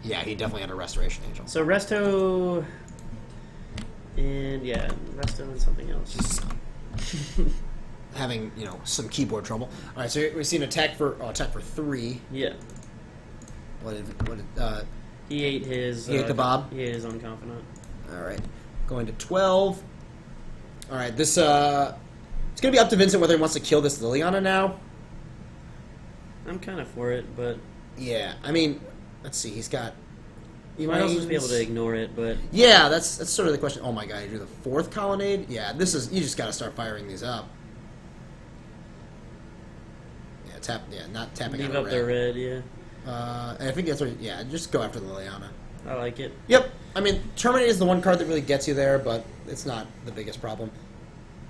Yeah, he definitely had a Restoration Angel. So Resto, and yeah, Resto and something else. Having some keyboard trouble. All right, so we've seen attack for 3. Yeah. He ate his. He ate the Bob. He ate his own confidant. All right, going to 12. All right, this it's gonna be up to Vincent whether he wants to kill this Liliana now. I'm kind of for it, but yeah, I mean, let's see, he's got. You might also just be able to ignore it, but yeah, that's sort of the question. Oh my god, you do the 4th colonnade? Yeah, you just got to start firing these up. Not tapping leave out up the red, yeah. And I think that's what. Yeah, just go after the Liliana. I like it. Yep. I mean, Terminate is the one card that really gets you there, but it's not the biggest problem.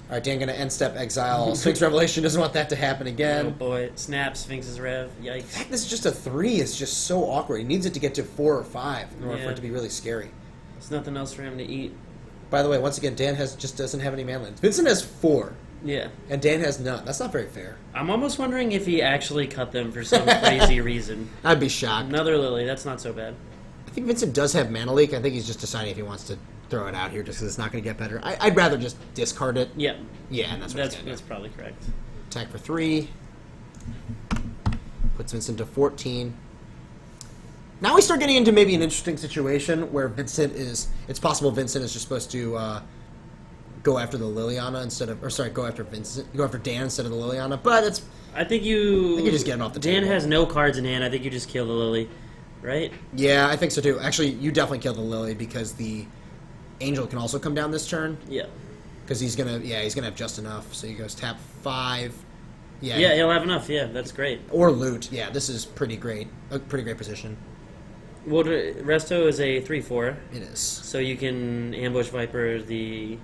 All right, Dan, gonna end step exile. Sphinx Revelation doesn't want that to happen again. Oh boy, snap Sphinx's Rev. Yikes. The fact this is just a 3 is just so awkward. He needs it to get to 4 or 5 in order for it to be really scary. There's nothing else for him to eat. By the way, once again, Dan just doesn't have any manlands. Vincent has 4. Yeah. And Dan has none. That's not very fair. I'm almost wondering if he actually cut them for some crazy reason. I'd be shocked. Another Lily. That's not so bad. I think Vincent does have Mana Leak. I think he's just deciding if he wants to throw it out here just because it's not going to get better. I'd rather just discard it. Yeah. Yeah, and that's probably correct. Attack for 3. Puts Vincent to 14. Now we start getting into maybe an interesting situation where it's possible Vincent is just supposed to go after the Liliana go after Dan instead of the Liliana, but I think you just get him off the Dan table. has no cards in hand. I think you just kill the Lily, right? Yeah, I think so too. Actually, you definitely kill the Lily because the Angel can also come down this turn. Yeah. Because he's gonna have just enough. So he goes tap 5. Yeah. Yeah, he'll have enough. Yeah, that's great. Or loot. Yeah, this is pretty great. A pretty great position. Well, Resto is a 3/4. It is. So you can ambush Viper the.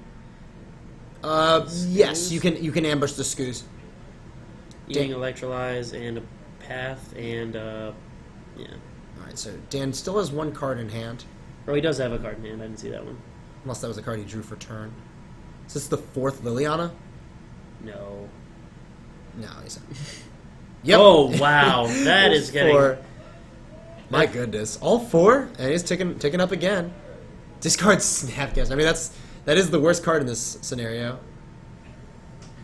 Yes, you can ambush the Scoos. Eating Electrolyze and a Path and yeah. All right, so Dan still has 1 card in hand. Oh, he does have a card in hand. I didn't see that one. Unless that was a card he drew for turn. Is this the 4th Liliana? No. No, he's not. Yep. Oh wow, that is getting. 4. My goodness, all 4, and he's ticking up again. Discard Snapcast. I mean, that is the worst card in this scenario.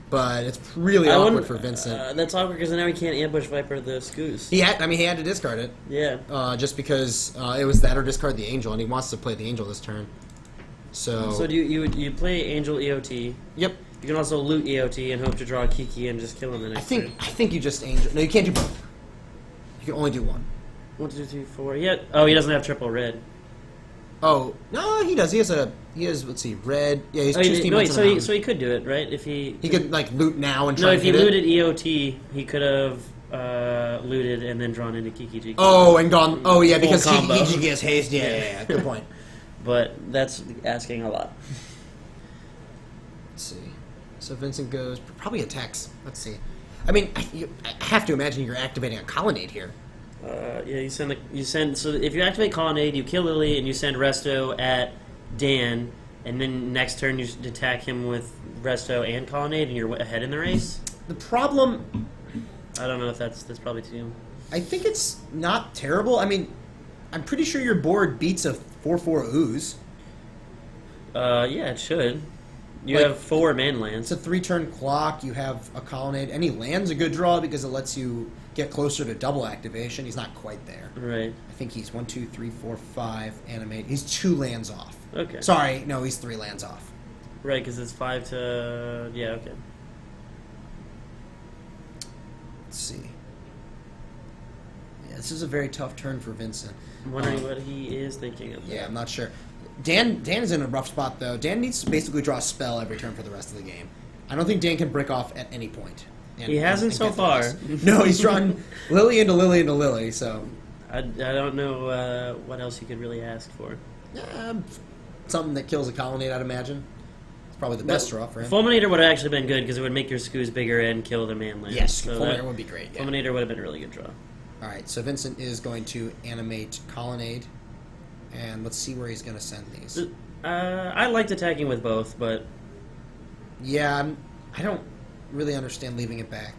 But it's really awkward for Vincent. That's awkward because now he can't ambush Viper the Scoos. He had to discard it. Yeah. Just because it was that or discard the Angel, and he wants to play the Angel this turn. So do you play Angel EOT? Yep. You can also loot EOT and hope to draw a Kiki and just kill him the next turn. I think you just Angel. No, you can't do both. You can only do one. 1, 2, 3, 4. Yeah. Oh, he doesn't have triple red. Oh no, he does. He has. Let's see, red. Yeah, he's so he could do it, right? If he could like loot now and try. No, to if he hit looted EOT, he could have looted and then drawn into Kiki Jiki. Oh, and gone. Oh yeah, because combo. Kiki Jiki has haste. Yeah. Good point. But that's asking a lot. Let's see. So Vincent goes probably attacks. Let's see. I mean, I have to imagine you're activating a colonnade here. Yeah, you send. So if you activate Colonnade, you kill Lily, and you send Resto at Dan, and then next turn you attack him with Resto and Colonnade, and you're ahead in the race. The problem, I don't know if that's probably too. I think it's not terrible. I mean, I'm pretty sure your board beats a 4/4 ooze. Yeah, it should. You have 4 man lands. It's a 3-turn clock. You have a colonnade. Any land's a good draw because it lets you get closer to double activation. He's not quite there. Right. I think he's 1, 2, 3, 4, 5 animate. He's 2 lands off. Okay. Sorry, no, he's 3 lands off. Right, because it's 5 to yeah. Okay. Let's see. Yeah, this is a very tough turn for Vincent. I'm wondering what he is thinking of. Yeah, I'm not sure. Dan is in a rough spot, though. Dan needs to basically draw a spell every turn for the rest of the game. I don't think Dan can break off at any point. He hasn't so far. No, he's drawn Lily into Lily into Lily, so... I don't know what else you could really ask for. Something that kills a colonnade, I'd imagine. It's probably the best draw for him. Fulminator would have actually been good because it would make your Scoos bigger and kill the man land. Yes, so Fulminator would be great. Yeah. Fulminator would have been a really good draw. Alright, so Vincent is going to animate Colonnade. And let's see where he's going to send these. I liked attacking with both, but... Yeah, I don't really understand leaving it back.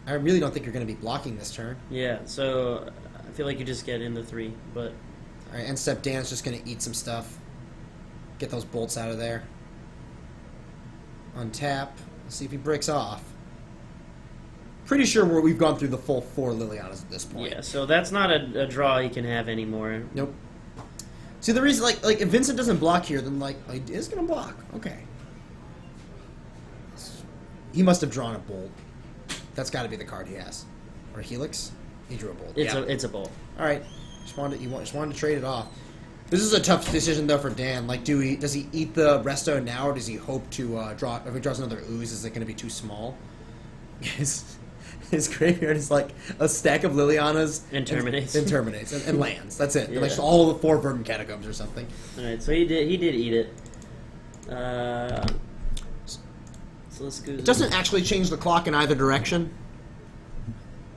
I really don't think you're going to be blocking this turn. Yeah, so I feel like you just get in the 3, but... All right, end step. Dan's just gonna eat some stuff. Get those bolts out of there. Untap. Let's see if he breaks off. Pretty sure we've gone through the full 4 Lilianas at this point. Yeah, so that's not a draw he can have anymore. Nope. See, the reason, like if Vincent doesn't block here, then, like, he is going to block. Okay. He must have drawn a bolt. That's got to be the card he has. Or a Helix? He drew a bolt. It's a bolt. All right. Just wanted to trade it off. This is a tough decision, though, for Dan. Like, does he eat the Resto now, or does he hope to draw... If he draws another Ooze, is it going to be too small? His graveyard is like a stack of Lilianas and terminates and lands. That's it. Yeah. Like all the 4 Verdant Catacombs or something. All right, so he did eat it. So let's go. It doesn't actually change the clock in either direction.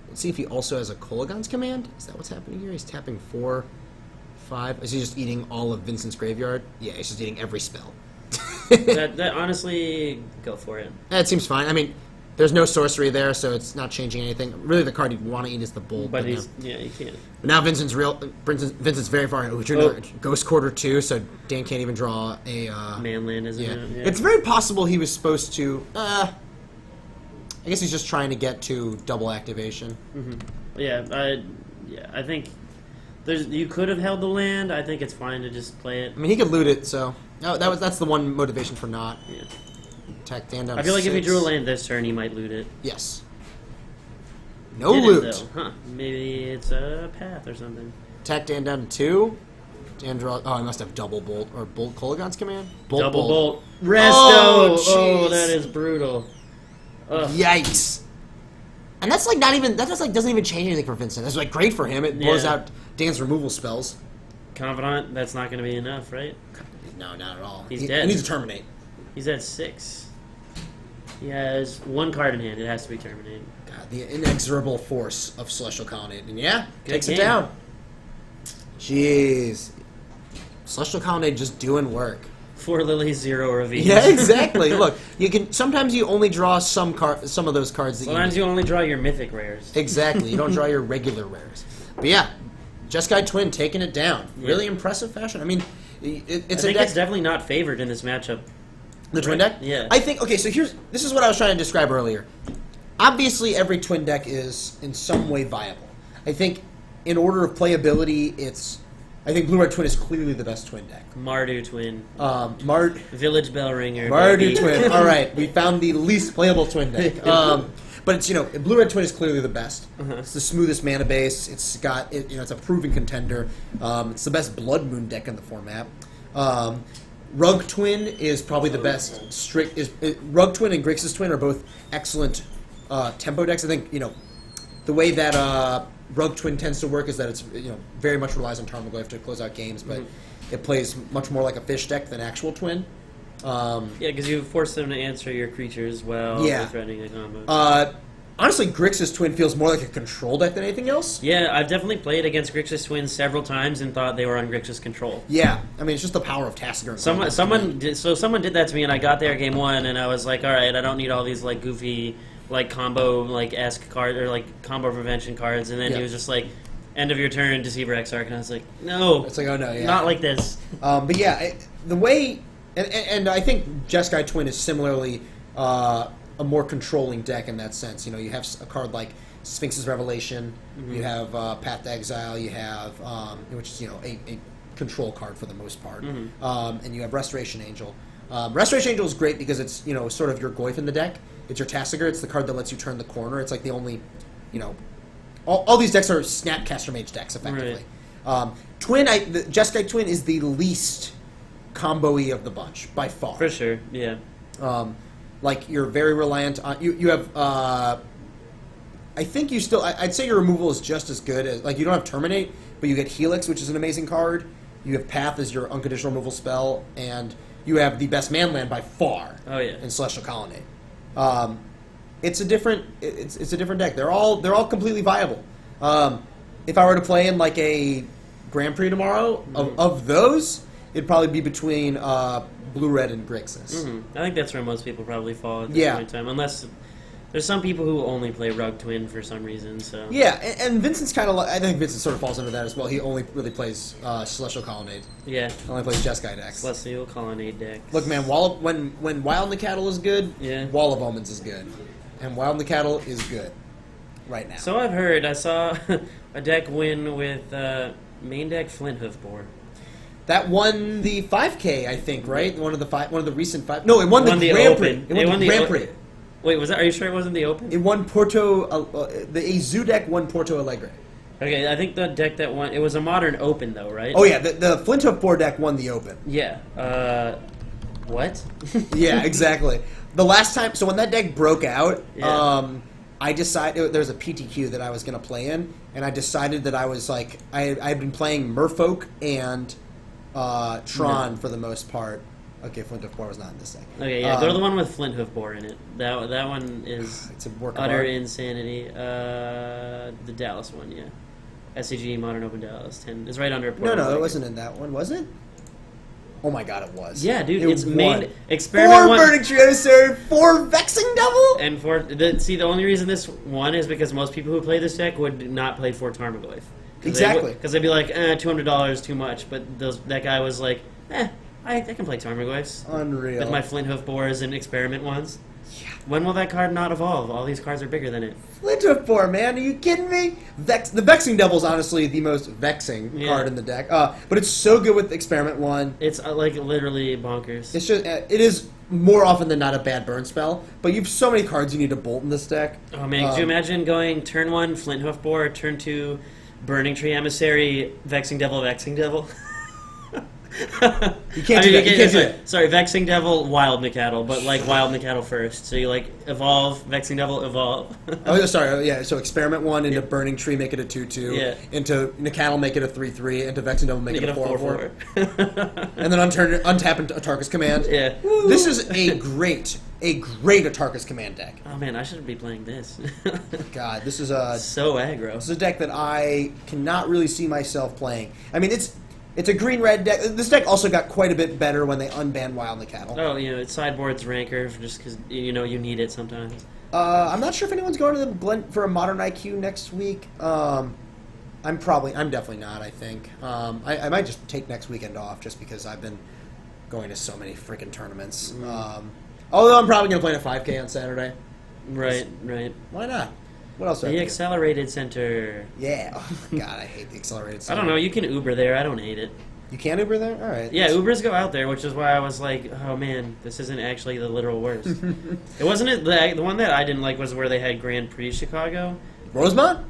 Let's see if he also has a Kolagon's command. Is that what's happening here? He's tapping 4, 5. Is he just eating all of Vincent's graveyard? Yeah, he's just eating every spell. that honestly, go for it. That seems fine. I mean, there's no sorcery there, so it's not changing anything. Really, the card you want to eat is the Bolt. But you can't. But now Vincent's very far. Oh, he drew another Ghost Quarter 2, so Dan can't even draw a... Manland, isn't it? Yeah. It's very possible he was supposed to... I guess he's just trying to get to double activation. Mm-hmm. Yeah, I think you could have held the land. I think it's fine to just play it. I mean, he could loot it, so... No, that's the one motivation for not. Yeah. Attack Dan down I feel like 6. if he drew a land this turn, he might loot it. Yes. No Didn't, loot. though. Huh. Maybe it's a path or something. Attack Dan down to 2. Dan draws... Oh, I must have double Bolt. Or Bolt Kolagon's command? Double Bolt. Resto! Oh, that is brutal. Ugh. Yikes. And that's like not even... That just like doesn't even change anything for Vincent. That's like great for him. It blows out Dan's removal spells. Confidant, that's not going to be enough, right? No, not at all. He's dead. He needs to terminate. He's at 6. He has 1 card in hand. It has to be terminated. God, the inexorable force of Celestial Colonnade. And takes game. it down. Jeez. Celestial Colonnade just doing work. 4 lilies, 0 ravines. Yeah, exactly. Look, you can sometimes you only draw some of those cards. Sometimes you only draw your mythic rares. Exactly. You don't draw your regular rares. But yeah, Jeskai Twin taking it down. Yeah. Really impressive fashion. I mean, it's a deck. It's definitely not favored in this matchup. The Twin deck? Yeah. I think, okay, so this is what I was trying to describe earlier. Obviously, every Twin deck is in some way viable. I think in order of playability, I think Blue-Red Twin is clearly the best Twin deck. Mardu Twin. Village Bell Ringer. Mardu Twin. All right, we found the least playable Twin deck. But it's, Blue-Red Twin is clearly the best. Uh-huh. It's the smoothest mana base. It's got, it's a proven contender. It's the best Blood Moon deck in the format. Rug Twin is probably the best. Rug Twin and Grixis Twin are both excellent tempo decks. I think the way that Rug Twin tends to work is that it's very much relies on Tarmogoyf to close out games, but it plays much more like a fish deck than actual Twin. Because you force them to answer your creatures while threatening a combo. Honestly, Grixis Twin feels more like a control deck than anything else. Yeah, I've definitely played against Grixis Twin several times and thought they were on Grixis control. Yeah, I mean, it's just the power of Tasigur. Someone did that to me, and I got there game 1, and I was like, all right, I don't need all these like goofy like combo like esque card or like combo prevention cards, and then he was just like, end of your turn, Deceiver Exarch, and I was like, no, it's like, oh no, not like this. But yeah, the way, and I think Jeskai Twin is similarly a more controlling deck in that sense. You have a card like Sphinx's Revelation, you have Path to Exile, you have which is a control card for the most part, and you have Restoration Angel. Restoration Angel is great because it's sort of your Goyf in the deck. It's your Tasigur. It's the card that lets you turn the corner. It's like the only, all these decks are Snapcaster Mage decks effectively. Right. Jeskai Twin is the least combo-y of the bunch by far. For sure, yeah. Like, you're very reliant on... You have... I think you still... I'd say your removal is just as good as... Like, you don't have Terminate, but you get Helix, which is an amazing card. You have Path as your unconditional removal spell, and you have the best Manland by far. Oh, yeah. In Celestial Colonnade. It's a different... It's a different deck. They're all completely viable. If I were to play in, like, a Grand Prix tomorrow, of those, it'd probably be between... Blue, Red, and Grixis. I think that's where most people probably fall at this point in time, unless There's some people who only play Rug Twin for some reason, so... Yeah, and Vincent's kind of like... I think Vincent sort of falls under that as well. He only really plays Celestial Colonnade. Yeah. Only plays Jeskai decks. Celestial Colonnade decks. Look, man, when Wild in the Cattle is good, Wall of Omens is good. And Wild in the Cattle is good right now. So I've heard. I saw a deck win with main deck Flint Hoof Boar. That won the 5K, I think, right? One of the recent 5... No, it won the Grand Prix. Open. It won the Grand Prix. Wait, was that? Are you sure it wasn't the Open? It won Porto... the Azu deck won Porto Alegre. Okay, I think the deck that won... It was a Modern Open, though, right? Oh, yeah. The Flint Hoof Boar deck won the Open. Yeah. What? Yeah, exactly. The last time... So when that deck broke out, Yeah. I decided... There's a PTQ that I was going to play in, and I decided that I was like... I had been playing Merfolk and Tron for the most part. Okay, Flint Hoof Boar was not in this thing. Okay, yeah, go to the one with Flint Hoof Boar in it. That one is it's a work of utter art. insanity. The Dallas one, yeah. SCG Modern Open Dallas 10. It's right under. No, it wasn't in that one, was it? Oh my god, it was. Yeah, dude, it it's won. main experiment 4 one. Burning Trio, sir. 4 Vexing Devil. And the only reason this won is because most people who play this deck would not play for Tarmogoyf. Exactly. Because they'd be like, $200 too much. But that guy was like, I can play Tarmogoyfs. Unreal. With my Flint Hoof Boars and experiment ones. Yeah. When will that card not evolve? All these cards are bigger than it. Flint Hoof Boar, man. Are you kidding me? The Vexing Devil is honestly the most vexing card in the deck. But it's so good with Experiment 1. It's like literally bonkers. It's just it is more often than not a bad burn spell. But you have so many cards you need to bolt in this deck. Oh man, could you imagine going turn 1 Flint Hoof Boar, turn 2 Burning Tree Emissary, Vexing Devil, Vexing Devil? You can't do that. You can't do that. Sorry, Vexing Devil, Wild Nicatl, but like Wild Nicatl first. So you like evolve, Vexing Devil, evolve. Oh, sorry. Yeah, so Experiment 1 into Burning Tree, make it a 2/2. Yeah. Into Nicatl, make it a 3/3. Into Vexing Devil, make it a 4/4. 4/4. And then untap into Atarka's Command. Yeah. This is a great Atarka's Command deck. Oh man, I should be playing this. God, this is a aggro. deck that I cannot really see myself playing. I mean, it's a green-red deck. This deck also got quite a bit better when they unbanned Wild Nicatl. Oh, it sideboards Ranker just because you need it sometimes. I'm not sure if anyone's going to the blend for a Modern IQ next week. I'm definitely not. I think I might just take next weekend off just because I've been going to so many freaking tournaments. Although I'm probably going to play in a 5K on Saturday. Right. Why not? What else? The Accelerated Center. Yeah. Oh my god, I hate the Accelerated Center. I don't know. You can Uber there. I don't hate it. You can Uber there? All right. Yeah, Ubers go out there, which is why I was like, oh man, this isn't actually the literal worst. It wasn't the one that I didn't like was where they had Grand Prix Chicago. Rosemont?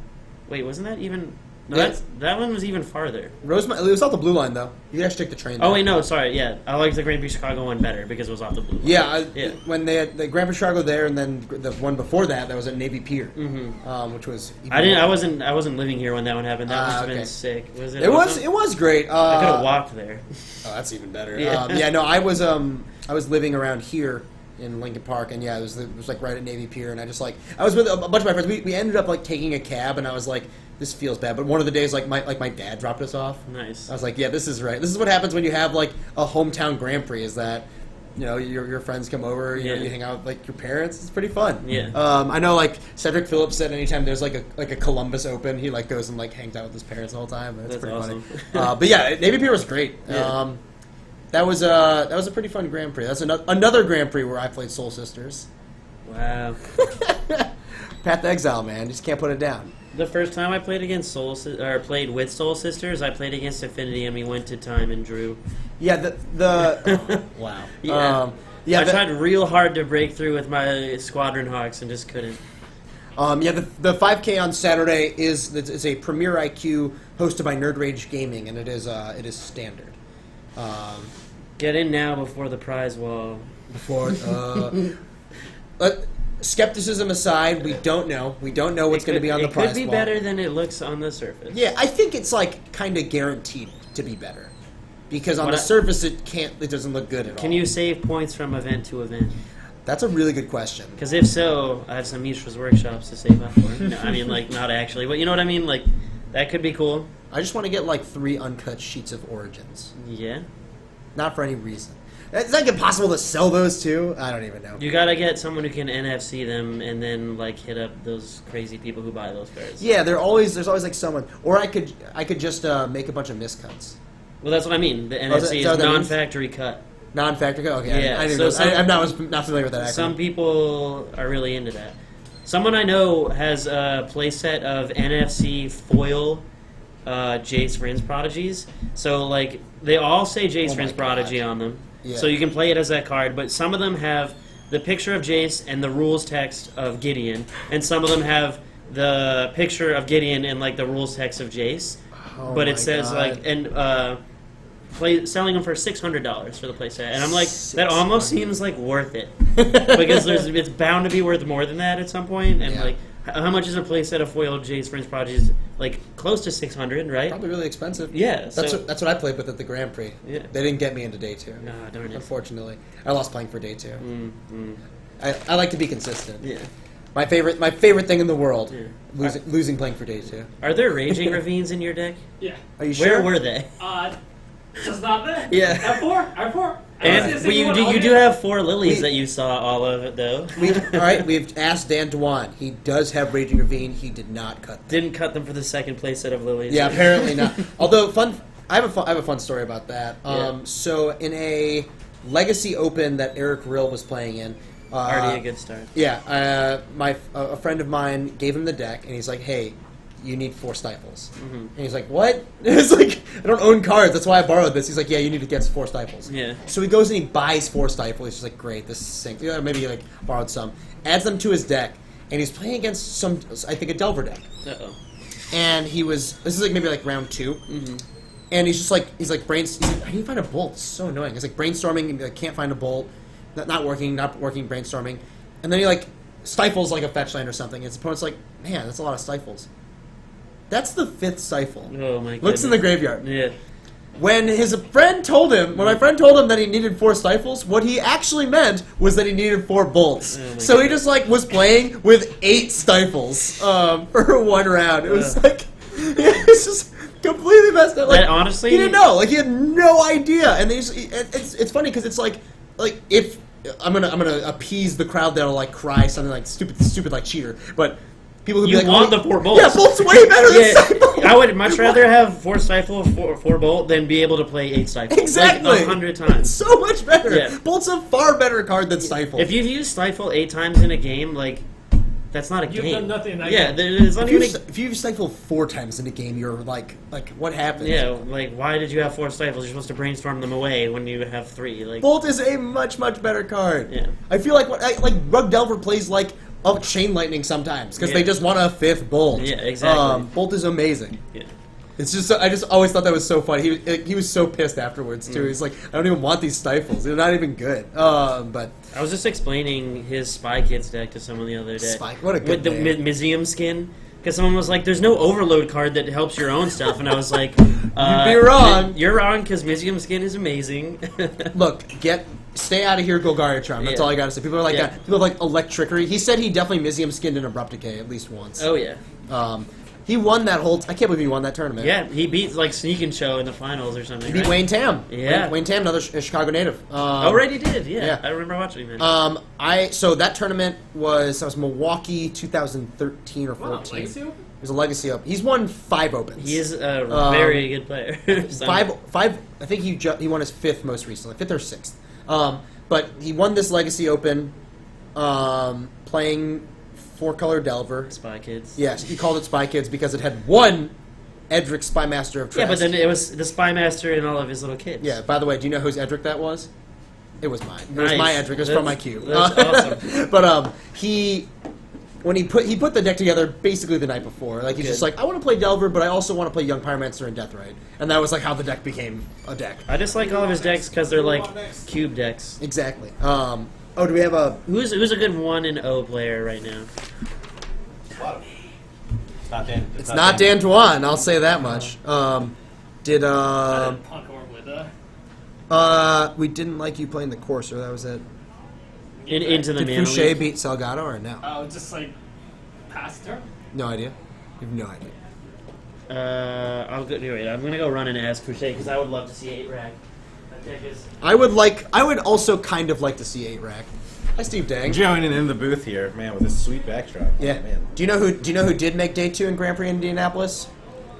Wait, wasn't that even? No, Yeah. that one was even farther. Rosemont. It was off the blue line though. You actually take the train. Oh wait, no, sorry. Yeah, I liked the Grand Prix Chicago one better because it was off the blue line. Yeah, when they had the Grand Prix Chicago there, and then the one before that was at Navy Pier, which was. I wasn't living here when that one happened. That must have been sick. Was it? It was great. I could have walked there. Oh, that's even better. Yeah. No, I was living around here in Lincoln Park, and yeah, it was like right at Navy Pier, and I was with a bunch of my friends. We ended up like taking a cab, and I was like, this feels bad. But one of the days, like my dad dropped us off. Nice. I was like, yeah, this is right. This is what happens when you have like a hometown Grand Prix. Is that your friends come over, you hang out with like your parents. It's pretty fun. Yeah. I know like Cedric Phillips said anytime there's like a Columbus Open, he like goes and like hangs out with his parents the whole time. That's pretty awesome. funny. But yeah, Navy Pier was great. Yeah. That was a pretty fun Grand Prix. That's another Grand Prix where I played Soul Sisters. Wow. Path to Exile, man, you just can't put it down. The first time I played against played with Soul Sisters, I played against Affinity, and we went to time and drew. Yeah, the wow. I tried real hard to break through with my Squadron Hawks and just couldn't. The 5K on Saturday is a Premier IQ hosted by Nerd Rage Gaming, and it is standard. Get in now before the prize wall. Skepticism aside, we don't know. We don't know what's going to be on the prize wall. It could be better than it looks on the surface. Yeah, I think it's like kind of guaranteed to be better, because on the surface it doesn't look good at all. Can you save points from event to event? That's a really good question. Because if so, I have some Mishra's workshops to save up for. No, I mean, like, not actually, but you know what I mean. Like, that could be cool. I just want to get like 3 uncut sheets of Origins. Yeah. not for any reason. It's like impossible to sell those too. I don't even know. You gotta get someone who can NFC them and then like hit up those crazy people who buy those cards. Yeah, there's always like someone, or I could just make a bunch of miscuts. Well, that's what I mean. The NFC is non-factory cut. Non-factory cut. Okay, yeah. I'm not familiar with that. Some people are really into that. Someone I know has a playset of NFC foil Jace Vryn's Prodigies. So like they all say Jace Vryn's Prodigy on them. Yeah. So you can play it as that card, but some of them have the picture of Jace and the rules text of Gideon, and some of them have the picture of Gideon and like the rules text of Jace. Oh but it says God. selling them for $600 for the playset, and I'm like, that almost seems like worth it because it's bound to be worth more than that at some point. And like, how much is a playset of foiled Jace Vryn's Prodigies? Like close to $600, right? Probably really expensive. Yeah, that's what I played with at the Grand Prix. Yeah. They didn't get me into day 2. No, darn it. Unfortunately, I lost playing for day 2. Mm-hmm. I like to be consistent. Yeah. My favorite thing in the world, Yeah. losing playing for day 2. Are there Raging Ravines in your deck? Yeah. Are you sure? Where were they? Just not there. Yeah. F4. And you do have 4 lilies that you saw all of it though. All right, we've asked Dan Dwan. He does have Raging Ravine. He did not cut them. Didn't cut them for the second playset of lilies. Yeah, apparently not. Although I have a fun story about that. Yeah. So in a Legacy Open that Eric Rill was playing in, Already a good start. Yeah, a friend of mine gave him the deck, and he's like, "Hey, you need 4 stifles." Mm-hmm. And he's like, "What?" It's like, I don't own cards. That's why I borrowed this. He's like, "Yeah, you need to get 4 stifles." Yeah. So he goes and he buys 4 stifles. He's just like, "Great, this sinks." Yeah, maybe he like borrowed some, adds them to his deck, and he's playing against I think a Delver deck. Uh-oh. And this is like maybe like round 2. Mm-hmm. And he's like, he's like, I need to find a bolt. It's so annoying. He's like brainstorming and like, can't find a bolt. Not working, brainstorming. And then he like stifles like a fetch land or something. And his opponent's like, man, that's a lot of stifles. That's the 5th stifle. Oh my god. Looks in the graveyard. Yeah. When my friend told him that he needed 4 stifles, what he actually meant was that he needed 4 bolts. Oh So he just like was playing with 8 stifles for 1 round. It was like, it's just completely messed up. Like, That honestly, he didn't know. Like he had no idea. And it's funny because it's like if I'm gonna appease the crowd that'll like cry something like stupid like cheater, but people who you be like, want the 4 bolts. Yeah, bolt's way better than stifle. I would much rather have 4 stifle, 4 bolt than be able to play 8 stifle. Exactly. Like 100 times. So much better. Yeah. Bolt's a far better card than stifle. If you've used stifle 8 times in a game, like that's not a You've game. done nothing in that Yeah, game. there's not even. If you stifle 4 times in a game, you're like what happened? Yeah, like why did you have 4 stifles? You're supposed to brainstorm them away when you have 3. Like Bolt is a much better card. Yeah. I feel like Rug Delver plays like a Chain Lightning sometimes because they just want a 5th Bolt. Yeah, exactly. Bolt is amazing. Yeah. It's just I just always thought that was so funny. He was so pissed afterwards too. He's like, I don't even want these stifles. They're not even good. But I was just explaining his Spy Kids deck to someone the other day. Spike, what a good with the name. Museum skin. Because someone was like, "There's no Overload card that helps your own stuff," and I was like, You'd be wrong. You're wrong because Museum skin is amazing." Look, stay out of here, Golgari Charm. That's Yeah. all I gotta say. People are like Yeah. people are like Electrickery. He said he definitely Museum skinned an Abrupt Decay at least once. Oh yeah, He won that whole. I can't believe he won that tournament. yeah. He beat like Sneak and Show in the finals or something. He beat right? Wayne Tam. Yeah. Wayne Tam, another Chicago native. Already did. Yeah. yeah. I remember watching that. So that tournament was Milwaukee 2013 or 14. Wow, Legacy Open? It was a Legacy Open. He's won 5 Opens. He is a very good player. five. I think he won his 5th most recently, 5th or 6th. But he won this Legacy Open, playing 4-color Delver. Spy Kids. Yes, he called it Spy Kids because it had one Edric Spymaster of Trask. Yeah, but then it was the Spy Master and all of his little kids. Yeah, by the way, do you know whose Edric that was? It was mine. It was Nice. my Edric. It was from my cube. That's awesome. But when he put the deck together basically the night before. Like he's Good. just like, I want to play Delver, but I also want to play Young Pyromancer and Deathrite. And that was like how the deck became a deck. I just like all of his decks because they're like cube decks. Exactly. Do we have a Who's a good 1-0 player right now? It's not Dan. It's not Dan Dwan, I'll say that much. I didn't punk or with We didn't like you playing the Courser, that was it. Into the Did Mana Fouché League? beat Salgado or no? just like past turn. No idea. You have no idea. I'll go. Wait, I'm gonna go run and ask Fouché because I would love to see 8 rack. That deck is. I would also kind of like to see 8-rack. Hi, Steve Dang. Joining in the booth here, man, with this sweet backdrop. Yeah. Oh, man. Do you know who did make day 2 in Grand Prix Indianapolis?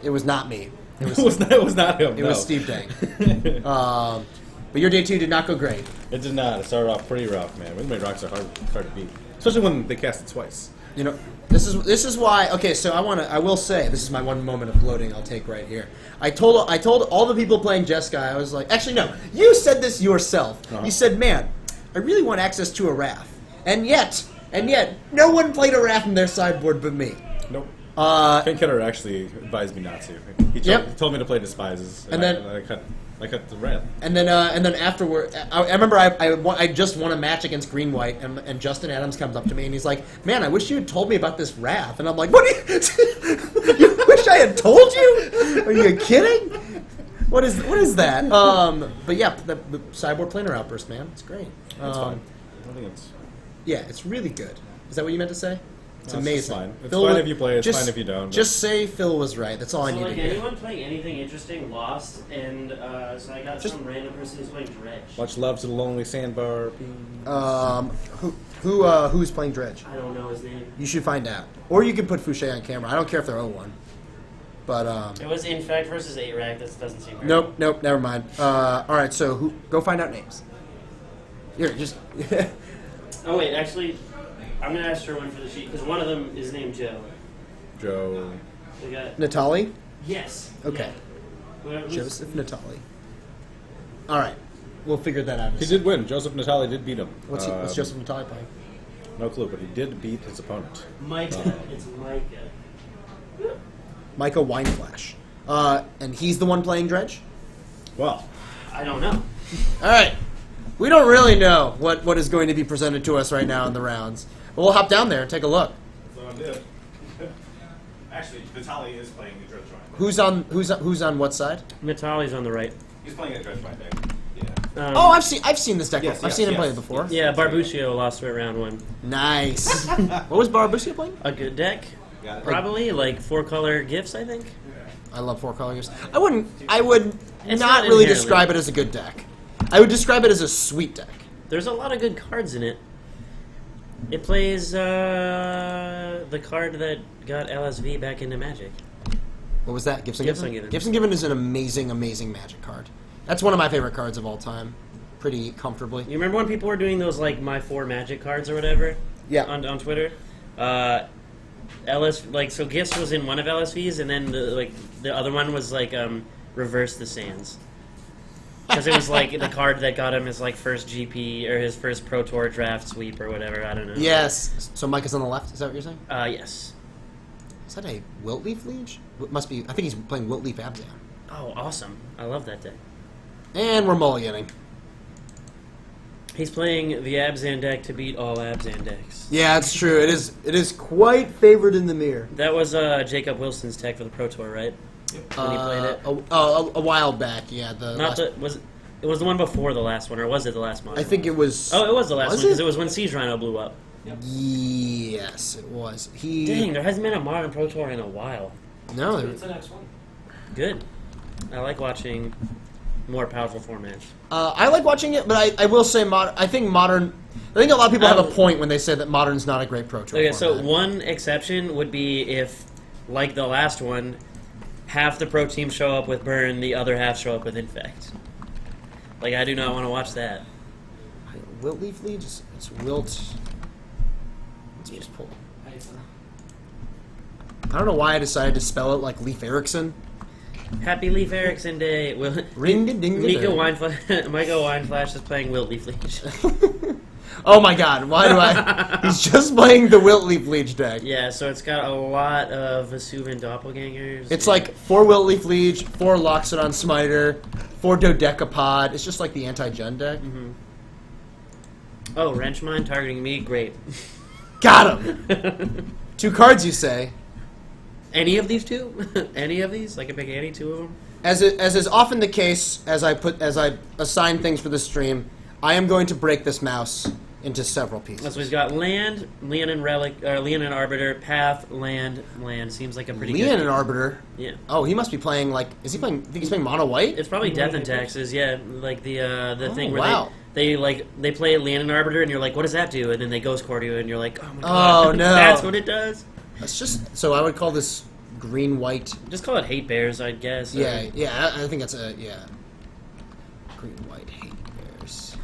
It was not me. It was not him. It no. was Steve Dang. But your day 2 did not go great. It did not. It started off pretty rough, man. Windmade rocks are hard to beat, especially when they cast it twice. You know, this is why. Okay, so I will say this is my one moment of gloating I'll take right here. I told all the people playing Jeskai, I was like, actually no, you said this yourself. You said, man, I really want access to a Wrath, and yet, no one played a Wrath in their sideboard but me. Nope. Ken Ketter actually advised me not to. He told me to play Despises, and then I cut the red. And then afterward, I remember I just won a match against Green White, and Justin Adams comes up to me and he's like, "Man, I wish you had told me about this Wrath." And I'm like, "What? You wish I had told you? Are you kidding? What is that?" But yeah, the sideboard planar outburst, man, it's great. It's fun. I think it's. Yeah, it's really good. Is that what you meant to say? It's No, amazing. It's fine. It's fine if you play. It's fine if you don't. Just say Phil was right. That's all I So need like to hear. anyone playing anything interesting lost, and so I got some random person who's playing Dredge. Much love to the lonely sandbar. Who's playing Dredge? I don't know his name. You should find out. Or you can put Fouché on camera. I don't care if they're 0-1. But, It was Infect versus 8-rack. That doesn't seem very Nope, never mind. Alright, so go find out names. Here, just... Oh wait, actually, I'm gonna ask Sherwin for the sheet because one of them is named Joe. Joe. The guy. Natali? Yes. Okay. Yeah. Who's- Joseph Natali. Alright, we'll figure that out. He did win. Joseph Natali did beat him. What's Joseph Natali playing? No clue, but he did beat his opponent. Micah. It's Micah. Micah Wineflash. And he's the one playing Dredge? Well, I don't know. Alright. We don't really know what is going to be presented to us right now in the rounds. But we'll hop down there and take a look. so I did. Actually, Natali is playing the Dredge Who's on what side? Natali's on the right. He's playing a Dredge deck. Yeah. Oh, I've seen this deck Yes, before. I've yes, seen him yes. play it before. Yeah, Barbuccio lost to it round 1. Nice. What was Barbusia playing? A good deck. Got it. Probably like 4-color gifts, I think. I love 4 colors. I would It's not not really inherently- describe it as a good deck. I would describe it as a sweet deck. There's a lot of good cards in it. It plays the card that got LSV back into Magic. What was that? Gibson Gibson Given? Given. Gibson Given is an amazing, amazing Magic card. That's one of my favorite cards of all time. Pretty comfortably. You remember when people were doing those like my 4 Magic cards or whatever? Yeah. On Twitter. So Gifts was in one of LSVs, and then the other one was like Reverse the Sands. Because it was like the card that got him his like first GP or his first Pro Tour draft sweep or whatever. I don't know. Yes. So Mike is on the left. Is that what you're saying? Yes. Is that a Wiltleaf Liege? Must be. I think he's playing Wiltleaf Abzan. Oh, awesome! I love that deck. And we're mulliganing. He's playing the Abzan deck to beat all Abzan decks. Yeah, it's true. It is quite favored in the mirror. That was Jacob Wilson's tech for the Pro Tour, right? When he played it. A while back. Yeah. It was the one before the last one, or was it the last one? I think it was. Oh, it was the last Was one because it? it was when Siege Rhino blew up. Yes, it was. Dang, there hasn't been a modern Pro Tour in a while. No. What's the next one? Good. I like watching more powerful formats. I like watching it, but I will say I think a lot of people have a point when they say that modern's not a great Pro Tour Okay, so format. one exception would be if, like the last one, half the pro teams show up with Burn, the other half show up with Infect. Like, I do not want to watch that. Wilt Leaf Lead? It's Wilt. Let's just pull. I don't know why I decided to spell it like Leif Erikson. Happy Leaf Erikson Day. Mika Wineflash is playing Wilt Leaf Leech. Oh my god, why do I... He's just playing the Wilt Leaf Liege deck. Yeah, so it's got a lot of Vesuvian Doppelgangers. It's like 4 Wilt Leaf Liege, 4 Loxodon Smiter, 4 Dodecapod. It's just like the anti-gen deck. Mm-hmm. Oh, Wrenchmine targeting me? Great. Got him! 2 cards, you say. Any of these two? Any of these? I can pick any 2 of them? As is often the case, as I assign things for the stream, I am going to break this mouse into several pieces. So he's got land, Leon and Relic, Leon and Arbiter, Path, land, land. Seems like a pretty Leon good. and Arbiter. Yeah. Oh, he must be playing like. Is he playing? I think he's playing mono white. It's probably Death and Taxes, yeah. Like the thing where wow. they play Land and Arbiter, and you're like, what does that do? And then they ghost core you, and you're like, oh my god, Oh, no. that's what it does. That's just so I would call this green white. Just call it Hate Bears, I guess. or- Yeah. I think that's a green white hate bears.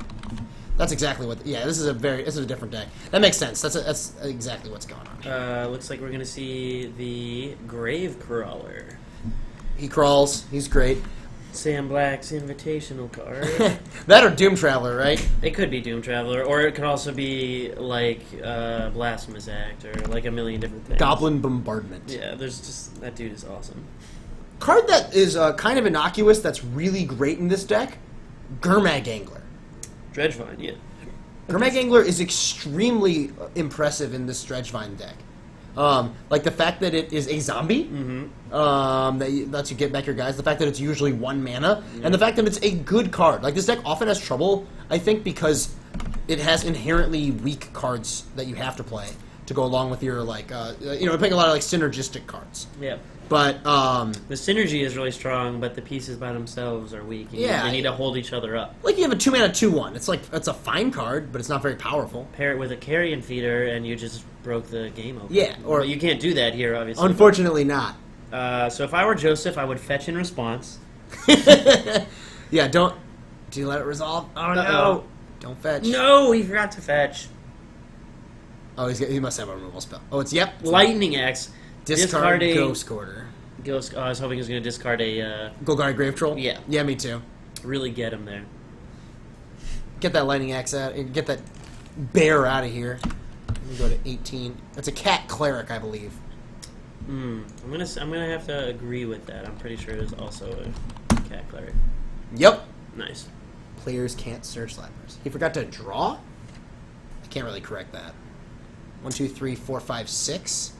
That's exactly what. Yeah, this is a different deck. That makes sense. That's exactly what's going on. Looks like we're gonna see the Grave Crawler. He crawls. He's great. Sam Black's invitational card. That or Doom Traveler, right? It could be Doom Traveler, or it could also be like Blasphemous Act, or like a million different things. Goblin Bombardment. Yeah, there's just that dude is awesome. Card that is kind of innocuous. That's really great in this deck. Gurmag Angler. Dredgevine, yeah. Gurmag Angler is extremely impressive in this Dredgevine deck. Like the fact that it is a zombie, that lets you get back your guys. The fact that it's usually 1 mana, and the fact that it's a good card. Like this deck often has trouble, I think, because it has inherently weak cards that you have to play to go along with your like, playing a lot of like synergistic cards. Yeah. But The synergy is really strong, but the pieces by themselves are weak. Yeah. They need to hold each other up. like you have a 2 mana 2/1. It's a fine card, but it's not very powerful. Pair it with a Carrion Feeder, and you just broke the game open. Yeah, or- But you can't do that here, obviously. Unfortunately, not. So if I were Joseph, I would fetch in response. Yeah, don't. Do you let it resolve? Oh Uh-oh. Don't fetch. No, he forgot to fetch. Oh, he must have a removal spell. Oh, it's Lightning Axe. discard a Ghost Quarter. Ghost. I was hoping he was going to discard a. Golgari Grave Troll. Yeah. Yeah, me too. Really get him there. Get that lightning axe out. Get that bear out of here. Let me go to 18. That's a cat cleric, I believe. I'm gonna have to agree with that. I'm pretty sure it is also a cat cleric. Yep. Nice. Players can't Surge Slappers. He forgot to draw? I can't really correct that. 1, 2, 3, 4, 5, 6.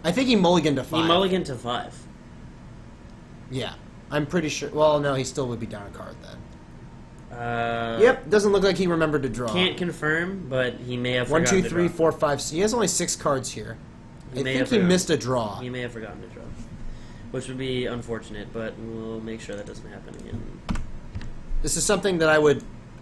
I think he mulliganed to 5. He mulliganed to 5. Yeah. I'm pretty sure. Well, no, he still would be down a card then. Uh, Yep, doesn't look like he remembered to draw. Can't confirm, but he may have 1, forgotten 2, to 3, draw. 4, 5. He has only 6 cards here. He I may think have he forgotten. missed a draw. He may have forgotten to draw, which would be unfortunate, but we'll make sure that doesn't happen again. This is something that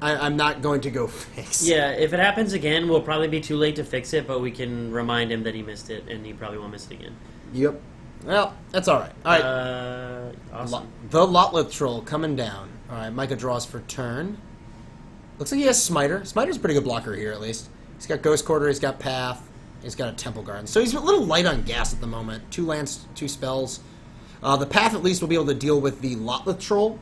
I'm not going to go fix. Yeah, if it happens again, we'll probably be too late to fix it, but we can remind him that he missed it, and he probably won't miss it again. Yep. Well, that's all right. All right. Awesome. The Lotleth Troll coming down. All right, Micah draws for turn. Looks like he has Smiter. Smiter's a pretty good blocker here, at least. He's got Ghost Quarter, he's got Path, he's got a Temple Garden. So he's a little light on gas at the moment. 2 lands, 2 spells. The Path, at least, will be able to deal with the Lotleth Troll.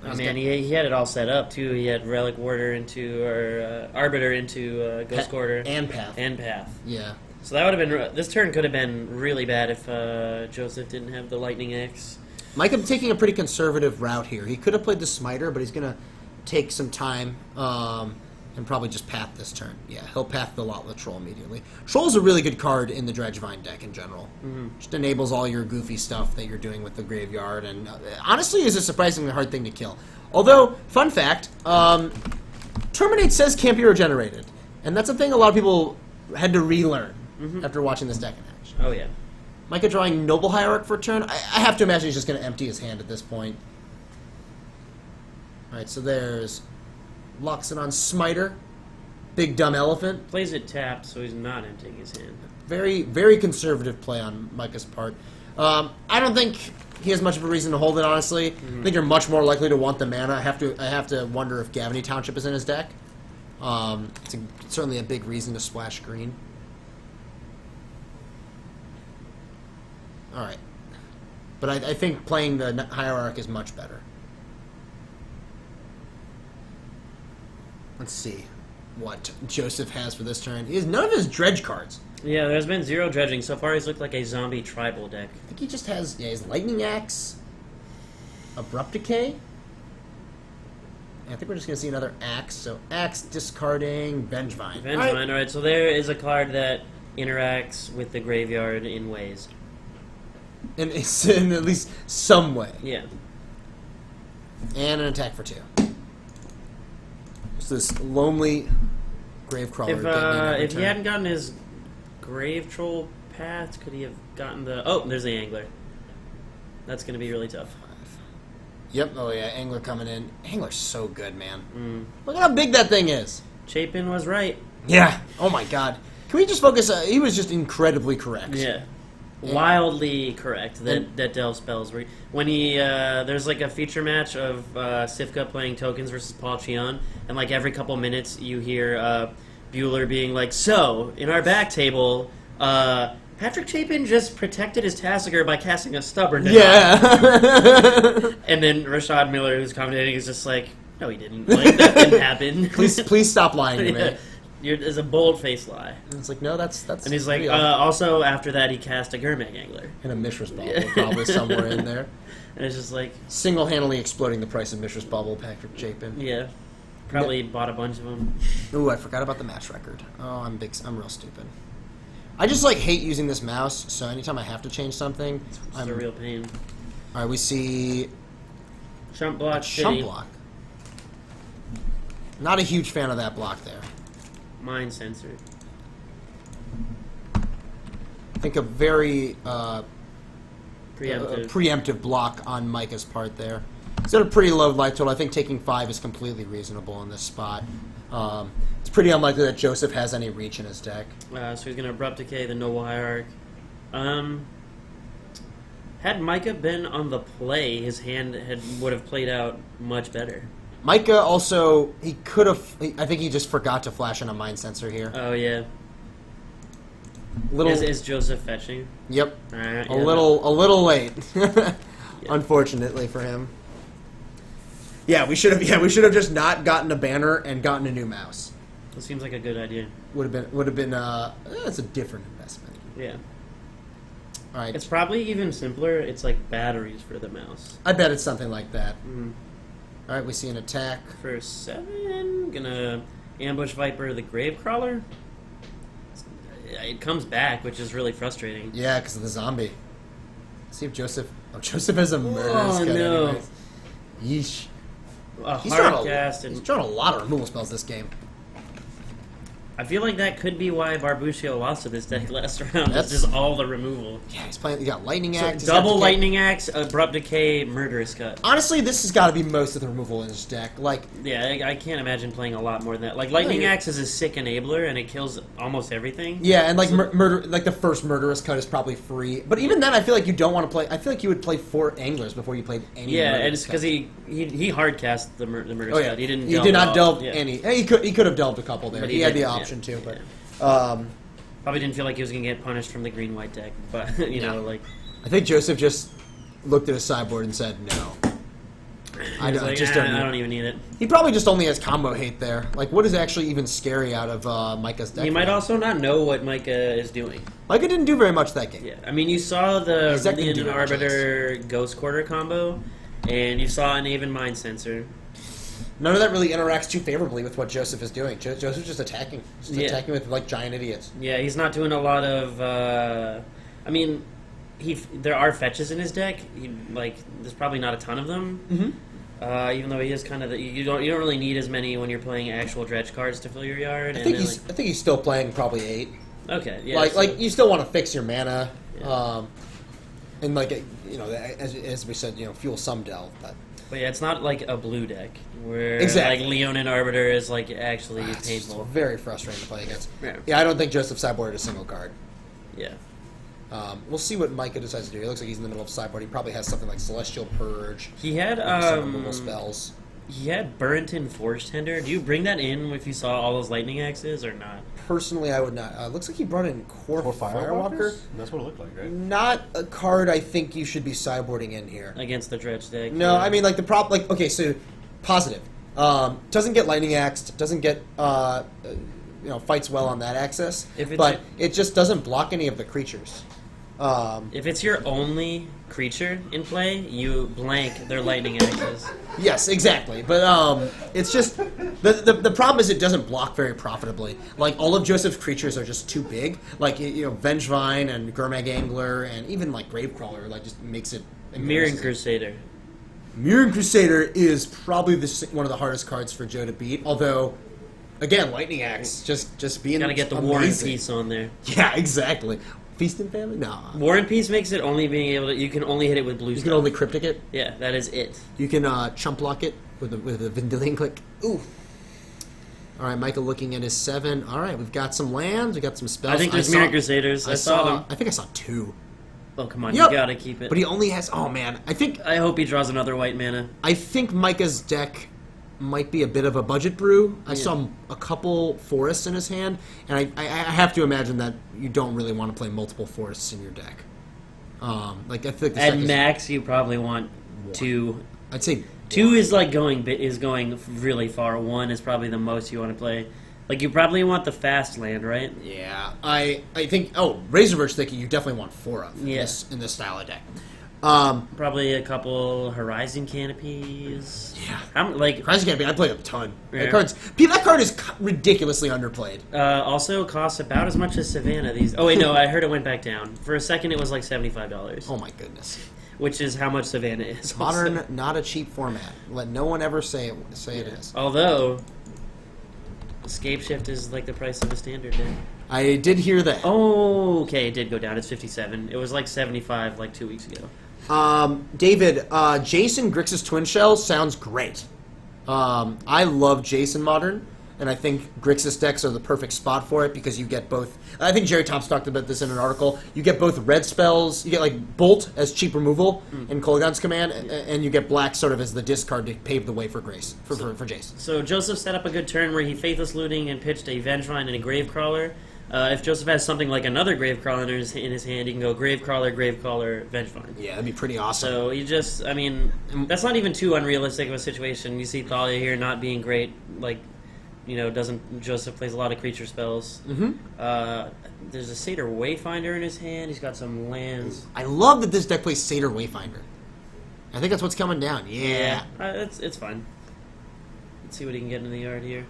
Oh man, he had it all set up too. He had Relic Warder into, or Arbiter into Ghost Quarter. And Path. And Path. Yeah. So that would have been, this turn could have been really bad if Joseph didn't have the Lightning Axe. Micah taking a pretty conservative route here. He could have played the Smiter, but he's going to take some time and probably just Path this turn. Yeah, he'll Path the Lotleth Troll immediately. Troll's a really good card in the Dredgevine deck in general. Just enables all your goofy stuff that you're doing with the graveyard, and honestly is a surprisingly hard thing to kill. Although, fun fact, Terminate says can't be regenerated, and that's a thing a lot of people had to relearn after watching this deck in action. Oh yeah. Micah drawing Noble Hierarch for a turn. I have to imagine he's just going to empty his hand at this point. Alright, so there's Loxodon on Smiter. Big Dumb Elephant. Plays it tapped, so he's not emptying his hand. Very, very conservative play on Micah's part. I don't think he has much of a reason to hold it, honestly. I think you're much more likely to want the mana. I have to wonder if Gavany Township is in his deck. It's certainly a big reason to splash green. Alright. But I think playing the Hierarch is much better. Let's see what Joseph has for this turn. He has none of his dredge cards. Yeah, there's been 0 dredging. So far he's looked like a zombie tribal deck. I think he just has his Lightning Axe, Abrupt Decay. I think we're just going to see another Axe. So Axe, discarding, Vengevine. Vengevine, alright, so there is a card that interacts with the graveyard in ways. And it's in at least some way. Yeah. And an attack for 2. It's this lonely Gravecrawler. If he hadn't gotten his Grave Troll path, could he have gotten the... Oh, there's the Angler. That's going to be really tough. Yep. Oh yeah, Angler coming in. Angler's so good, man. Mm. Look at how big that thing is. Chapin was right. Yeah. Oh my God. Can we just focus? He was just incredibly correct. Yeah. Wildly correct that Delve spells. When he there's like a feature match of Sifka playing tokens versus Paul Cheon, and like every couple minutes you hear Bueller being like, "So in our back table, Patrick Chapin just protected his Tassiger by casting a Stubborn." Yeah. And then Rashad Miller, who's commentating, is just like, "No, he didn't. Like that didn't happen. Please stop lying to me." Yeah. It's a bold-faced lie. And it's like, no, that's. And he's like, real. also after that, he cast a Gurmag Angler. And a Mishra's Bauble probably somewhere in there. And it's just like... Single-handedly exploding the price of Mishra's Bauble, Patrick Chapin. Yeah. Probably bought a bunch of them. Ooh, I forgot about the match record. Oh, I'm real stupid. I just, like, hate using this mouse, so anytime I have to change something... It's a real pain. Alright, we see... Shump Block Shump City. Block. Not a huge fan of that block there. Mind Sensor. I think a very Preemptive. preemptive block on Micah's part there. He's at a pretty low life total. I think taking 5 is completely reasonable in this spot. It's pretty unlikely that Joseph has any reach in his deck. So he's going to Abrupt Decay the Noble Hierarch. Had Micah been on the play, his hand would have played out much better. Micah also, he could have... I think he just forgot to flash in a Mind Sensor here. Oh, yeah. Little, Is Joseph fetching? Yep. Alright, A little late. Yeah. Unfortunately for him. Yeah, we should have just not gotten a banner and gotten a new mouse. That seems like a good idea. Would have been it's a different investment. Yeah. All right. It's probably even simpler. It's like batteries for the mouse. I bet it's something like that. Mm. All right, we see an attack. For 7, gonna ambush Viper the Gravecrawler. It comes back, which is really frustrating. Yeah, because of the zombie. Let's see if Joseph... Oh, Joseph has a murderous Oh, cut no. anyways. Yeesh. A He's hard cast, he's and drawing a lot of removal spells this game. I feel like that could be why Barbuccio lost to this deck last round. That's- It's just all the removal. Yeah, he's playing... He got Lightning So Axe. he's got double Decay. Lightning Axe, Abrupt Decay, Murderous Cut. Honestly, this has got to be most of the removal in his deck. Like, Yeah, I can't imagine playing a lot more than that. Like, Lightning Axe is a sick enabler, and it kills almost everything. yeah, and like So- murder, like the first Murderous Cut is probably free. But even then, I feel like you don't want to play... I feel like you would play 4 Anglers before you played any Yeah, Murderous and it's because Cut. he hard cast the Murderous Oh, yeah. Cut. He didn't. He did not at all. delve Yeah. any... He could have delved a couple there. But He had the didn't, option yeah. to, but... Yeah. Um, Probably didn't feel like he was gonna get punished from the green-white deck, but you know, No. like I think Joseph just looked at his sideboard and said, no. I he was don't, like, just "Ah, don't, I need don't even need it. He probably just only has combo hate there. Like, what is actually even scary out of Micah's deck? He might also not know what Micah is doing. Micah didn't do very much that game. Yeah, I mean, you saw the His deck didn't Brilliant do much Arbiter Ghost Quarter combo, and you saw an Aven Mind Sensor. None of that really interacts too favorably with what Joseph is doing. Joseph's just attacking. Just Yeah. attacking with, like, giant idiots. Yeah, he's not doing a lot of. I mean, there are fetches in his deck. There's probably not a ton of them. Mm-hmm. Even though he is kind of you don't really need as many when you're playing actual dredge cards to fill your yard. I think he's still playing probably 8. Okay, yeah. Like you still want to fix your mana. Yeah. And, like, you know, as we said, you know, fuel some delve, but... But yeah, it's not like a blue deck where Exactly. like Leonin Arbiter is like actually It's just painful. very frustrating to play against. Yeah. Yeah, I don't think Joseph sideboarded a single card. Yeah. We'll see what Micah decides to do. He looks like he's in the middle of sideboard. He probably has something like Celestial Purge. He had maybe some removal spells. he had Burrington Forge Tender. Do you bring that in if you saw all those lightning axes or not? Personally, I would not. Looks like he brought in Core Firewalker. That's what it looked like, right? Not a card I think you should be sideboarding in here. Against the dredge deck. No, yeah. I mean, like, the prop... Like, okay, so, positive. Doesn't get Lightning Axed. Doesn't get, fights well on that axis. But it just doesn't block any of the creatures. If it's your only creature in play, you blank their lightning axes. Yes, exactly. But it's just the problem is it doesn't block very profitably. Like, all of Joseph's creatures are just too big. Like, you know, Vengevine and Gurmag Angler and even like Gravecrawler just makes it Mirroring embarrassing. Crusader. Mirran Crusader is probably one of the hardest cards for Joe to beat. Although, again, Lightning Axe just being Gotta get the amazing. War and Peace on there. Yeah, exactly. Feast and Family? No. War and Peace makes it only being able to. You can only hit it with blue. You can only Cryptic it. Yeah, that is it. You can chump block it with a Vendilion click. Ooh. All right, Michael looking at his 7. All right, we've got some lands. We got some spells. I think there's Mirror Crusaders. I saw them. I think I saw 2. Oh come on, Yep. you gotta keep it. But he only has. Oh man, I hope he draws another white mana. I think Micah's deck might be a bit of a budget brew. I saw a couple forests in his hand, and I have to imagine that you don't really want to play multiple forests in your deck. Like I think At max, you probably want 2. I'd say 2 is like going really far. 1 is probably the most you want to play. Like you probably want the fast land, right? Yeah, I think. Oh, Razorverse Sticky, you definitely want 4 of. Yes. In this style of deck. Probably a couple Horizon Canopies. Yeah. Like Horizon Canopy, I play a ton. Yeah. That card is ridiculously underplayed. also costs about as much as Savannah. Oh wait, no, I heard it went back down. For a second, it was like $75. Oh my goodness. Which is how much Savannah is. Modern, also. not a cheap format. Let no one ever say it is. Although, Escape Shift is like the price of a standard deck. I did hear that. Oh, okay, it did go down. It's 57. It was like 75 like 2 weeks ago. David, Jason Grixis Twin Shell sounds great. I love Jason Modern, and I think Grixis decks are the perfect spot for it because you get both. I think Jerry Thompson talked about this in an article. You get both red spells. You get like Bolt as cheap removal in Kolaghan's command, and you get black sort of as the discard to pave the way for Grace for Jason. So Joseph set up a good turn where he Faithless Looting and pitched a Vengevine and a Gravecrawler. If Joseph has something like another Gravecrawler in his hand, he can go Gravecrawler, Vengevine. Yeah, that'd be pretty awesome. So you just, I mean, that's not even too unrealistic of a situation. You see Thalia here not being great, like, Joseph plays a lot of creature spells. Mm-hmm. There's a Satyr Wayfinder in his hand. He's got some lands. I love that this deck plays Satyr Wayfinder. I think that's what's coming down. Yeah. It's fine. Let's see what he can get in the yard here.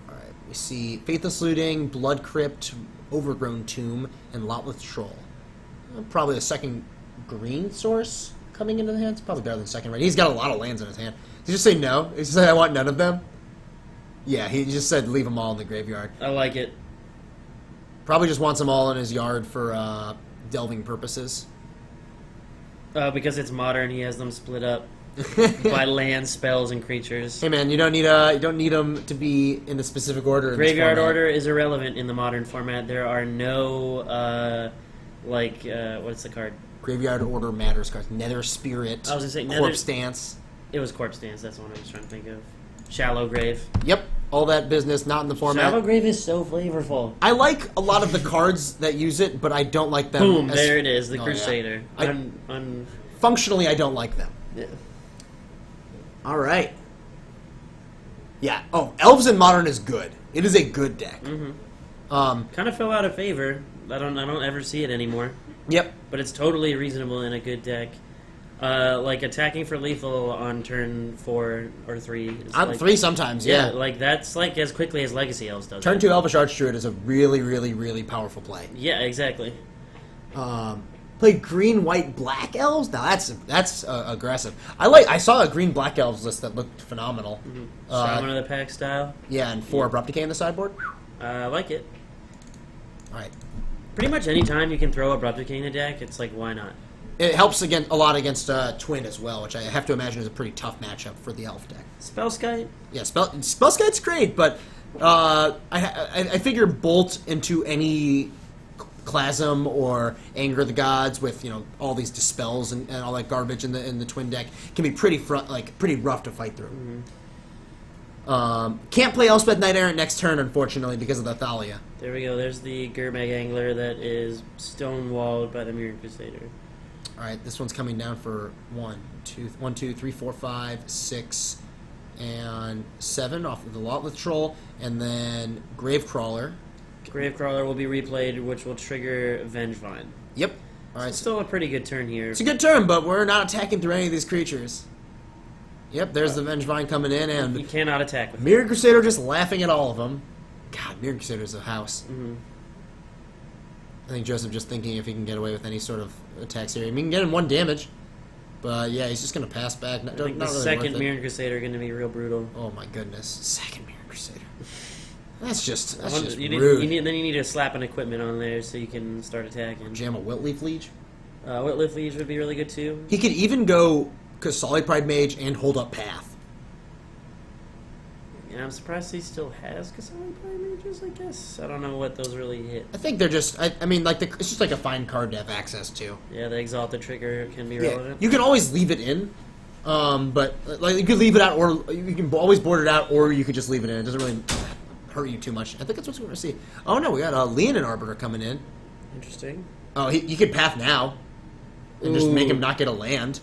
Alright, we see Faithless Looting, Blood Crypt, Overgrown Tomb, and Lotleth Troll. Probably a second green source coming into the hand. It's probably better than second red. He's got a lot of lands in his hand. Did he just say no? He said, I want none of them? Yeah, he just said leave them all in the graveyard. I like it. Probably just wants them all in his yard for delving purposes. Because it's modern, he has them split up by land, spells, and creatures. Hey man, you don't need them to be in the specific order. Graveyard order is irrelevant in the modern format. There are no what's the card? Graveyard order matters cards. Nether Spirit. I was gonna say Corpse Dance. It was Corpse Dance. That's the one I was trying to think of. Shallow Grave. Yep, all that business, not in the format. Shallow Grave is so flavorful. I like a lot of the cards that use it, but I don't like them. Boom, there it is, the Crusader. Yeah. Functionally, I don't like them. Yeah. All right. Yeah. Oh, Elves in Modern is good. It is a good deck. Mm-hmm. Kind of fell out of favor. I don't ever see it anymore. Yep. But it's totally reasonable in a good deck. Like attacking for lethal on turn 4 or 3. On 3 sometimes, yeah. Like that's like as quickly as Legacy Elves does. Turn 2 Elvish Archdruid is a really, really, really powerful play. Yeah, exactly. Play green, white, black elves. Now that's aggressive. I saw a green black elves list that looked phenomenal. Mm-hmm. Shaman of the Pack style. Yeah, and 4 Abrupt Decay in the sideboard. I like it. All right. Pretty much any time you can throw Abrupt Decay in a deck, it's like why not? It helps a lot against Twin as well, which I have to imagine is a pretty tough matchup for the elf deck. Spellskite? Yeah, Spellskite's great, but I figure Bolt into any Clasm or Anger the Gods with all these dispels and all that garbage in the Twin deck can be pretty rough to fight through. Mm-hmm. Can't play Elspeth Knight Errant next turn, unfortunately, because of the Thalia. There we go. There's the Gurmag Angler that is stonewalled by the Mirror Crusader. All right, this one's coming down for 1, 2, 3, 4, 5, 6, and 7 off of the Lotleth Troll, and then Gravecrawler. Gravecrawler will be replayed, which will trigger Vengevine. Yep. All right. It's still a pretty good turn here. It's a good turn, but we're not attacking through any of these creatures. Yep, there's the Vengevine coming in, and you cannot attack with Mirror Crusader just laughing at all of them. God, Mirror Crusader's a house. Mm-hmm. I think Joseph just thinking if he can get away with any sort of attacks here. I mean, he can get him 1 damage. But yeah, he's just gonna pass back. Not, I think not the really second worth it. Mirror Crusader are going to be real brutal. Oh my goodness, second Mirror Crusader. That's just Then rude. you need to slap an equipment on there so you can start attacking. Jam a Wiltleaf Liege. Whitliff Liege would be really good too. He could even go Kasali Pride Mage and hold up Path. Yeah, I'm surprised he still has Kasali Prime Mages, I guess. I don't know what those really hit. I think they're just. I mean, like it's just like a fine card to have access to. Yeah, the Exalted trigger can be Yeah, relevant. you can always leave it in, but like you could leave it out, or you can always board it out, or you could just leave it in. It doesn't really hurt you too much. I think that's what we're going to see. Oh no, we got Leonin Arbiter coming in. Interesting. Oh, he could Path now, and just make him not get a land.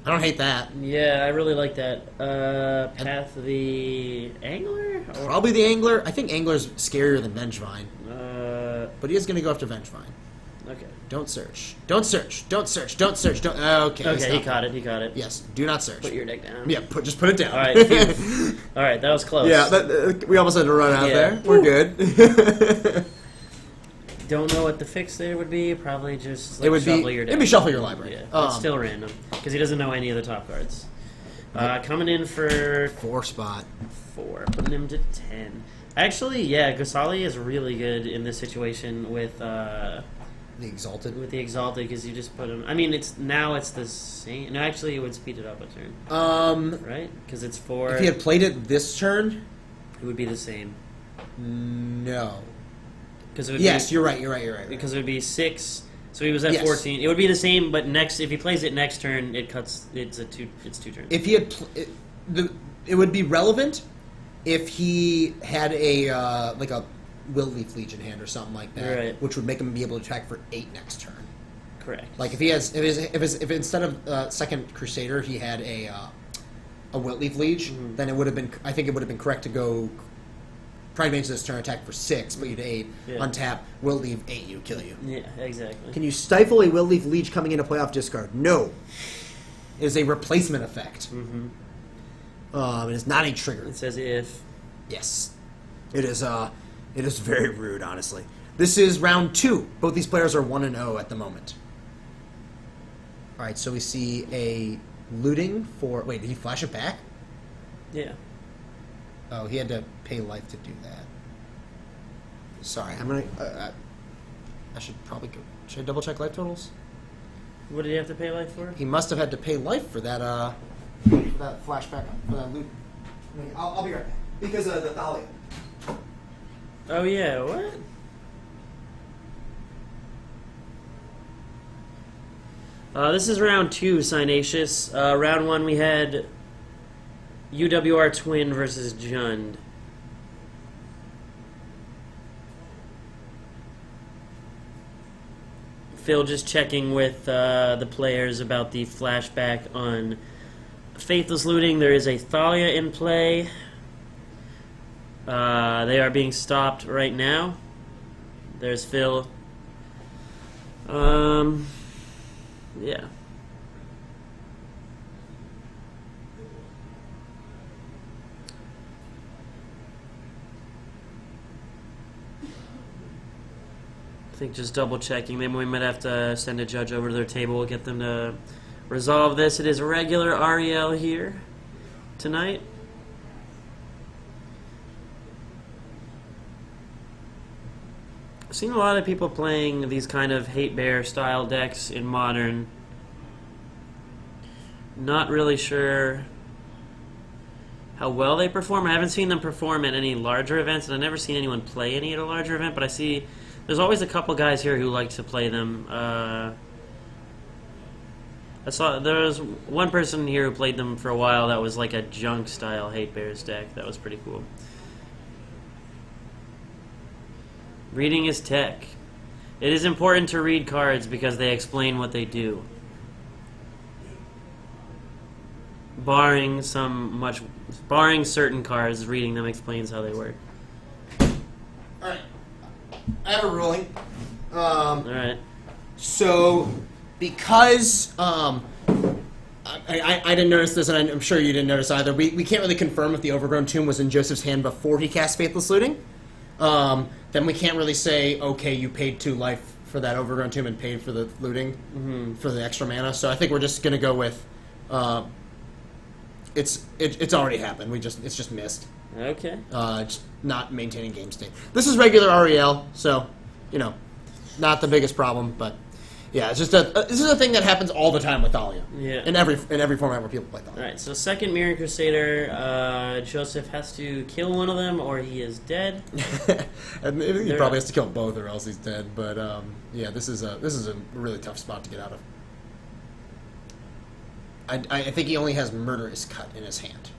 I don't hate that. Yeah, I really like that. Path the Angler? Or, Probably the Angler. I think Angler's scarier than Vengevine, uh, but he is going to go after Vengevine. okay. Don't search. Don't search. Don't search. Don't search. Don't. Okay. Okay, he stop. caught it. He caught it. Yes. Do not search. Put your deck down. Yeah. Just put it down. All right. Phew. All right, that was close. Yeah. We almost had to run out Yeah. there. We're good. Don't know what the fix there would be. Probably just like, It would be. shuffle your deck. It'd be shuffle your library. Yeah, it's still random because he doesn't know any of the top cards. Coming in for 4 spot. 4, putting him to 10. Actually, yeah, Gosali is really good in this situation with The Exalted. the Exalted because you just put him. I mean, it's the same. No, actually, it would speed it up a turn, right? Because it's 4. If he had played it this turn, It would be the same. no. Because it would Yes, be, you're right. You're right. You're right. because it would be 6. So he was at Yes. 14. It would be the same, but if he plays it next turn, it cuts. It's 2 turns. If he had, it would be relevant if he had a like a Wiltleaf Legion hand or something like that, Right. which would make him be able to attack for 8 next turn. Correct. Like if instead of second Crusader he had a Wiltleaf Liege, Mm-hmm. then it would have been. I think it would have been correct to go Pride Mage this turn, attack for 6, but you'd 8, Yeah. untap, Wiltleaf 8, you kill you. Yeah, exactly. Can you stifle a Wiltleaf Liege coming into playoff discard? No. It is a replacement effect. Mm-hmm. It is not a trigger. It says if. Yes. It is very rude, honestly. This is round 2. Both these players are 1-0 at the moment. Alright, so we see a looting for... Wait, did he flash it back? Yeah. Oh, he had to pay life to do that. Sorry, I'm gonna... I should probably go... Should I double check life totals? What did he have to pay life for? He must have had to pay life for that flashback, for that loot. I'll be right back. Because of the Thalia. Oh yeah, what? This is round 2, Sinacious. Round 1 we had UWR Twin versus Jund. Phil just checking with the players about the flashback on Faithless Looting. There is a Thalia in play. They are being stopped right now. There's Phil. Yeah. I think just double checking. Maybe we might have to send a judge over to their table, get them to resolve this. It is regular Ariel here tonight. I've seen a lot of people playing these kind of hate bear style decks in Modern. Not really sure how well they perform. I haven't seen them perform at any larger events, and I've never seen anyone play any at a larger event, but I see there's always a couple guys here who like to play them. I saw there was one person here who played them for a while that was like a junk style hate bears deck. That was pretty cool. Reading is tech. It is important to read cards because they explain what they do. Barring certain cards, reading them explains how they work. Alright. I have a ruling. Alright. So, because I didn't notice this, and I'm sure you didn't notice either, we can't really confirm if the Overgrown Tomb was in Joseph's hand before he cast Faithless Looting. Then we can't really say, okay, you paid 2 life for that Overgrown Tomb and paid for the looting for the extra mana. So I think we're just gonna go with. It's already happened. It's just missed. Okay. Just not maintaining game state. This is regular REL, so not the biggest problem, but yeah, it's just this is a thing that happens all the time with Thalia. Yeah. In every format where people play Thalia. All right. So second Mirror Crusader, Joseph has to kill one of them, or he is dead. And he probably has to kill both, or else he's dead. But yeah, this is a really tough spot to get out of. I think he only has Murderous Cut in his hand,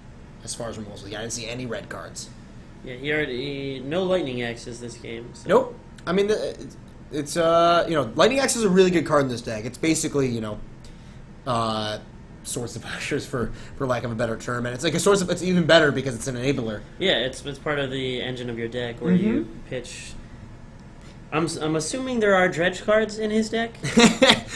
as far as removals. I didn't see any red cards. Yeah, he already no Lightning Axes this game. So. Nope. I mean, it's Lightning Axe is a really good card in this deck. It's basically Swords of Ushers for lack of a better term, and it's like it's even better because it's an enabler. Yeah, it's part of the engine of your deck where you pitch. I'm assuming there are dredge cards in his deck.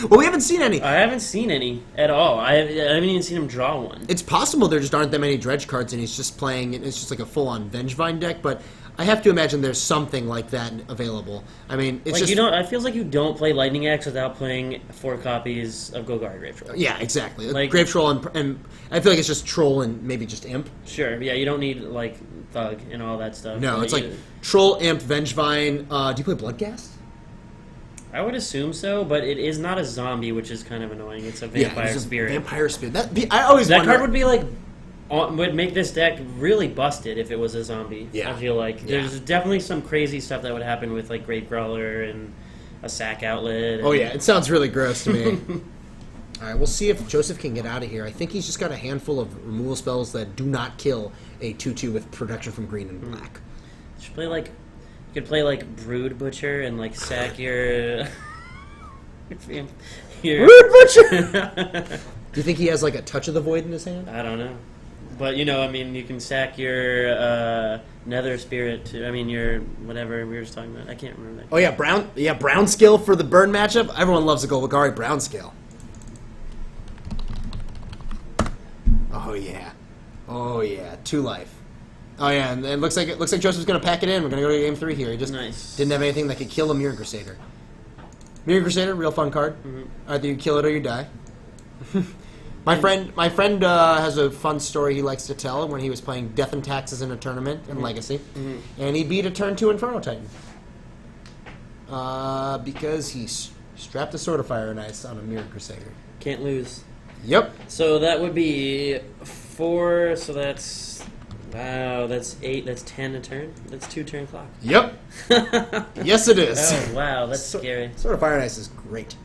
Well, we haven't seen any. I haven't seen any at all. I haven't even seen him draw one. It's possible there just aren't that many dredge cards, and he's just playing. It's just like a full-on Vengevine deck, but I have to imagine there's something like that available. I mean, it's just it feels like you don't play Lightning Axe without playing 4 copies of Golgari Grave Troll. Yeah, exactly. Like Grave Troll and I feel like it's just Troll and maybe just Imp. Sure. Yeah, you don't need Thug and all that stuff. No, it's like Troll, Imp, Vengevine. Do you play Bloodghast? I would assume so, but it is not a zombie, which is kind of annoying. It's a vampire spirit. Vampire spirit. That card would be would make this deck really busted if it was a zombie. Yeah. I feel like there's definitely some crazy stuff that would happen with Great Crawler and a sack outlet. Oh yeah, it sounds really gross to me. All right, we'll see if Joseph can get out of here. I think he's just got a handful of removal spells that do not kill a 2/2 with protection from green and black. You should play you could play Brood Butcher and sack your Brood Butcher. Do you think he has a Touch of the Void in his hand? I don't know. But, you can sack your Nether Spirit, your whatever we were just talking about. I can't remember that. Oh, yeah, Brown Skill for the burn matchup. Everyone loves a Golgari Brown Skill. Oh, yeah. 2 life. Oh, yeah, and it looks like Joseph's going to pack it in. We're going to go to game 3 here. He just didn't have anything that could kill a Mirror Crusader. Mirror Crusader, real fun card. Mm-hmm. Either you kill it or you die. My friend has a fun story he likes to tell when he was playing Death and Taxes in a tournament in Legacy, and he beat a turn 2 Inferno Titan because he strapped a Sword of Fire and Ice on a Mirror Crusader. Can't lose. Yep. So that would be 4. So that's 8. That's 10 a turn. That's 2 turn clock. Yep. Yes, it is. Oh wow, that's scary. Sword of Fire and Ice is great.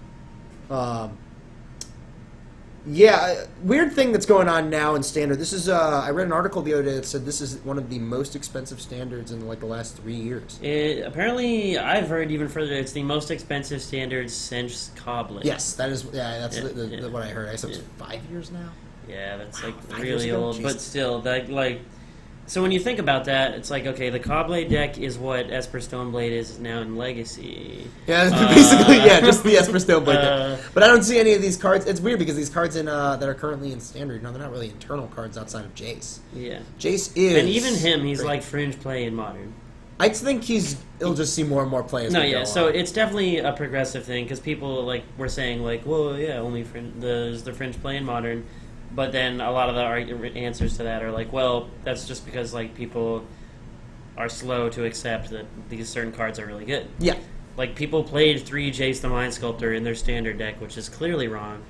Yeah, weird thing that's going on now in Standard. This is I read an article the other day that said this is one of the most expensive standards in the last 3 years. Apparently, I've heard even further. It's the most expensive standard since Cobblade. Yes, that is. Yeah, that's what I heard. I said it's 5 years now. Yeah, that's 5 really years ago? old, Jeez. but still, So when you think about that, it's okay, the Cobblade deck is what Esper Stoneblade is now in Legacy. Yeah, basically, just the Esper Stoneblade deck. But I don't see any of these cards. It's weird because these cards that are currently in Standard, they're not really internal cards outside of Jace. Yeah. Jace is... And even him, he's great. fringe play in Modern. I think he'll just see more and more play as we go so on. it's definitely a progressive thing, because people, were saying, well, yeah, only there's the fringe play in Modern. But then a lot of the answers to that are well, that's just because people are slow to accept that these certain cards are really good. Yeah. People played 3 Jace the Mind Sculptor in their standard deck, which is clearly wrong.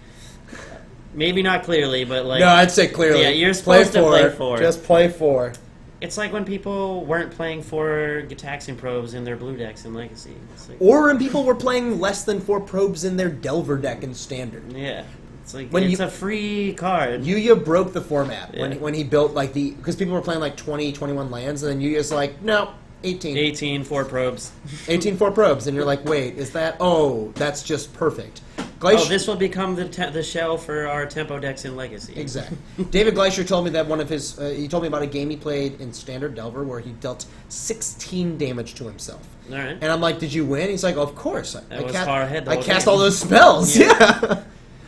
Maybe not clearly, but No, I'd say clearly. Yeah, you're supposed to play 4. Just play 4. It's like when people weren't playing 4 Gitaxian probes in their blue decks in Legacy. Or when people were playing less than 4 probes in their Delver deck in Standard. Yeah. It's it's a free card. Yuya broke the format Yeah. when he built because people were playing 20, 21 lands, and then Yuya's no, 18. 18, 4 probes. 18 4 probes, and you're wait, is that? Oh, that's just perfect. This will become the shell for our tempo decks in Legacy. Exactly. David Gleischer told me that one of his... he told me about a game he played in Standard Delver where he dealt 16 damage to himself. All right. And I'm like, did you win? He's like, of course. That was far ahead the I whole cast game. all those spells. Yeah.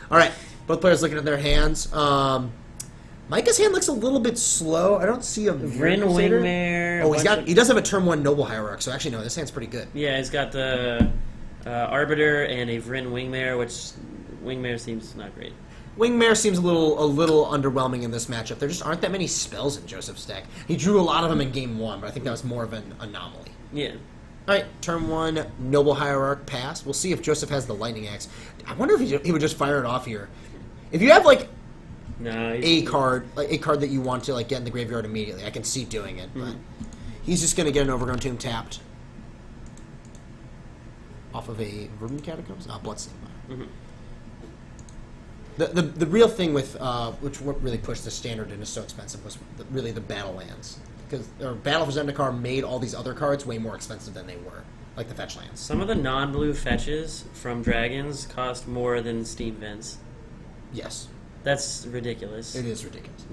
All right. Both players looking at their hands. Micah's hand looks a little bit slow. I don't see a Vryn Crusader. Wingmare. Oh, he does have a turn 1 Noble Hierarch, so actually, no, this hand's pretty good. Yeah, he's got the Arbiter and a Vryn Wingmare, which Wingmare seems not great. Wingmare seems a little underwhelming in this matchup. There just aren't that many spells in Joseph's deck. He drew a lot of them in game 1, but I think that was more of an anomaly. Yeah. Alright, turn 1, Noble Hierarch pass. We'll see if Joseph has the Lightning Axe. I wonder if he would just fire it off here. If you have, like, No, a card that you want to, like, get in the graveyard immediately, I can see doing it, but he's just going to get an Overgrown Tomb tapped. Off of a Verdant Catacombs? Bloodstained Mire. The real thing with what really pushed the standard into so expensive was really the battle lands, because Battle for Zendikar made all these other cards way more expensive than they were, like the fetch lands. Some of the non-blue fetches from Dragons cost more than Steam Vents. Yes, That's ridiculous. it is ridiculous.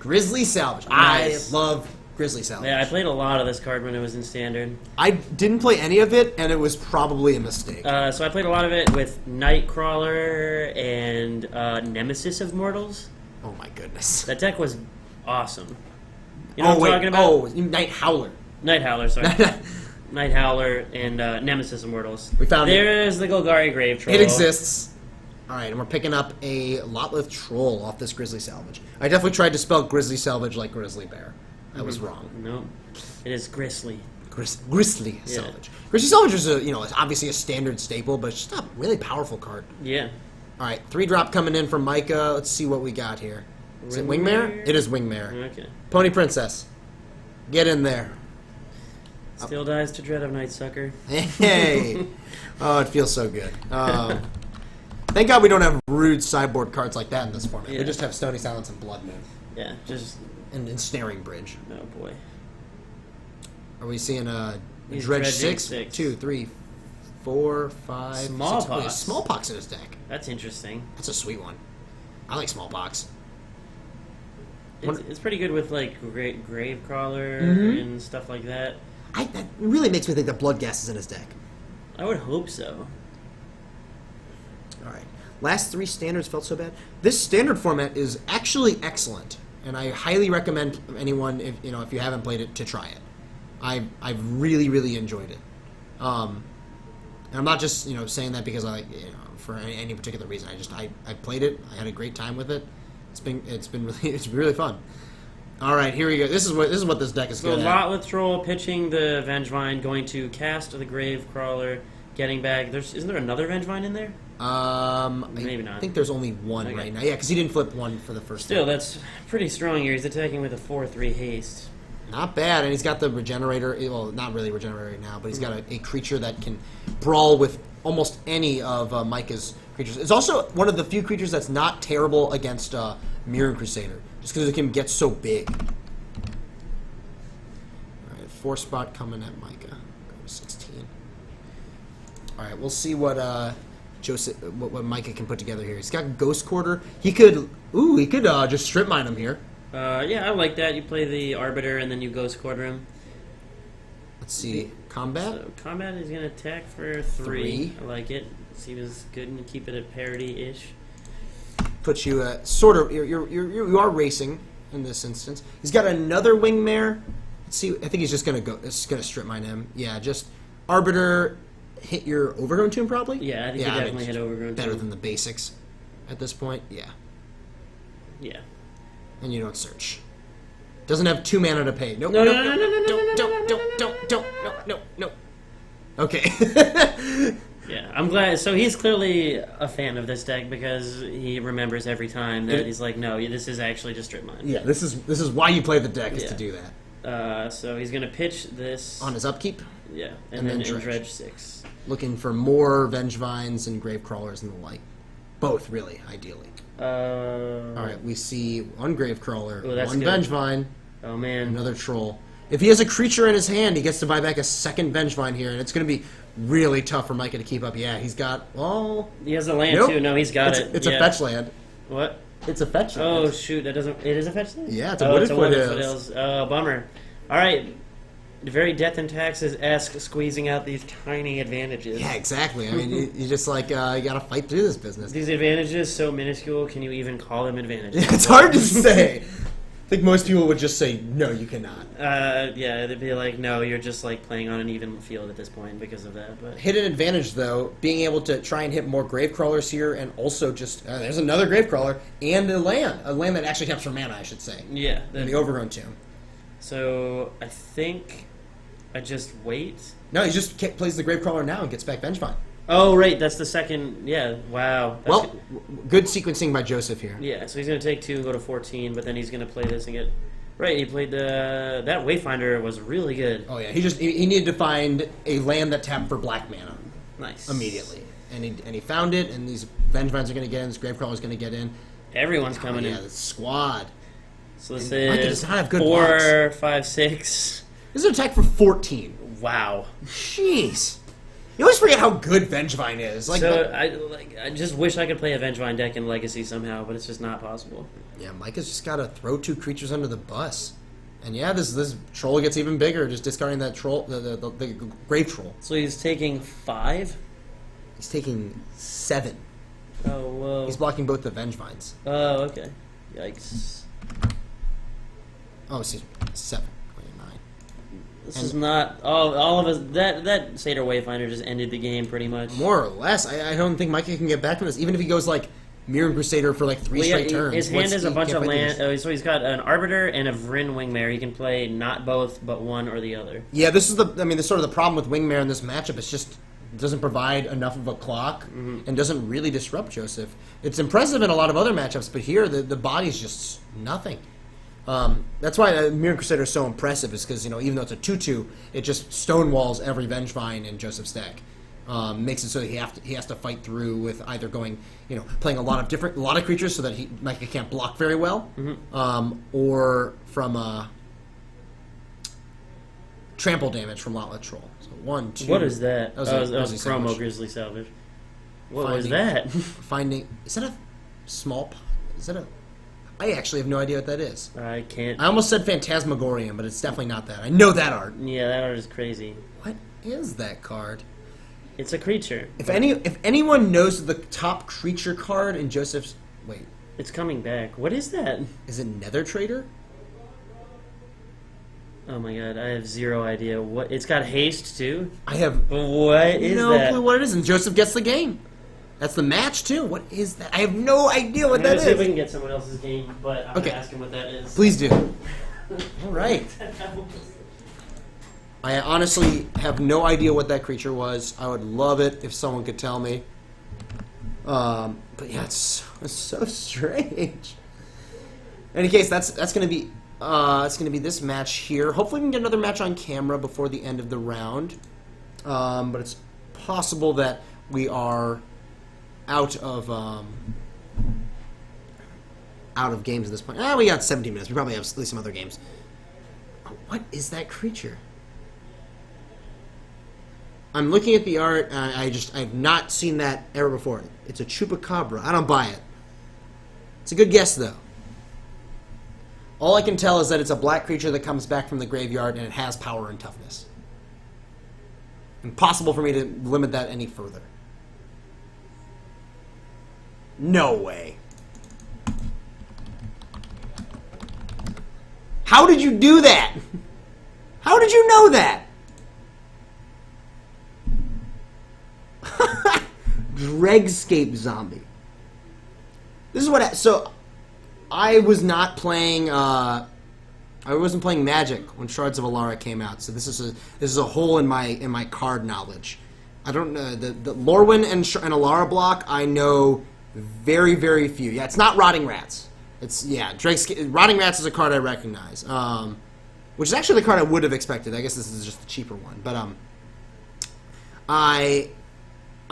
Grizzly Salvage. Nice. I love Grizzly Salvage. Yeah, I played a lot of this card when it was in Standard. I didn't play any of it, and it was probably a mistake. So I played a lot of it with Nightcrawler and Nemesis of Mortals. Oh my goodness. That deck was awesome. You know what I'm talking about? Oh, Night Howler. Night Howler, sorry. Night Howler and Nemesis of Mortals. We found it. There's the Golgari Grave Troll. It exists. Alright, and we're picking up a Lotleth Troll off this Grizzly Salvage. I definitely tried to spell Grizzly Salvage like Grizzly Bear. I was wrong. No, it is Gristly. Grizzly Salvage. Grizzly Salvage is it's obviously a standard staple, but it's just a really powerful card. Yeah. Alright, 3-drop coming in from Micah. Let's see what we got here. Is it Wingmare? It is Wingmare. Okay. Pony Princess. Get in there. Still dies to dread of Night Sucker. Hey! Oh, it feels so good. Thank God we don't have rude sideboard cards like that in this format. Yeah. We just have Stony Silence and Blood Moon. Yeah, just... And Ensnaring Bridge. Oh, boy. Are we seeing a He's Dredge dredging 6? six. 2, 3, 4, 5, Smallpox. 6. Oh, he has Smallpox in his deck. That's interesting. That's a sweet one. I like Smallpox. It's pretty good with, like, Gravecrawler and stuff like that. That really makes me think that Bloodghast is in his deck. I would hope so. Alright. Last 3 standards felt so bad. This standard format is actually excellent, and I highly recommend anyone, if you haven't played it, to try it. I've really, really enjoyed it. And I'm not just saying that because for any particular reason. I played it. I had a great time with it. It's been really fun. All right, here we go. This is what this deck is So good at. Lotleth Troll pitching the Vengevine, going to cast the Gravecrawler, getting back. Isn't there another Vengevine in there? Maybe not. I think there's only one Okay. right now. Yeah, because he didn't flip one for the first Still, time. that's pretty strong here. He's attacking with a 4/3 haste. Not bad, and he's got the Regenerator. Well, not really Regenerator right now, but he's got a creature that can brawl with almost any of Micah's creatures. It's also one of the few creatures that's not terrible against Mirren Crusader, just because it can get so big. All right, 4-spot coming at Micah. Go to 16. All right, we'll see what what Micah can put together here. He's got Ghost Quarter. He could just strip mine him here. Yeah, I like that. You play the Arbiter and then you Ghost Quarter him. Let's see, combat. So combat is going to attack for 3. I like it. Seems good and keep it at parity-ish. Puts you at sort of you are racing in this instance. He's got another Wingmare. Let's see. I think he's just gonna strip mine him. Yeah, just Arbiter. Hit your Overgrown Tomb probably. Yeah, I think you definitely hit Overgrown better Tomb. than the basics at this point. Yeah, Yeah. and you don't search. Doesn't have 2 mana to pay. Nope. No, nope, no, no, nope, no, no, no, don't. No. Okay. Yeah, I'm glad. So he's clearly a fan of this deck because he remembers every time that he's like, no, this is actually just strip mine. Yeah, this is why you play the deck is to Yeah. do that. So he's going to pitch this. On his upkeep, Yeah, and and then then dredge 6. looking for more Vengevines and Gravecrawlers and the like. Both, really, ideally. All right, we see one Gravecrawler, Ooh, that's one good. Vengevine, Oh, man. another Troll. If he has a creature in his hand, he gets to buy back a second Vengevine here, and it's going to be really tough for Micah to keep up. Yeah, he's got... Oh, He has a land, nope. too. No, he's got It's it. a fetch land. What? It's a fetch land. Oh, shoot. That doesn't... It is a fetch land? Yeah, it's a Oh, Wooded Wooded Foothills. Oh, bummer. All right. Very Death and Taxes-esque squeezing out these tiny advantages. Yeah, exactly. I mean, you just like, you got to fight through this business. These advantages so minuscule, can you even call them advantages? It's hard to say. I think most people would just say, no, you cannot. Yeah, they'd be like, no, you're just like playing on an even field at this point because of that. But Hidden advantage, though, being able to try and hit more Gravecrawlers here, and also just, there's another Gravecrawler, and a land that actually taps for mana, I should say, yeah, in the Overgrown Tomb. so I think I just wait. No, he just plays the Gravecrawler now and gets back Vengevine. Oh, right, that's the second. Yeah, wow. That's Well, good sequencing by Joseph here. yeah, so he's going to take 2 and go to 14, but then he's going to play this and get... Right, he played the... That Wayfinder was really good. Oh, yeah, he needed to find a land that tapped for black mana Nice. immediately. And he found it, and these Vengevines are going to get in, this Gravecrawler is going to get in. Everyone's coming Yeah, in. the squad. So this And Micah is does not have good 4, 5, 6. This is an attack for 14. Wow. Jeez. You always forget how good Vengevine is. I just wish I could play a Vengevine deck in Legacy somehow, but it's just not possible. Yeah, Micah's just got to throw 2 creatures under the bus. And yeah, this troll gets even bigger, just discarding that troll, the Grave Troll. So he's taking 5? He's taking 7. Oh, whoa. He's blocking both the Vengevines. Oh, okay. Yikes. Oh, excuse me, 7. 29. This is not... all of us... That Satyr Wayfinder just ended the game pretty much. More or less. I don't think Micah can get back from this. Even if he goes like Mirror Crusader for like 3 straight turns. His hand is a bunch can't of play land. these. Oh, so he's got an Arbiter and a Vryn Wingmare. He can play not both, but one or the other. Yeah, this is this sort of the problem with Wingmare in this matchup. It's just doesn't provide enough of a clock and doesn't really disrupt Joseph. It's impressive in a lot of other matchups, but here the body's just nothing. That's why Mirror Crusader is so impressive, is because even though it's a 2/2, it just stonewalls every Vengevine in Joseph's deck. Makes it so that he has to fight through with either going, playing a lot of creatures so that Micah can't block very well, or from trample damage from Lotlet Troll. So 1, 2. What is that? That That was Grizzly promo Salvage. Grizzly Salvage. What was Finding- that? Finding is that a small? Is that a? I actually have no idea what that is. I can't. I almost said Phantasmagorium, but it's definitely not that. I know that art. Yeah, that art is crazy. What is that card? It's a creature. If anyone knows the top creature card in Joseph's, wait, It's coming back. What is that? is it Nether Trader? Oh my god, I have 0 idea. What? It's got haste too. I have What is no that? clue what it is, and Joseph gets the game. That's the match too. What is that? I have no idea what I'm gonna that see if we is. can get someone else's game, but I'm Okay. gonna ask him what that is. Please do. All right. I honestly have no idea what that creature was. I would love it if someone could tell me. But yeah, it's so strange. In any case, that's gonna be this match here. Hopefully, we can get another match on camera before the end of the round. But it's possible that we are out of games at this point. We got 17 minutes. We probably have at least some other games. Oh, what is that creature? I'm looking at the art. I've not seen that ever before. It's a Chupacabra. I don't buy it. It's a good guess, though. All I can tell is that it's a black creature that comes back from the graveyard, and it has power and toughness. Impossible for me to limit that any further. No way. How did you do that? How did you know that? Dregscape Zombie. This is what. So, I was not playing. I wasn't playing Magic when Shards of Alara came out. So this is a hole in my card knowledge. I don't know the Lorwyn and Alara block. I know very, very few. Yeah, it's not Rotting Rats. It's Rotting Rats is a card I recognize. Which is actually the card I would have expected. I guess this is just the cheaper one. But I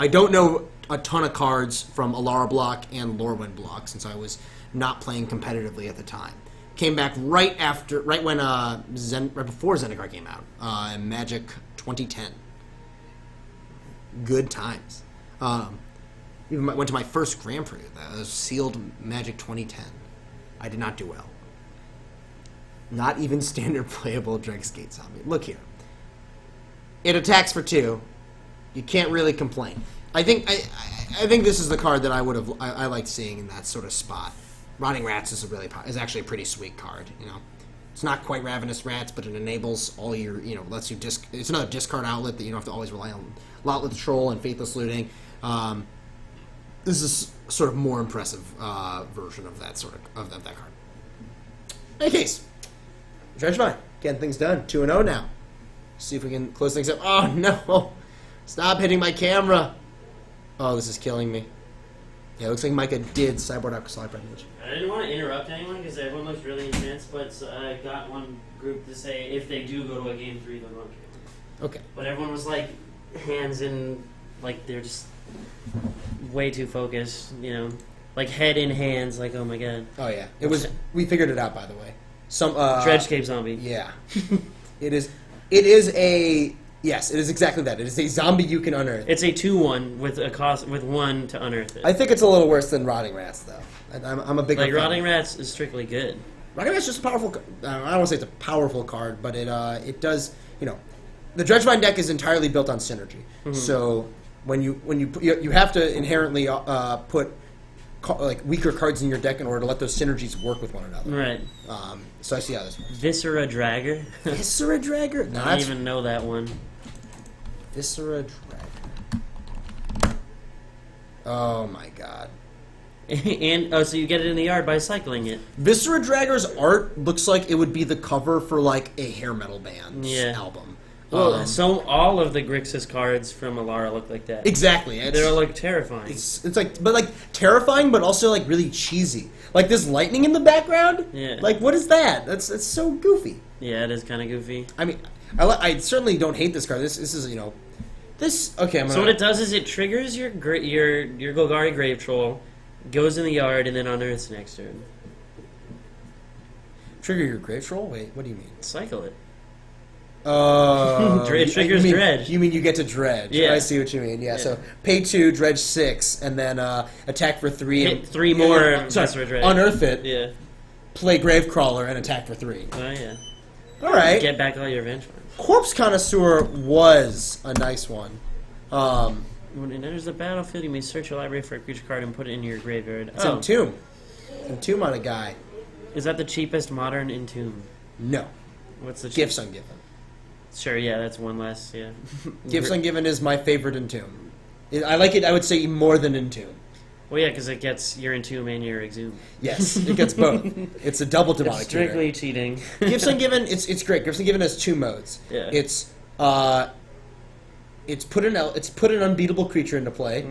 don't know a ton of cards from Alara block and Lorwyn block since I was not playing competitively at the time. Came back right when right before Zendikar came out. Magic 2010. Good times. Even went to my first Grand Prix. That was sealed Magic 2010. I did not do well. Not even standard playable Dregscape Zombie. Look here. It attacks for 2. You can't really complain. I think this is the card that I liked seeing in that sort of spot. Rotting Rats is actually a pretty sweet card. It's not quite Ravenous Rats, but it enables all your lets you it's another discard outlet that you don't have to always rely on Lotleth Troll and Faithless Looting. This is sort of more impressive version of that that card. In any case, Dredgevine getting things done. 2-0 now. See if we can close things up. Oh no! Stop hitting my camera. Oh, this is killing me. Yeah, it looks like Micah did Cyborg Alkaline Privilege. I didn't want to interrupt anyone because everyone looks really intense, but I got one group to say if they do go to a game 3, they'll go on camera. Okay. But everyone was like hands in, like they're just way too focused, like head in hands, like oh my god. Oh yeah, it was. We figured it out, by the way. Some Dredgescape zombie. Yeah, it is. It is a yes. It is exactly that. It is a zombie you can unearth. It's a 2/1 with a cost with 1 to unearth it. I think it's a little worse than Rotting Rats, though. I'm a big like Rotting Rats is strictly good. Rotting Rats is just a powerful. I don't want to say it's a powerful card, but it does. The Dredgevine deck is entirely built on synergy. Mm-hmm. So when you have to inherently put weaker cards in your deck in order to let those synergies work with one another. Right. So I see how this works. Viscera Dragger. Viscera Dragger? No, I didn't even know that one. Viscera Dragger. Oh my god. And so you get it in the yard by cycling it. Viscera Dragger's art looks like it would be the cover for like a hair metal band's album. Well, so all of the Grixis cards from Alara look like that. Exactly. They're like terrifying. It's like, but like terrifying, but also like really cheesy. Like this lightning in the background. Yeah. Like what is that? That's so goofy. Yeah, it is kind of goofy. I mean, I certainly don't hate this card. This is this. Okay, So what it does is it triggers your Golgari Grave Troll, goes in the yard, and then unearths next turn. Trigger your Grave Troll? Wait, what do you mean? Cycle it. It triggers Dredge. You mean you get to Dredge? Yeah. I see what you mean. Yeah. So pay 2, Dredge 6, and then attack for 3. Hit 3 more. Sorry, unearth it. Yeah. Play Gravecrawler and attack for 3. Oh yeah. All right. Get back all your Venge Farms. Corpse Connoisseur was a nice one. When it enters the battlefield, you may search your library for a creature card and put it in your graveyard. It's Entomb. Entomb on a guy. Is that the cheapest modern Entomb? No. What's the Gifts Ungiven. Sure, yeah, that's one less, yeah. Gifts Ungiven is my favorite Entomb. I like it, I would say, more than Entomb. Well, yeah, because it gets your Entomb and your Exhume. Yes, it gets both. It's a double demonic It's strictly tutor. cheating. Gifts Ungiven, it's great. Gifts Ungiven has 2 modes. Yeah. It's put an unbeatable creature into play,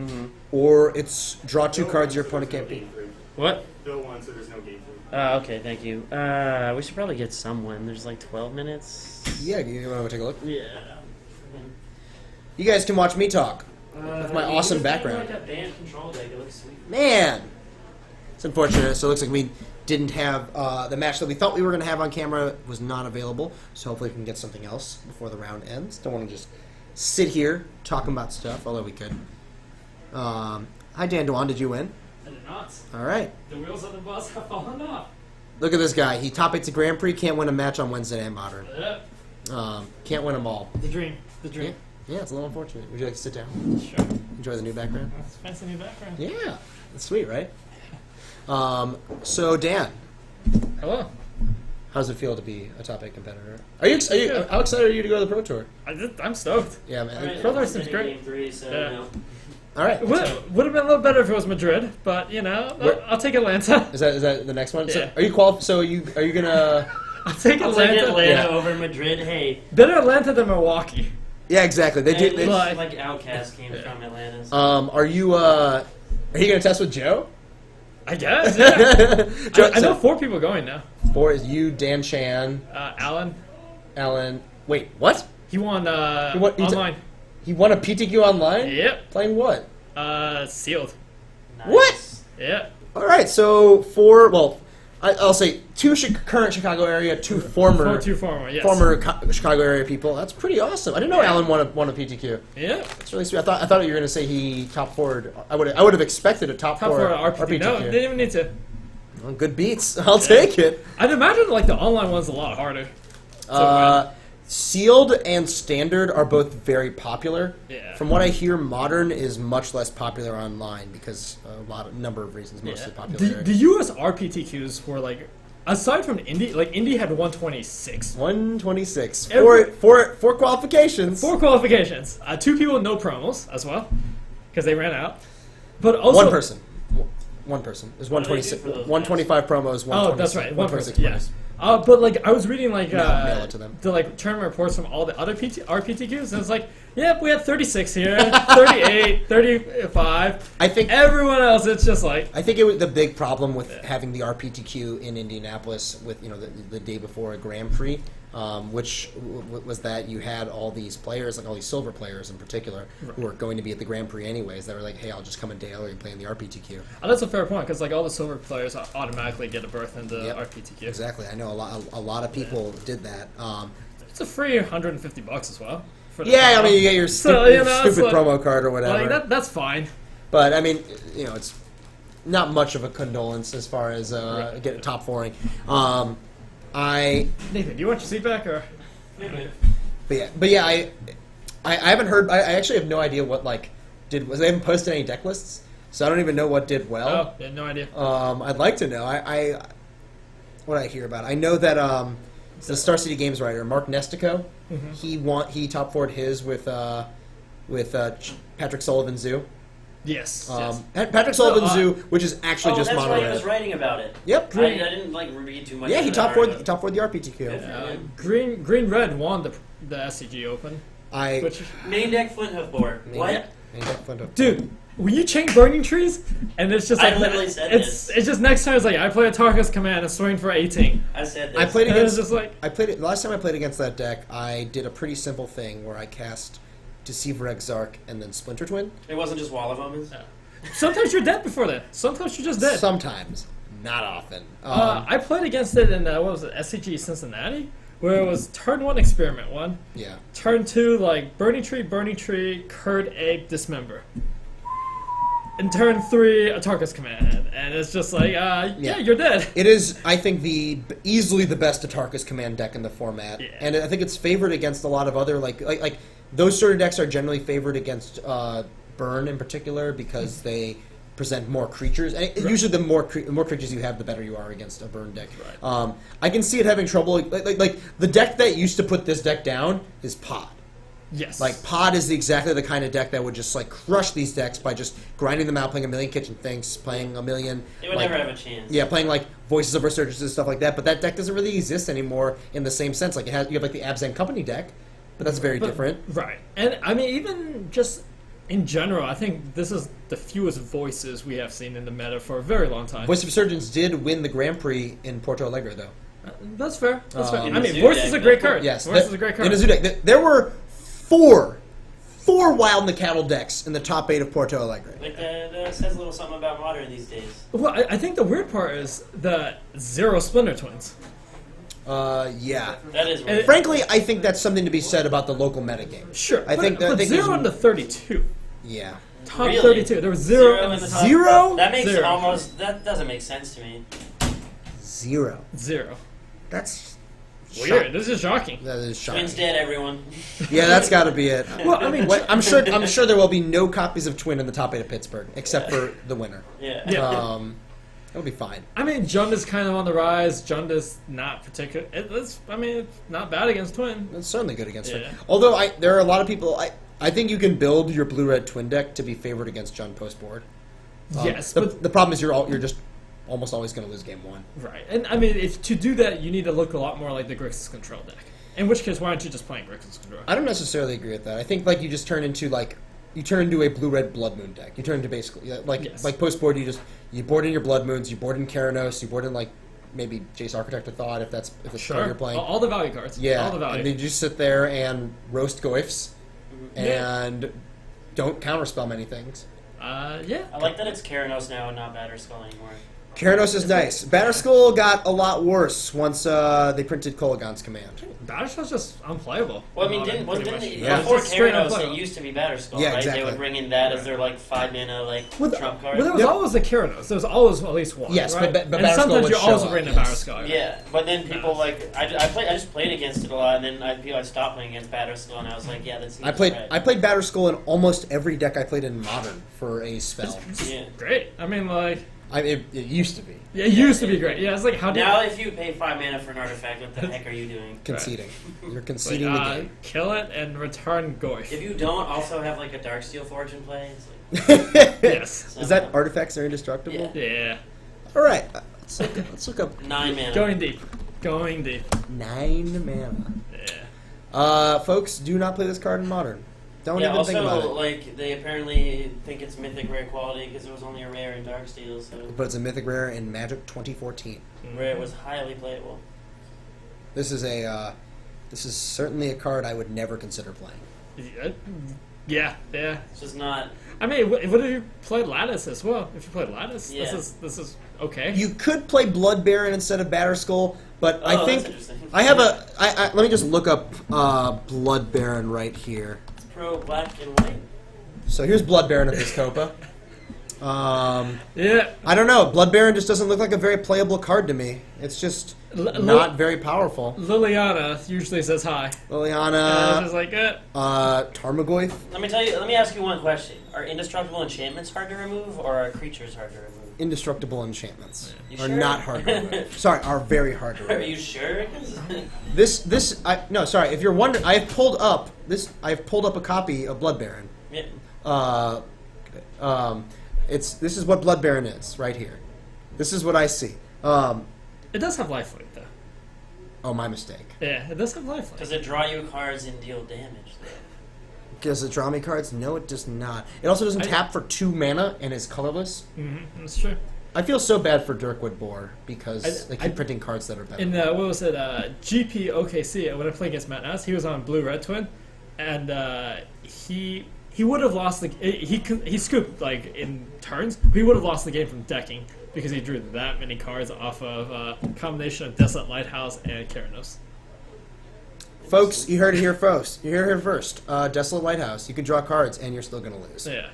or it's draw 2 cards your opponent can't beat. What? Bill 1, so there's no game for Okay, thank you. We should probably get someone. There's like 12 minutes. Yeah, you want to take a look? Yeah. You guys can watch me talk with my awesome background. Like a band control deck. It looks sweet. Man, it's unfortunate. So it looks like we didn't have the match that we thought we were going to have on camera was not available. So hopefully we can get something else before the round ends. Don't want to just sit here talking about stuff, although we could. Hi Dan Dwan, did you win? I did not. All right. The wheels of the bus have fallen off. Look at this guy. He top 8's a Grand Prix, can't win a match on Wednesday Night Modern. Yep. Can't win them all. The dream. The Yeah, dream. yeah, it's a little unfortunate. Would you like to sit down? Sure. Enjoy the new background? That's a fancy new background. Yeah, that's sweet, right? So Dan, Hello. how's it feel to be a top 8 competitor? How excited are you to go to the Pro Tour? I'm stoked. Yeah, man. All right, Brother I'm seems in great. Game 3, so Yeah. no. All right. Would have been a little better if it was Madrid, but I'll take Atlanta. Is that the next one? Yeah. So are you qualified? So are you gonna? I'll take I'll Atlanta. take Atlanta Yeah. over Madrid. Hey, Better Atlanta than Milwaukee. Yeah, exactly. They do. at least, Like- like Outcast came from Atlanta. So. Are you gonna test with Joe? I guess. Yeah. Joe, I know 4 people going now. 4 is you, Dan Chan, Alan. Alan. Wait, what? He won he online. He won a PTQ online? Yep. Playing what? Sealed. Nice. What? Yeah. All right, so 4. Well, I'll say 2 current Chicago area, 2 former 2 former. Yes. Chicago area people. That's pretty awesome. I didn't know Alan won a PTQ. Yeah. That's really sweet. I thought you were gonna say he top 4'd. I would have expected a top 4 RPT. No, PTQ. didn't even need to. Well, good beats. I'll take it. I'd imagine like the online one's a lot harder. Sealed and Standard are both very popular. Yeah. From what I hear, Modern is much less popular online because number of reasons, mostly popularity. The US RPTQs were like, aside from Indy, like Indy had 126. 126. Every- Four qualifications. 4 qualifications. 2 people, no promos as well, because they ran out. But also One person. One person. There's What do they do 126. for those 125 promos. 126, Oh, that's right. One 126 person. Yeah. promos. But like I was reading like Mail it to them. the like tournament reports from all the other RPTQs, and it's like, yep, we had 36 here, 38, 35. I think Everyone else, it's just like, I think it was the big problem with having the RPTQ in Indianapolis with the day before a Grand Prix, which was that you had all these players, like all these silver players in particular, who were going to be at the Grand Prix anyways. That were like, hey, I'll just come a day early and play in the RPTQ. oh, that's a fair point, because like all the silver players automatically get a berth in the Yep. RPTQ. Exactly. I know a lot of people did that. It's a free $150 as well. For the Yeah, I promo. mean, you get your So, stupid, you know, it's stupid like- promo card or whatever. Like that's fine. But I mean, it's not much of a condolence as far as getting top fouring. I Nathan, do you want your seat back or? but yeah, I haven't heard. I actually have no idea what they haven't posted any deck lists, so I don't even know what did well. Oh, yeah, no idea. I'd like to know. What I hear about it. I know that the Star City Games writer Mark Nestico, he top forward his with Patrick Sullivan Zoo. Yes. yes. Patrick Sullivan No, Zoo, which is actually just that's mono why he red. was writing about it. Yep. I didn't read too much. Yeah, he into top that forward the RPTQ. Yeah. Green Red won the SCG Open. Which, Main deck Flint Hoof board. What? dude, when you chain Burning Trees, and it's just I like literally said it's just next time it's like I play a Tarkus Command and swing for 18. I said this. I played And it's against. just like Last time I played against that deck, I did a pretty simple thing where I cast Deceiver Exarch and then Splinter Twin. It wasn't just Wall of Omens. sometimes you're dead before that. Sometimes you're just dead. Sometimes, not often. I played against it in what was it, SCG Cincinnati, where it was turn 1 Experiment 1, Yeah. turn 2 like Burning Tree, Curd Egg, Dismember. And turn 3, a Tarkus Command, and it's just like, yeah, you're dead. It is, I think, easily the best Atarkus command deck in the format, Yeah. and I think it's favored against a lot of other like those sort of decks are generally favored against Burn in particular because they present more creatures. And usually, the more creatures you have, the better you are against a Burn deck. Right. I can see it having trouble. Like the deck that used to put this deck down is Pod. Yes. Like, Pod is exactly the kind of deck that would just, crush these decks by just grinding them out, playing a million Kitchen Finks, playing a million... It would never have a chance. Yeah, playing, Voices of Resurgence and stuff like that, but that deck doesn't really exist anymore in the same sense. You have, the Abzan Company deck, but that's very different. Right. And, I mean, even just in general, I think this is the fewest voices we have seen in the meta for a very long time. Voice of Resurgence did win the Grand Prix in Porto Alegre, though. That's fair. That's fair. In I the mean, Zoo Voice deck, is a great card. Yes. Voice is a great card. In a Zoo deck. There were four Wild in the Cattle decks in the top 8 of Porto Alegre. That says a little something about Modern these days. Well, I think the weird part is the 0 Splinter Twins. Yeah. That is weird. Frankly, I think that's something to be said about the local metagame. Sure. I think but 0 there's- into 32. Yeah. Top Really? 32. There was 0 in and the top. Zero? That makes Zero. almost. That doesn't make sense to me. 0. 0. That's Weird. This is shocking. That is shocking. Twin's dead, everyone. Yeah, that's got to be it. Well, I mean, I'm sure there will be no copies of Twin in the top 8 of Pittsburgh except for the winner. Yeah. Yeah. It'll be fine. I mean, Jund is kind of on the rise. Jund is not particular. It's not bad against Twin. It's certainly good against Twin. Yeah. Although there are a lot of people. I think you can build your blue-red Twin deck to be favored against Jund post board. Yes, the problem is you're just almost always going to lose game 1. Right. And I mean, if to do that, you need to look a lot more like the Grixis Control deck. In which case, why aren't you just playing Grixis Control? I don't necessarily agree with that. I think you just turn into a blue-red Blood Moon deck. You turn into basically Yes. post board. You board in your Blood Moons. You board in Keranos. You board in maybe Jace Architect of Thought if it's the card you're playing. All the value cards. Yeah, All the value. and then you just sit there and roast Goifs and don't counterspell many things. Yeah. I like that it's Keranos now and not Batterskull anymore. Keranos is nice. Batterskull got a lot worse once they printed Kolaghan's command. Batterskull's just unplayable. Well, I mean, Pretty didn't much. Yeah. before Just straight Keranos, unplayable. it used to be Batterskull, Yeah, right? exactly. They would bring in that as their like 5 mana like trump card. Well, there was Yep. always a Keranos. There was always at least one. Yes, right? but and Batterskull sometimes would you show also up, bring the yes. Batterskull. Yeah, but then people Yes. like I just played against it a lot, and then I stopped playing against Batterskull, and I was like, yeah, that's. I played Batterskull in almost every deck I played in Modern for a spell. Yeah. Great. I mean, like, It used to be yeah, it used to be great. Yeah, it's like how do Now, if you pay 5 mana for an artifact, what the heck are you doing? conceding. You're like, conceding the game. kill it and return Goyf. If you don't also have like a Darksteel Forge in play, it's like Yes. Is that artifacts are indestructible? Yeah. Yeah. All right, let's look up 9 mana. Going deep. Going deep. 9 mana. Yeah. Folks, do not play this card in Modern. Don't Yeah, even think about also, it. like, they apparently think it's mythic rare quality because it was only a rare in Darksteel, so But it's a mythic rare in Magic 2014. where it was highly playable. This is certainly a card I would never consider playing. Yeah. Yeah. It's just not. I mean, what if you played Lattice as well? If you played Lattice, Yeah. this is okay. You could play Blood Baron instead of Batterskull, but I Oh, think that's interesting. I have a. Let me just look up Blood Baron right here. It's pro black and white. So here's Blood Baron of this Copa. Yeah. I don't know. Blood Baron just doesn't look like a very playable card to me. It's just not very powerful. Liliana usually says hi. And Liliana, it's just like, Tarmogoyf. Let me ask you one question. Are indestructible enchantments hard to remove, or are creatures hard to remove? Indestructible enchantments You are sure? not hard to remove. Sorry, are very hard to Are remove. you sure? Sorry. If you're wondering, I have pulled up a copy of Blood Baron. Yeah. This is what Blood Baron is right here. This is what I see. it does have lifelink though. Oh, my mistake. Yeah, it does have lifelink. Does it draw you cards and deal damage? Does it draw me cards? No, it does not. It also doesn't tap for 2 mana and is colorless. That's true. I feel so bad for Dirkwood Boar because they keep I- printing cards that are better. In what was it? GP OKC. When I played against Matt Ness, he was on Blue Red Twin, and he would have lost the. He scooped like in turns. He would have lost the game from decking because he drew that many cards off of a combination of Desolate Lighthouse and Keranos. Folks, you heard it here first. You heard it here first. Desolate Lighthouse. You can draw cards and you're still going to lose. Yeah.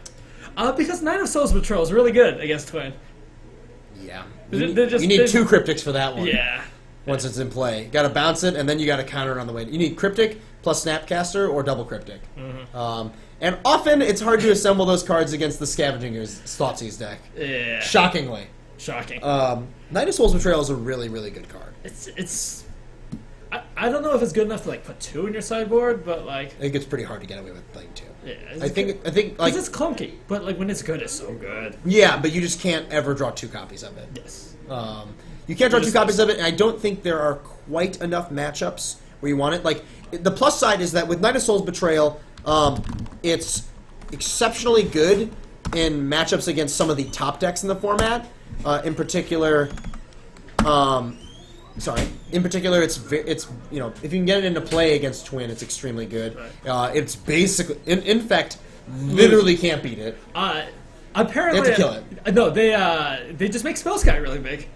Because Knight of Souls Betrayal is really good against Twin. Yeah. They're You just- need they're- 2 cryptics for that one. Yeah. Once it's in play. You got to bounce it, and then you got to counter it on the way. You need cryptic plus Snapcaster or double cryptic. And often it's hard to assemble those cards against the Scavengers Thoughtseize deck. Yeah. Shockingly. Shocking. Knight of Souls Betrayal is a really, really good card. It's. I don't know if it's good enough to like put 2 in your sideboard, but like. I think it's pretty hard to get away with playing 2. Yeah. I think like Because it's clunky, but like when it's good, it's so good. yeah, but you just can't ever draw 2 copies of it. Yes. You can't draw 2 copies of it, and I don't think there are quite enough matchups where you want it. Like the plus side is that with Knight of Souls Betrayal, it's exceptionally good in matchups against some of the top decks in the format. In particular, it's you know, if you can get it into play against Twin, it's extremely good. It's basically, in fact, literally can't beat it. Apparently, They have to kill it. No, they just make Spell Sky really big.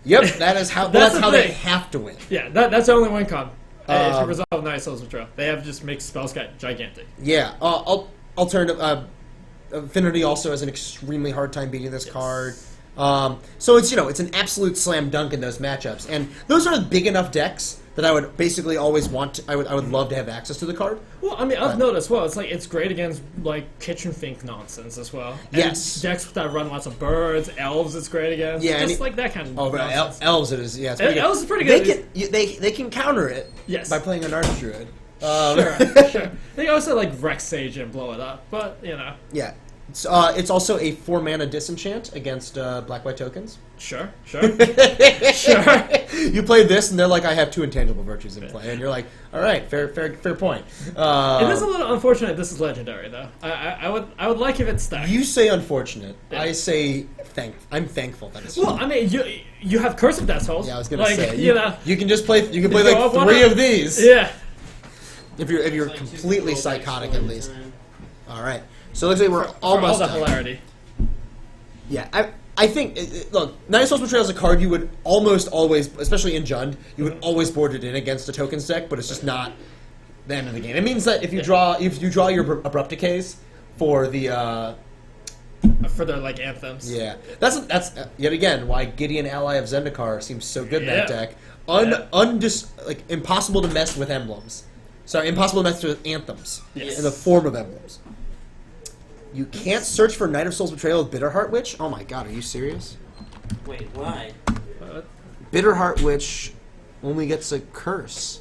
Yep, that is how. That's That's the how they thing. have to win. Yeah, that's the only win con. If you resolve Knight of Souls Betrayal, they have to just make Spell Sky gigantic. Yeah. Alternative. Affinity also has an extremely hard time beating this card. So it's it's an absolute slam dunk in those matchups, and those are big enough decks that I would basically always want. I would love to have access to the card. Well, I mean, I've noticed. Well, it's great against like kitchen fink nonsense as well. And Yes. decks that run lots of birds, elves. It's great against. Yeah, just and like that kind of. Oh, but nonsense. elves it is. Yeah, it's pretty good. Elves is pretty good. They can counter it. Yes. By playing an Archdruid. Sure. They also like Rex Sage and blow it up, but Yeah. It's also a 4-mana disenchant against black-white tokens. Sure. You play this, and they're like, I have 2 intangible virtues in play, and you're like, all right, fair point. It is a little unfortunate. This is legendary, though. I would like if it's stacked. You say unfortunate. Yeah. I say I'm thankful that it's. Well, I mean, you have Curse of Death Souls. Yeah, I was gonna like, say you can just play. You can play go like up one 3 up. of these. Yeah. If you're Like two completely people, like, psychotic four at in least. turn. All right. So it looks like we're For all almost the done. hilarity. Yeah, I think, look, Knight of Souls Betrayal is a card you would almost always, especially in Jund, you would always board it in against a tokens deck, but it's just not the end of the game. It means that if you draw your Abrupt Decays for the for their like anthems. yeah, that's yet again why Gideon Ally of Zendikar seems so good in that deck. Impossible to mess with emblems. Sorry, impossible to mess with anthems in the form of emblems. You can't search for Knight of Souls Betrayal with Bitterheart Witch? Oh my god, are you serious? Wait, why? Bitterheart Witch only gets a curse.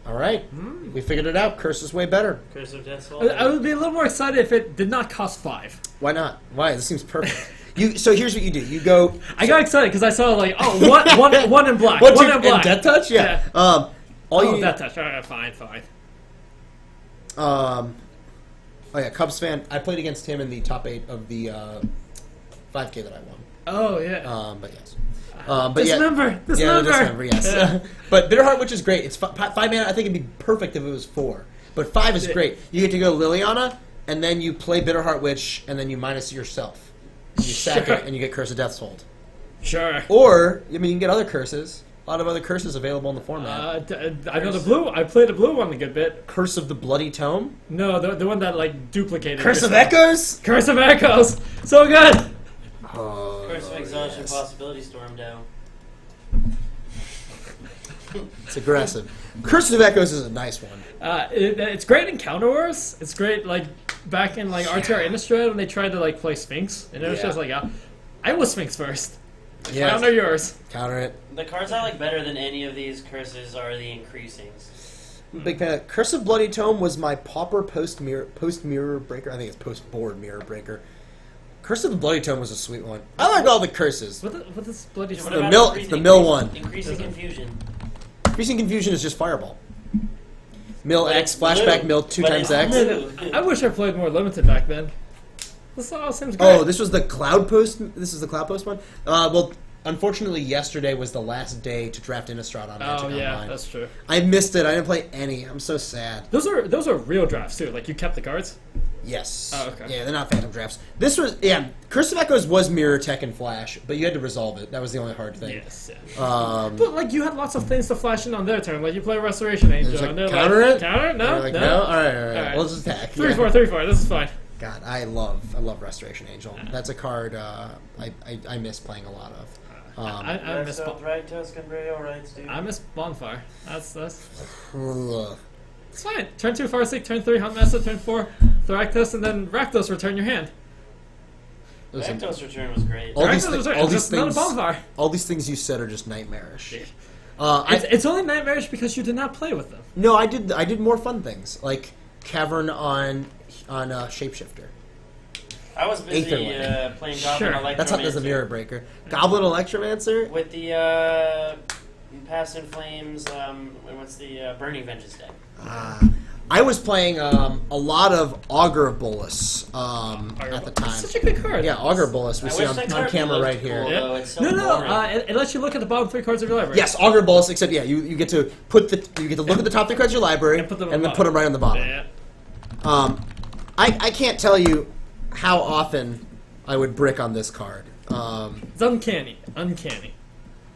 Alright, we figured it out. Curse is way better. Curse of Death Soul. I would be a little more excited if it did not cost 5. Why not? Why? This seems perfect. So here's what you do. You go... I got excited because I saw like, one in black. What, One in black. and Death Touch? Yeah. Death Touch. All right, fine. Oh yeah, Cubs fan. I played against him in the top 8 of the 5K that I won. Oh yeah. But yes. Dismember. Dismember, yes. Yeah. But Bitterheart Witch is great. It's 5 mana. I think it'd be perfect if it was 4. But 5 is great. You get to go Liliana, and then you play Bitterheart Witch, and then you minus yourself. You sack it, and you get Curse of Death's Hold. Sure. Or, I mean, you can get other curses. A lot of other curses available in the format. I know the blue. I played the blue one a good bit. Curse of the Bloody Tome? No, the one that like duplicated. Curse of yourself. Echoes? Curse of Echoes. So good. Curse of Exhaustion, Possibility Storm Down. It's aggressive. Curse of Echoes is a nice one. It's great in Counter Wars. It's great like back in like RTR Innistrad when they tried to like play Sphinx, and it was just like, I was Sphinx first. Yeah. Counter yours. Counter it. The cards I like better than any of these curses are the increasings. Big fan. Curse of Bloody Tome was my Pauper post mirror breaker. I think it's post board mirror breaker. Curse of the Bloody Tome was a sweet one. I like all the curses. What is bloody? What the about mill- it's the mill one. Increasing Confusion. Increasing Confusion is just Fireball. Mill But X, it's flashback blue. mill 2 But times it's X. blue. I wish I played more limited back then. This all seems great. Oh, this was the Cloud Post. This is the Cloud Post one. Well, unfortunately, yesterday was the last day to draft Innistrad on Magic Online. That's true. I missed it. I didn't play any. I'm so sad. Those are real drafts too. Like you kept the cards. Yes. Oh, okay. Yeah, they're not Phantom drafts. This was Curse of Echoes was Mirror Tech and Flash, but you had to resolve it. That was the only hard thing. Yes. Yeah. But like you had lots of things to flash in on their turn. Like you play Restoration There's Angel. like, and they're counter like, it. Counter? No. You're like, no. no. All right. right. We'll just attack. 3/4. 3/4. This is fine. God, I love Restoration Angel. That's a card I miss playing a lot of. I miss Thragtusk and Burial Rites, dude. I miss Bonfire. That's Ugh. it's fine. Turn 2 Farseek, turn 3 Huntmaster, turn 4 Thragtusk, and then Rakdos return your hand. Listen, Rakdos Return was great. all these, Rakdos return. all It's these just not a things, Bonfire. all these things you said are just nightmarish. Yeah. It's only nightmarish because you did not play with them. No, I did more fun things like Cavern on Shapeshifter. I was busy Aetherwind. playing Sure. Goblin Electromancer. That's not as a mirror breaker. Goblin Electromancer. With the Past in Flames, what's the Burning Vengeance deck? I was playing a lot of Augur Bolus at the time. It's such a good card. Yeah, Augur Bolus. We I see wish on, that on card camera looked right here. cool, Yeah. though. It's so No. boring. It lets you look at the bottom 3 cards of your library. Yes, Augur Bolus. Except you get to look at the top 3 cards of your library And put them on and the then put them right on the bottom. Yeah. I can't tell you how often I would brick on this card. It's uncanny.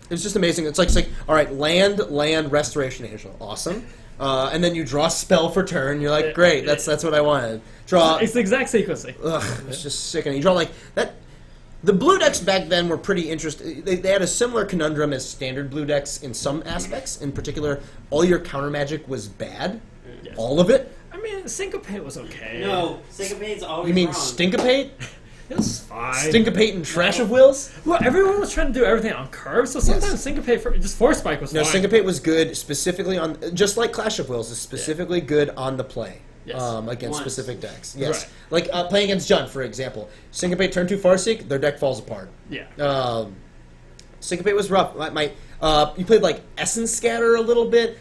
It's just amazing. It's like all right, land, Restoration Angel, awesome. And then you draw a spell for turn. You're like, great, that's what I wanted. Draw. It's the exact sequencing. Ugh, it's just sickening. You draw like that. The blue decks back then were pretty interesting. They had a similar conundrum as standard blue decks in some aspects. In particular, all your counter magic was bad. Yes. All of it. I mean, Syncopate was okay. No, Syncopate's always You mean wrong. Stinkopate? It was fine. Stinkopate and Trash of Wills? Well, everyone was trying to do everything on curves, so sometimes Syncopate just Force Spike was No, fine. Syncopate was good specifically on, just like Clash of Wills, is specifically good on the play. Yes. Against Once. specific decks. Yes. Right. Like playing against Jund, for example. Syncopate turn 2 Farseek, their deck falls apart. Yeah. Syncopate was rough. You played like Essence Scatter a little bit.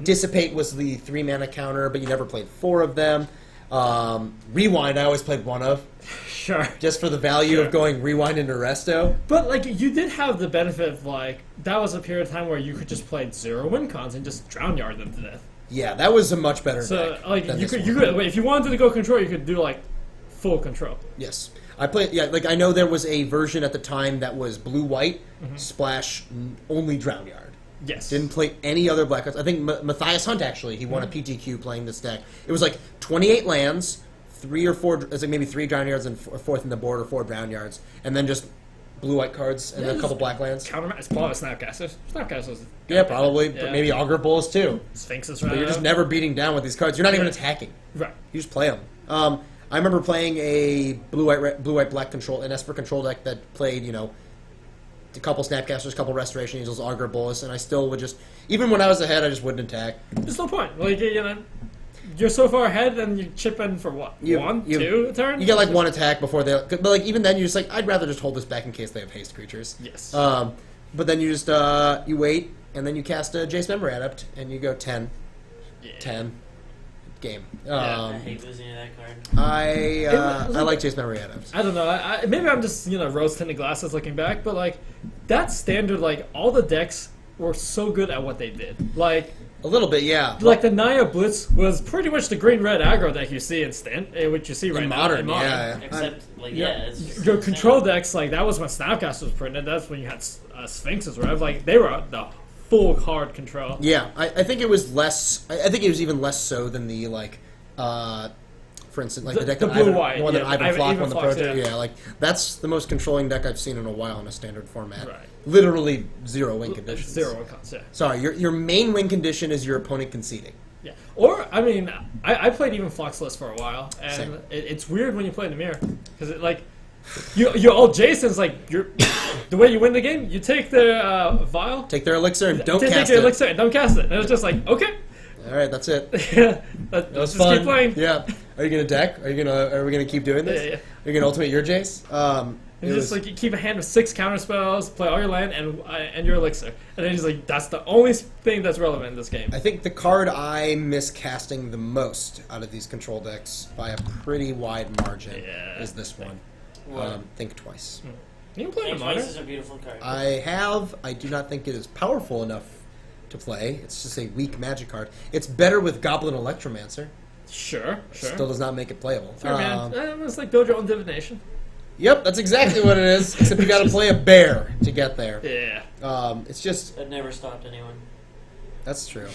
Dissipate was the 3 mana counter, but you never played 4 of them. Rewind, I always played 1 of. Sure. Just for the value of going Rewind into Resto. But, like, you did have the benefit of, like, that was a period of time where you could just play 0 win cons and just drown yard them to death. Yeah, that was a much better So, deck. like, than you this could, one. if you wanted to go control, you could do, like, full control. Yes. I play. Yeah, like I know there was a version at the time that was blue-white, splash only Drown Yard. Yes. Didn't play any other black cards. I think Matthias Hunt actually he won a PTQ playing this deck. It was like 28 lands, 3 or 4. It's like maybe 3 Drown Yards and a fourth in the board or 4 Drown Yards, and then just blue-white cards and then a couple black lands. Counter. It's probably Snapcasters. Snapcasters. Yeah, probably. Yeah. But maybe Augur Bulls too. Sphinxes. But you're just never beating down with these cards. You're not even attacking. Right. You just play them. I remember playing a blue-white black control, an Esper control deck that played, a couple Snapcasters, a couple Restoration Angels, Augur Bolus, and I still would just, even when I was ahead, I just wouldn't attack. There's no point. Like, you're so far ahead, and you chip in for what? Two a turn? You get like one attack before they, but like even then you're just like, I'd rather just hold this back in case they have haste creatures. Yes. But then you just, you wait, and then you cast a Jace Memory Adept, and you go 10. Yeah. 10. Game. I hate losing to that card. I like Jace Memory Adept. I don't know. Maybe I'm just rose-tinted glasses looking back, but like that standard, like all the decks were so good at what they did. Like A little bit, yeah. like the Naya Blitz was pretty much the green-red aggro deck you see which you see right now Modern, in Modern. yeah. Except, it's just Your insane. control decks, like that was when Snapcast was printed. That's when you had Sphinxes, right? Like they were the full card control. Yeah, I think it was less. I think it was even less so than the for instance, like the deck the that Ivan, blue-white, the one that yeah, Ivan Flock won the Flock's, Pro Tour. yeah. Yeah, like that's the most controlling deck I've seen in a while in a standard format. Right. Literally 0 win conditions. 0 win cons, yeah. Sorry, your main win condition is your opponent conceding. Yeah. Or, I mean, I played even Fluxless for a while, and Same. it's weird when you play in the mirror. Because, you're all Jason's, the way you win the game, you take their vial, Take their elixir and don't take cast their it. elixir, and don't cast it. And it's just like, okay. All right, that's it. Let's That was just fun. keep playing. Yeah. Are you gonna deck? Are we gonna keep doing this? Yeah. Are you gonna ultimate your Jace? And just you keep a hand of 6 counter spells, play all your land, and your elixir. And then just that's the only thing that's relevant in this game. I think the card I miss casting the most out of these control decks by a pretty wide margin is this one. Think Twice. You can play Think in Twice Modern. is a beautiful card. I do not think it is powerful enough to play. It's just a weak magic card. It's better with Goblin Electromancer. Sure. Still does not make it playable. Fair man. It's like build your own divination. Yep, that's exactly what it is. Except you got to play a bear to get there. Yeah. It's just That never stopped anyone. that's true.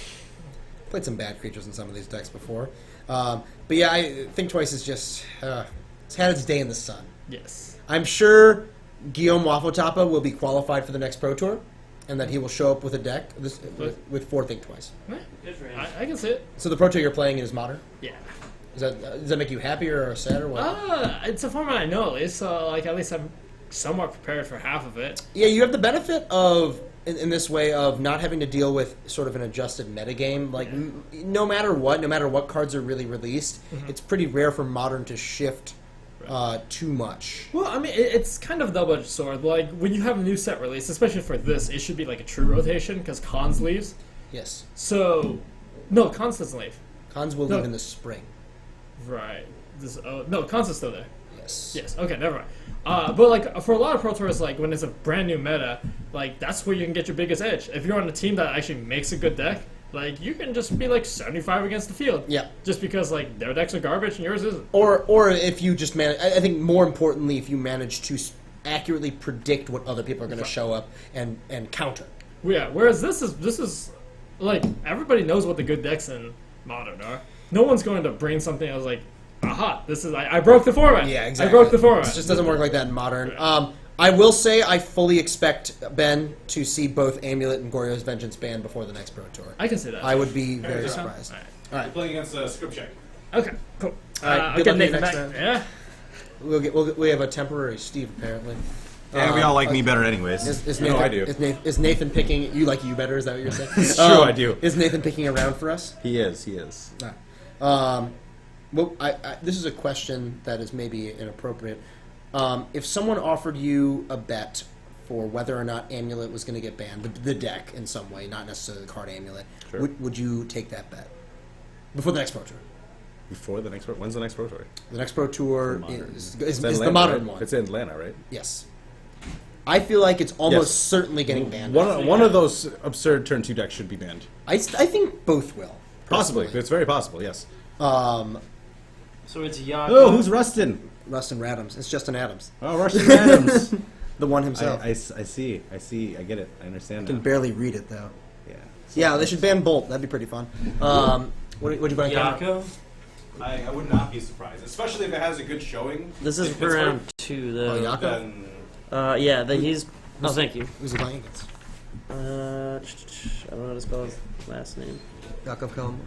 Played some bad creatures in some of these decks before, but yeah, I think Twice is just it's had its day in the sun. Yes. I'm sure Guillaume Wafotapa will be qualified for the next Pro Tour, and that he will show up with a deck with 4 Think Twice. Good for him. I can see it. So the Pro Tour you're playing is Modern. Yeah. Does that make you happier or sad or what? It's a format I know at least, so at least I'm somewhat prepared for half of it. Yeah, you have the benefit of in this way of not having to deal with sort of an adjusted metagame. Like no matter what cards are really released, it's pretty rare for Modern to shift too much. Well, I mean, it's kind of a double-edged sword. Like, when you have a new set release, especially for this, it should be like a true rotation, because Cons leaves. Yes, So, no, Cons doesn't leave. Cons will leave in the spring. Right. No, Cons is still there. Yes. Yes, okay, never mind. But, like, for a lot of Pro Tours, like, when it's a brand new meta, like, that's where you can get your biggest edge. If you're on a team that actually makes a good deck, like, you can just be, like, 75 against the field. Yeah. Just because, like, their decks are garbage and yours isn't. Or if you just manage, I think more importantly, if you manage to accurately predict what other people are going to show up and counter. Yeah, whereas this is like, everybody knows what the good decks in Modern are. No one's going to bring something that was like, aha, this is, I broke the format. Yeah, exactly. I broke the format. It just doesn't work like that in Modern. I will say I fully expect Ben to see both Amulet and Goryo's Vengeance banned before the next Pro Tour. I can see that. I would be very Okay. surprised. Alright. All We're right, playing against Script Check. Okay, cool. All right, I'll good get luck Nathan next back. round. Yeah. we have a temporary Steve apparently. Yeah, we all like me better anyways. Is No, Nathan, I do. Is Nathan picking you like you better? Is that what you're saying? It's true, I do. Is Nathan picking around for us? He is. Well, this is a question that is maybe inappropriate. If someone offered you a bet for whether or not Amulet was going to get banned, the deck in some way, not necessarily the card Amulet, Sure. would you take that bet before the next Pro Tour? Before the next Pro, when's the next Pro Tour? The next Pro Tour Modern. is It's the Atlanta, modern right? one. It's in Atlanta, right? Yes. I feel like it's almost Yes. certainly getting banned. One of those absurd turn 2 decks should be banned. I think both will. Possibly. personally. It's very possible, yes. So it's Yaga. Oh, who's Rustin? Rustin Adams. It's Justin Adams. Oh, Russian Adams. The one himself. I see. I get it. I understand I can now. barely read it, though. Yeah. Yeah, they should ban Bolt. That'd be pretty fun. What would you buy? Yako. I would not be surprised, especially if it has a good showing. This is If for it's round 2, though. Oh, Yako? Then Yeah, he's. Oh, thank you. Who's he playing against? I don't know how to spell his last name. Yakov Kelm.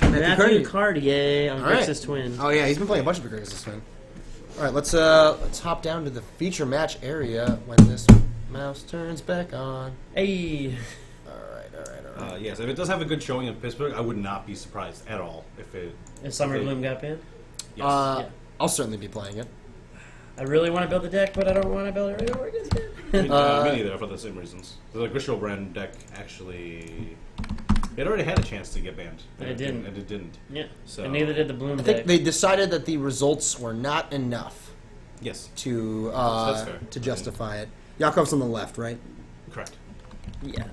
Matthew Cartier on All right. Grixis Twin. Oh yeah, he's been playing a bunch of Grixis this win. All right, let's hop down to the feature match area when this mouse turns back on. Hey. All right. yes, if it does have a good showing in Pittsburgh, I would not be surprised at all If Summer Bloom got banned? Yes. Yeah. I'll certainly be playing it. I really want to build the deck, but I don't want to build it right over against it. Me neither, for the same reasons. The Grishol brand deck actually, it already had a chance to get banned, And it didn't. And it didn't. Yeah. So And neither did the Bloom I deck. think they decided that the results were not enough Yes, to That's fair. to justify it. Yakov's on the left, right? correct. Yeah.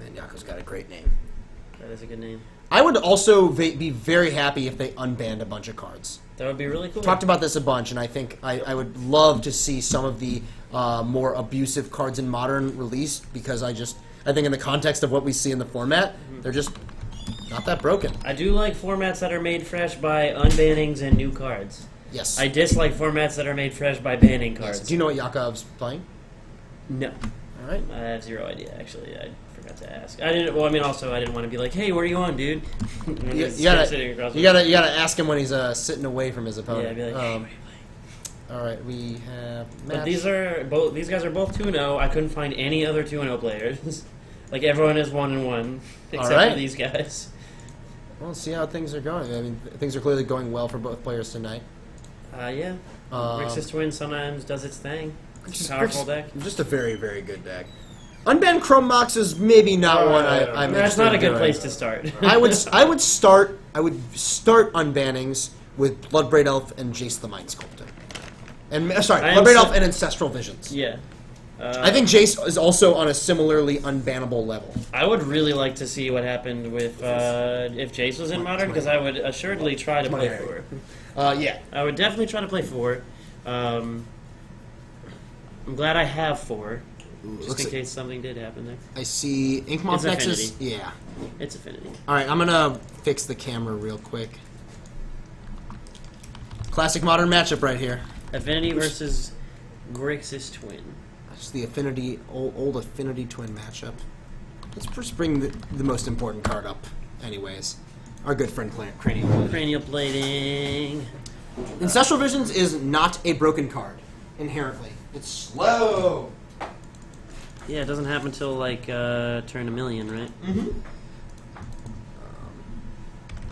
Man, Yakov's got a great name. That is a good name. I would also be very happy if they unbanned a bunch of cards. That would be really cool. Talked about this a bunch, and I think I would love to see some of the more abusive cards in Modern released, because I think in the context of what we see in the format, they're just not that broken. I do like formats that are made fresh by unbannings and new cards. Yes. I dislike formats that are made fresh by banning cards. Do you know what Yakov's playing? No. All right. I have zero idea, actually. I forgot to ask. I didn't want to be like, hey, where are you on, dude? When You he's sitting across gotta ask him when he's sitting away from his opponent. Yeah, I'd be like, hey, where are you playing? all right, we have. But these guys are both 2-0. I couldn't find any other 2-0 players. Like, everyone is 1-1, except right. for these guys. Well, let's see how things are going. I mean, things are clearly going well for both players tonight. Yeah. Grixis Twin sometimes does its thing. It's a powerful deck. Just a very, very good deck. Unbanned Chrome Mox is maybe not one I'm That's interested not a in good doing. place to start. I would start unbannings with Bloodbraid Elf and Jace the Mind Sculptor. And Bloodbraid Elf and Ancestral Visions. Yeah. I think Jace is also on a similarly unbannable level. I would really like to see what happened with if Jace was in Modern, because I would assuredly try to play 4. Yeah. I would definitely try to play 4. I'm glad I have 4, just in case something did happen there. I see Inkmoth It's Nexus. Affinity. Yeah. It's Affinity. All right, I'm gonna fix the camera real quick. Classic Modern matchup right here. Affinity versus Grixis Twin. That's the Affinity old Affinity Twin matchup. Let's first bring the most important card up, anyways. Our good friend Cranial Blade. Cranial Plating. Ancestral Visions is not a broken card inherently. It's slow. Yeah, it doesn't happen until like turn 1,000,000, right? Mm-hmm.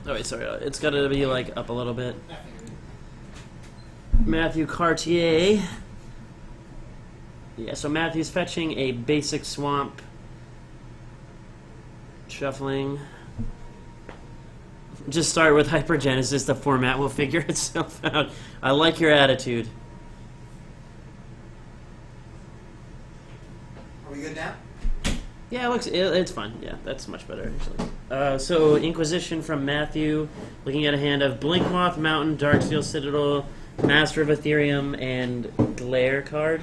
Oh wait, sorry. It's got to be like up a little bit. Matthew Cartier. Yeah, so Matthew's fetching a basic swamp. Shuffling. Just start with Hypergenesis. The format will figure itself out. I like your attitude. Are we good now? Yeah, it's fine. Yeah, that's much better, actually. So, Inquisition from Matthew. Looking at a hand of Blinkmoth, Mountain, Darksteel Citadel, Master of Ethereum, and Glare card.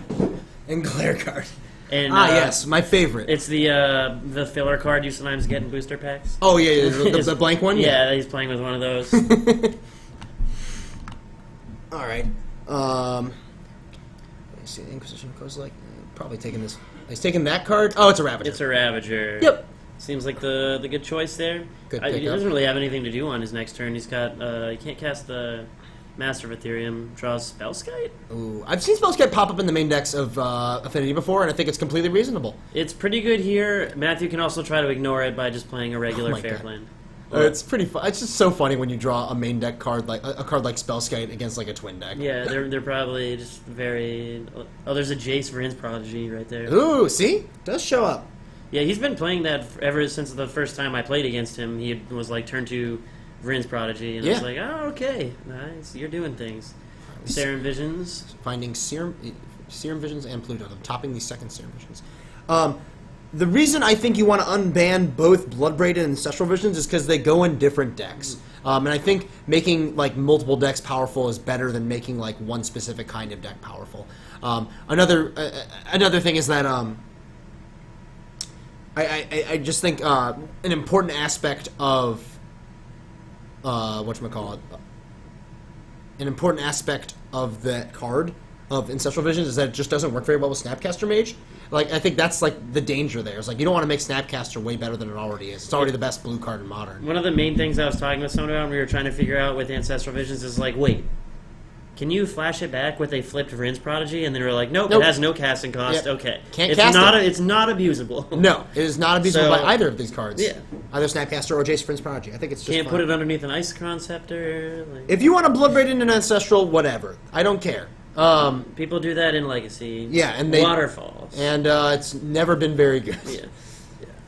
And Glare card. And, yes, my favorite. It's the filler card you sometimes get in booster packs. Oh, yeah, the blank one? Yeah, he's playing with one of those. All right. Let me see. The Inquisition goes like probably taking this. He's taking that card. Oh, it's a Ravager. It's a Ravager. Yep. Seems like the good choice there. Good He pickup. doesn't really have anything to do on his next turn. He's got he can't cast the Master of Ethereum. Draws Spellskite. Ooh, I've seen Spellskite pop up in the main decks of Affinity before, and I think it's completely reasonable. It's pretty good here. Matthew can also try to ignore it by just playing a regular my fair God. land. It's pretty fun. It's just so funny when you draw a main deck card like a card like Spellskite against like a twin deck. Yeah, they're probably just very. Oh, there's a Jace Vryn's Prodigy right there. Ooh, see, does show up. Yeah, he's been playing that ever since the first time I played against him. He was like turn to Vryn's Prodigy, and I was Yeah. like, oh, okay, nice, you're doing things. Serum Visions. Finding Serum Visions and Pluto, topping the second Serum Visions. the reason I think you want to unban both Bloodbraid and Ancestral Visions is because they go in different decks. And I think making like multiple decks powerful is better than making like one specific kind of deck powerful. Another thing is that I just think an important aspect of whatchamacallit, an important aspect of that card of Ancestral Visions is that it just doesn't work very well with Snapcaster Mage. Like, I think that's like the danger there. It's like you don't want to make Snapcaster way better than it already is. It's already the best blue card in Modern. One of the main things I was talking with someone about when we were trying to figure out with Ancestral Visions is like, wait, can you flash it back with a flipped Rinse Prodigy? And they were like, nope, it has no casting cost. Yeah. Okay. Can't it's cast not it. It's not abusable. No, it is not abusable So- by either of these cards. Yeah. Either Snapcaster or Jace Prince Prodigy. I think it's just Can't fine. put it underneath an Icecron Scepter. Like, If you want to Bloodbraid into an Ancestral, whatever. I don't care. people do that in Legacy. Yeah, and they- Waterfalls. And it's never been very good. Yeah.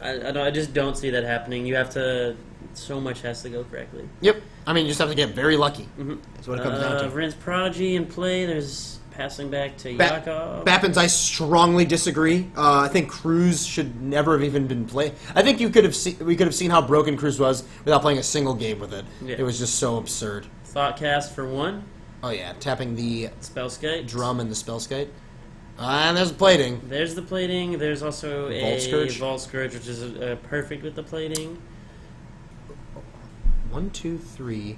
I just don't see that happening. You have to... So much has to go correctly. Yep. I mean, you just have to get very lucky. That's what it comes down to. Rinse Prodigy in play. There's passing back to Yakov. Bappins, I strongly disagree. I think Cruz should never have even been played. I think we could have seen how broken Cruz was without playing a single game with it. Yeah. It was just so absurd. Thoughtcast for 1. Oh yeah, tapping the Spellskite. drum and the Spellskite. And there's plating. There's the plating. There's also a Vault Scourge. Vault Scourge, which is perfect with the plating. 1, 2, 3,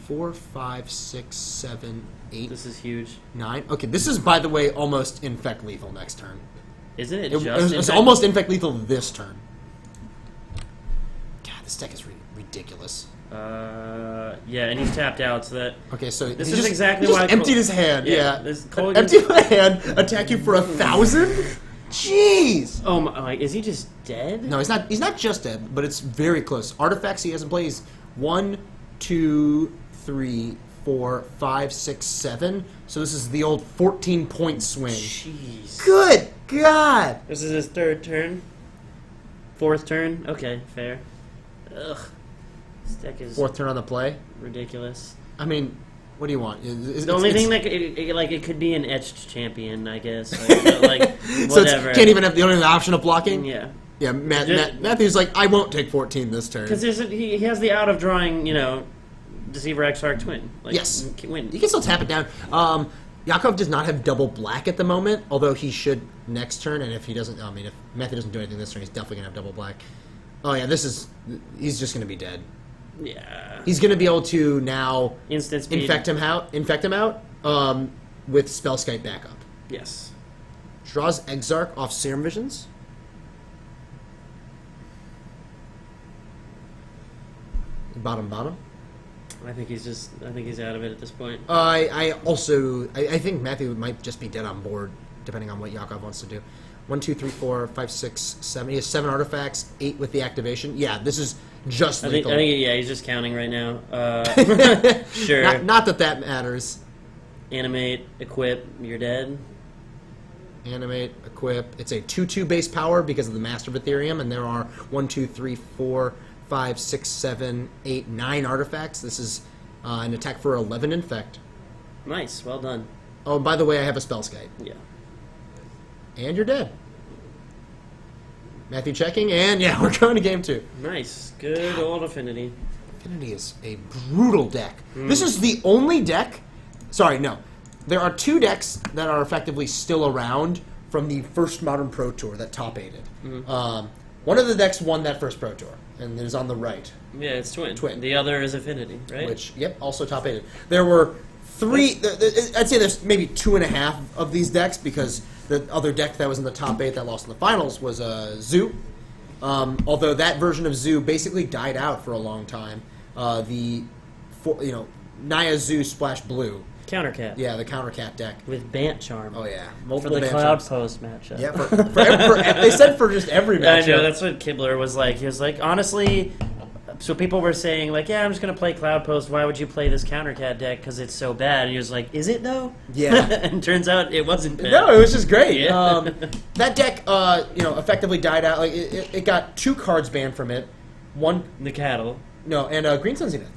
4, 5, 6, 7, 8, This is huge. 9. Okay, this is, by the way, almost Infect Lethal next turn. Isn't it? It's almost Infect Lethal this turn. God, this deck is ridiculous. Yeah, and he's tapped out, so that... Okay, so This he is just, exactly he just why emptied his hand. Yeah, this Cole empty my hand, attack you for 1,000. Jeez. Oh my! Like, is he just dead? No, he's not. He's not just dead, but it's very close. Artifacts he hasn't played is 1, 2, 3, 4, 5, 6, 7. So this is the old 14-point swing. Jeez. Good God. This is his 3rd turn. 4th turn. Okay, fair. Ugh. This deck is 4th turn on the play. ridiculous. I mean, what do you want? The only thing that it could be an etched champion, I guess. Like so whatever. can't even have the only option of blocking. Yeah. Yeah, Matthew's like, I won't take 14 this turn. Because he has the out of drawing, Deceiver Exarch Twin. Like, Yes. Win. You can still tap it down. Yakov does not have double black at the moment, although he should next turn. And if he doesn't, if Matthew doesn't do anything this turn, he's definitely gonna have double black. Oh yeah, he's just gonna be dead. Yeah. He's gonna be able to now Instant speed. infect him out with Spellskite backup. Yes. Draws Exarch off Serum Visions. Bottom. I think he's out of it at this point. I think Matthew might just be dead on board, depending on what Yakov wants to do. 1, 2, 3, 4, 5, 6, 7. He has 7 artifacts, 8 with the activation. Yeah, this is just I think lethal. he's just counting right now. Sure. Not that matters. Animate, equip, you're dead. Animate, equip. It's a 2/2 base power because of the Master of Ethereum, and there are 1, 2, 3, 4, 5, 6, 7, 8, 9 artifacts. This is an attack for 11 infect. Nice, well done. Oh, by the way, I have a Spellskite. Yeah. And you're dead. Matthew checking, and yeah, we're going to game 2. Nice, good old Affinity. Affinity is a brutal deck. This is the only deck... Sorry, no. There are 2 decks that are effectively still around from the first Modern Pro Tour that top-aided. One of the decks won that first Pro Tour, and it is on the right. Yeah, it's Twin. Twin. The other is Affinity, right? Which, yep, also top-aided. There were 3... I'd say there's maybe 2.5 of these decks, because the other deck that was in the top 8 that lost in the finals was Zoo. Although that version of Zoo basically died out for a long time. Naya Zoo Splash Blue. Countercat. Yeah, the Countercat deck. With Bant Charm. Oh yeah, For multiple the band Cloud shops. Post matchup. Yeah, they said for just every I matchup. know, that's what Kibler was like. He was like, honestly, so people were saying, like, yeah, I'm just going to play Cloud Post. Why would you play this Countercat deck? Because it's so bad. And he was like, is it, though? Yeah. And turns out it wasn't bad. No, it was just great. Yeah. That deck, effectively died out. Like it got 2 cards banned from it. One, The Cattle. no, and Green Sun Zenith.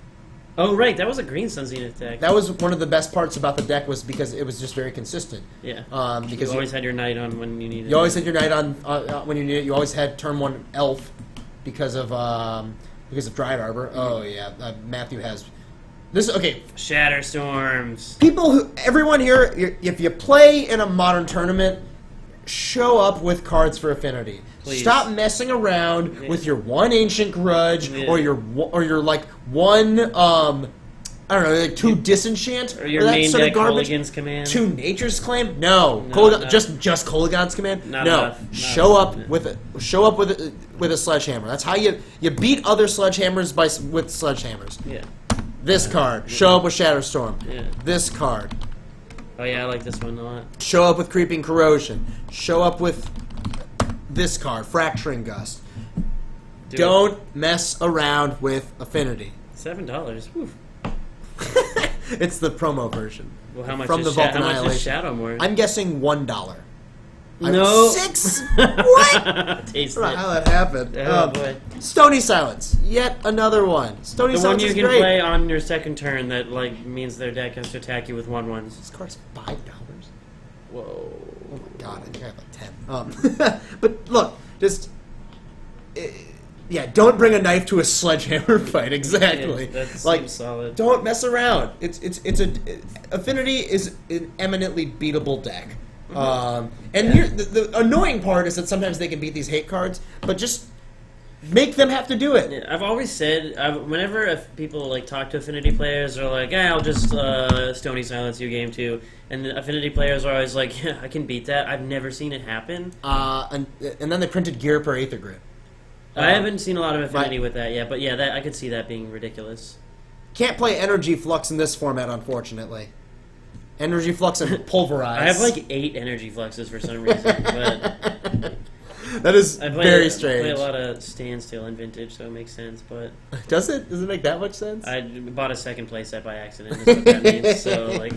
Oh, right, that was a green Sun Zenith deck. That was one of the best parts about the deck was because it was just very consistent. Yeah. Because you always had your knight on when you needed it. You always had your knight on when you needed it. You always had turn 1 elf because of Dryad Arbor. Oh yeah, Matthew has this. Okay, Shatter Storms. everyone here, if you play in a modern tournament, show up with cards for Affinity. Please. Stop messing around with your one Ancient Grudge or your like one I don't know, like 2 Disenchant Or your that main sort of deck garbage. Kolaghan's Command. 2 Nature's Claim? No, No, just Kolaghan's Command. Not no, enough. Not show up enough. with a sledgehammer. That's how you beat other sledgehammers with sledgehammers. Yeah. This card, show up with Shatterstorm. Yeah. This card, Oh yeah, I like this one a lot. show up with Creeping Corrosion. Show up with this card, Fracturing Gust. Don't mess around with Affinity. $7. Whew. It's the promo version. Well, how much From is the Vault how much is Annihilation. Shadow more? I'm guessing $1. No. 6? What? Taste I don't know it. how that happened. Oh boy. Stony Silence. Yet another one. Stony The one Silence you is can great. play on your second turn that like means their deck has to attack you with 1/1s. This card's $5. Whoa. Oh my god, I think I have like 10. But look, just yeah, don't bring a knife to a sledgehammer fight. Exactly. Yeah, that like, seems solid. don't mess around. Affinity is an eminently beatable deck. And the annoying part is that sometimes they can beat these hate cards, but just make them have to do it. Yeah, I've always said, whenever if people like talk to Affinity players, they're like, I'll just Stony Silence you game 2. And the Affinity players are always like, yeah, I can beat that. I've never seen it happen. And then they printed gear per Aether Grid. I haven't seen a lot of Affinity with that yet, but yeah, that I could see that being ridiculous. Can't play Energy Flux in this format, unfortunately. Energy Flux and Pulverize. I have like 8 Energy Fluxes for some reason, but that is I very strange. play a lot of Standstill in Vintage, so it makes sense, but Does it? Does it make that much sense? I bought a second playset by accident, is what that means, so like...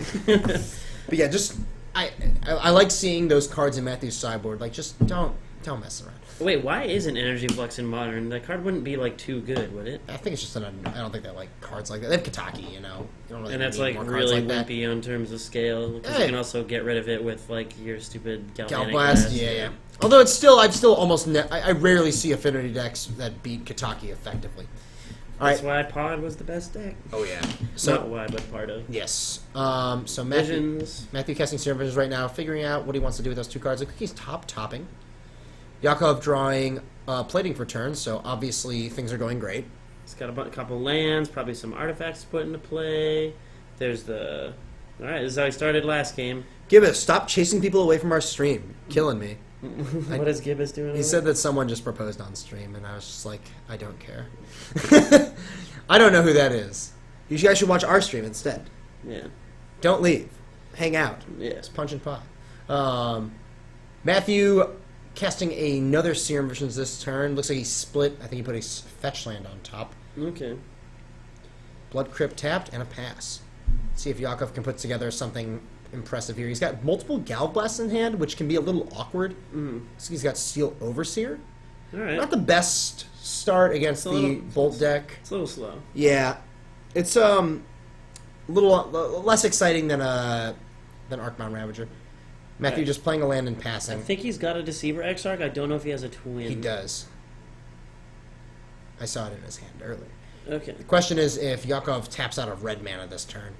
But yeah, just I like seeing those cards in Matthew's sideboard. Like, just don't mess around. Wait, why isn't Energy Flux in Modern? That card wouldn't be like too good, would it? I think it's just I don't think they like cards like that. They have Kataki, you know. You don't really And that's need like more cards really like that. wimpy in terms of scale. Because Hey. you can also get rid of it with like your stupid Galvanic Galblast, Blast. yeah. Although I've still almost I rarely see Affinity decks that beat Kataki effectively. All That's right. why Pod was the best deck. Oh yeah. Not So why, but part of. yes. So Visions. Matthew casting Serum Visions right now, figuring out what he wants to do with those 2 cards. I think he's topping. Yakov drawing plating for turns, so obviously things are going great. It's got a couple lands, probably some artifacts to put into play. There's the... Alright, this is how he started last game. Gibbous, stop chasing people away from our stream. Killing me. What is Gibbous doing? He said that someone just proposed on stream, and I was just like, I don't care. I don't know who that is. You guys should watch our stream instead. Yeah. Don't leave. Hang out. Yeah. Just punch and pop. Matthew casting another Serum Visions this turn. Looks like he split. I think he put a fetch land on top. Okay. Blood Crypt tapped and a pass. See if Yakov can put together something impressive here. He's got multiple Galblasts in hand, which can be a little awkward. So he's got Steel Overseer. Alright. Not the best start against It's a the little- Bolt deck. It's a little slow. Yeah, it's a little less exciting than Arcbound Ravager. Matthew Right. just playing a land and I passing. think he's got a Deceiver Exarch. I don't know if he has a twin. He does. I saw it in his hand earlier. Okay. The question is if Yakov taps out of red mana this turn.